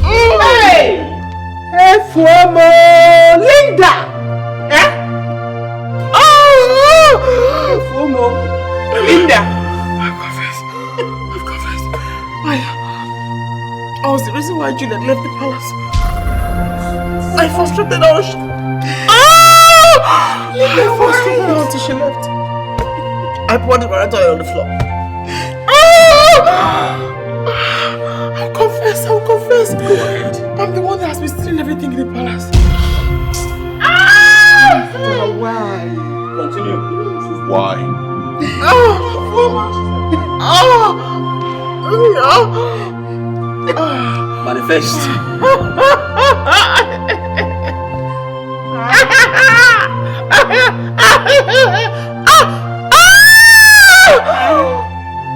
Hey! Hey, Fuemo! Linda! Eh? Oh! Fuemo! Linda! I've confessed. I was the reason why Juliet left the palace. I frustrated her. I frustrated her until she left. I poured the baratoi on the floor. I'll confess. Go ahead. I'm the one that has been stealing everything in the palace. Why? Continue. Why? Manifest.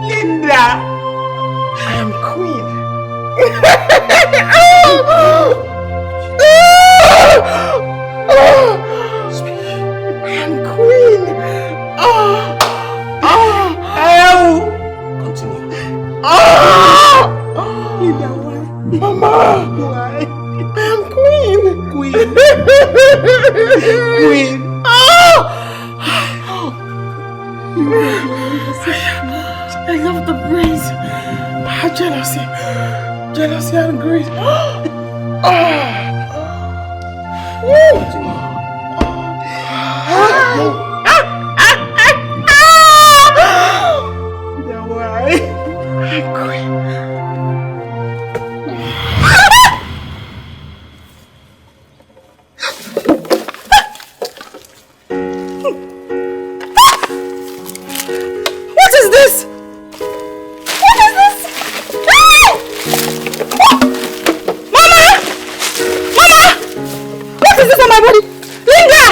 Linda! I am queen. I am queen. Continue. Linda, why? Mama! Why? I am queen. Queen. I love the brains. Jealousy and greed. What is this? What is this on my body? Linda!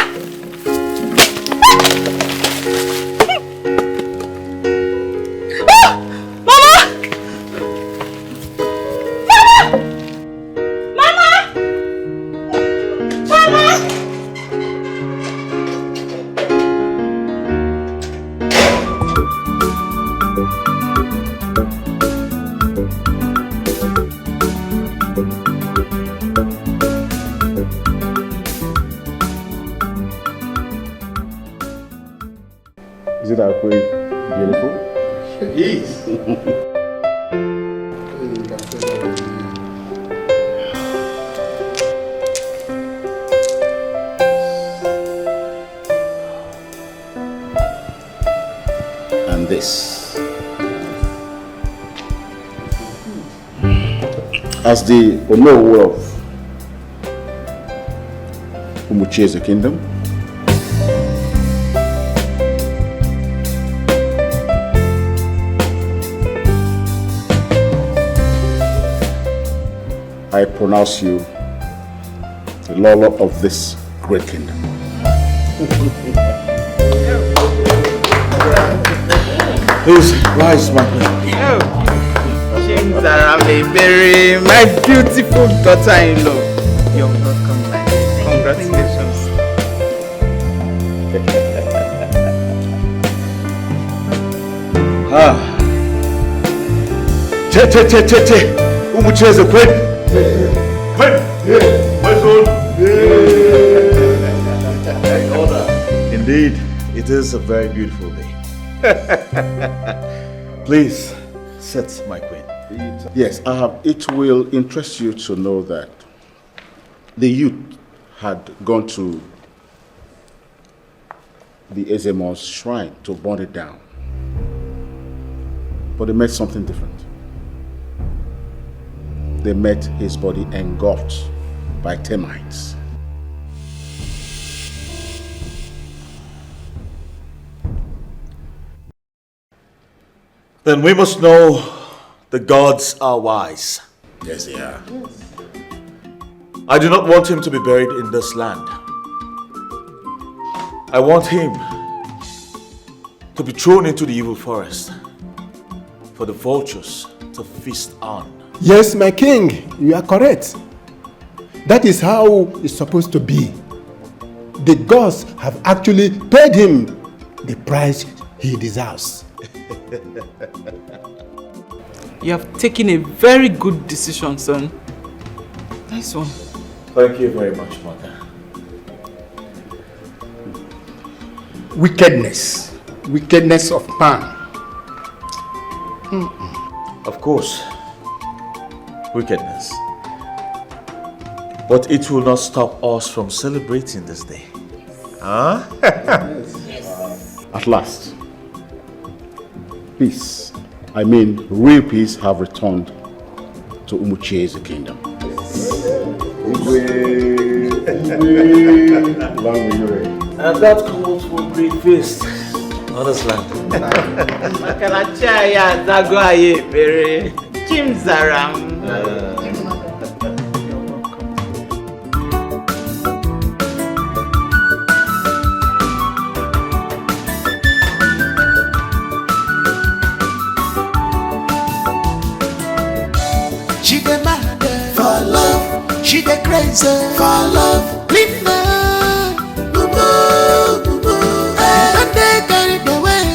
Is it our queen beautiful? Yes. And this. As the Onowu of Umuchieze Kingdom, I pronounce you the Lord of this great kingdom. Please rise, my queen. Bury my beautiful daughter-in-law. You're welcome, my congratulations. Umuchieze queen. Indeed, it is a very beautiful day. Please sit, my queen. Yes, it will interest you to know that the youth had gone to the Ezemon's shrine to burn it down. But they met something different. They met his body engulfed by termites. Then we must know the gods are wise. Yes, they are. Yes. I do not want him to be buried in this land. I want him to be thrown into the evil forest for the vultures to feast on. Yes, my king, you are correct. That is how it's supposed to be. The gods have actually paid him the price he deserves. You have taken a very good decision, son. Nice one. Thank you very much, Mother. Wickedness of man. Of course, wickedness. But it will not stop us from celebrating this day. Huh? At last, peace, I mean real peace, have returned to Umuche's kingdom. And that calls for great feast on this land. Makalachaya Zagoaye Pere Chimzaram. She the mad for love, she the crazy for love. Linda, boo boo, and they carried away.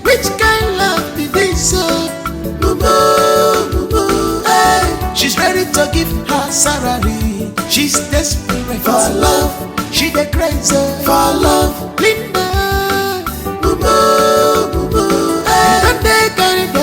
Which kind love be this? Boo boo, she's ready to give her salary. She's desperate for love. She the crazy for love. Linda, boo boo, and they carried away.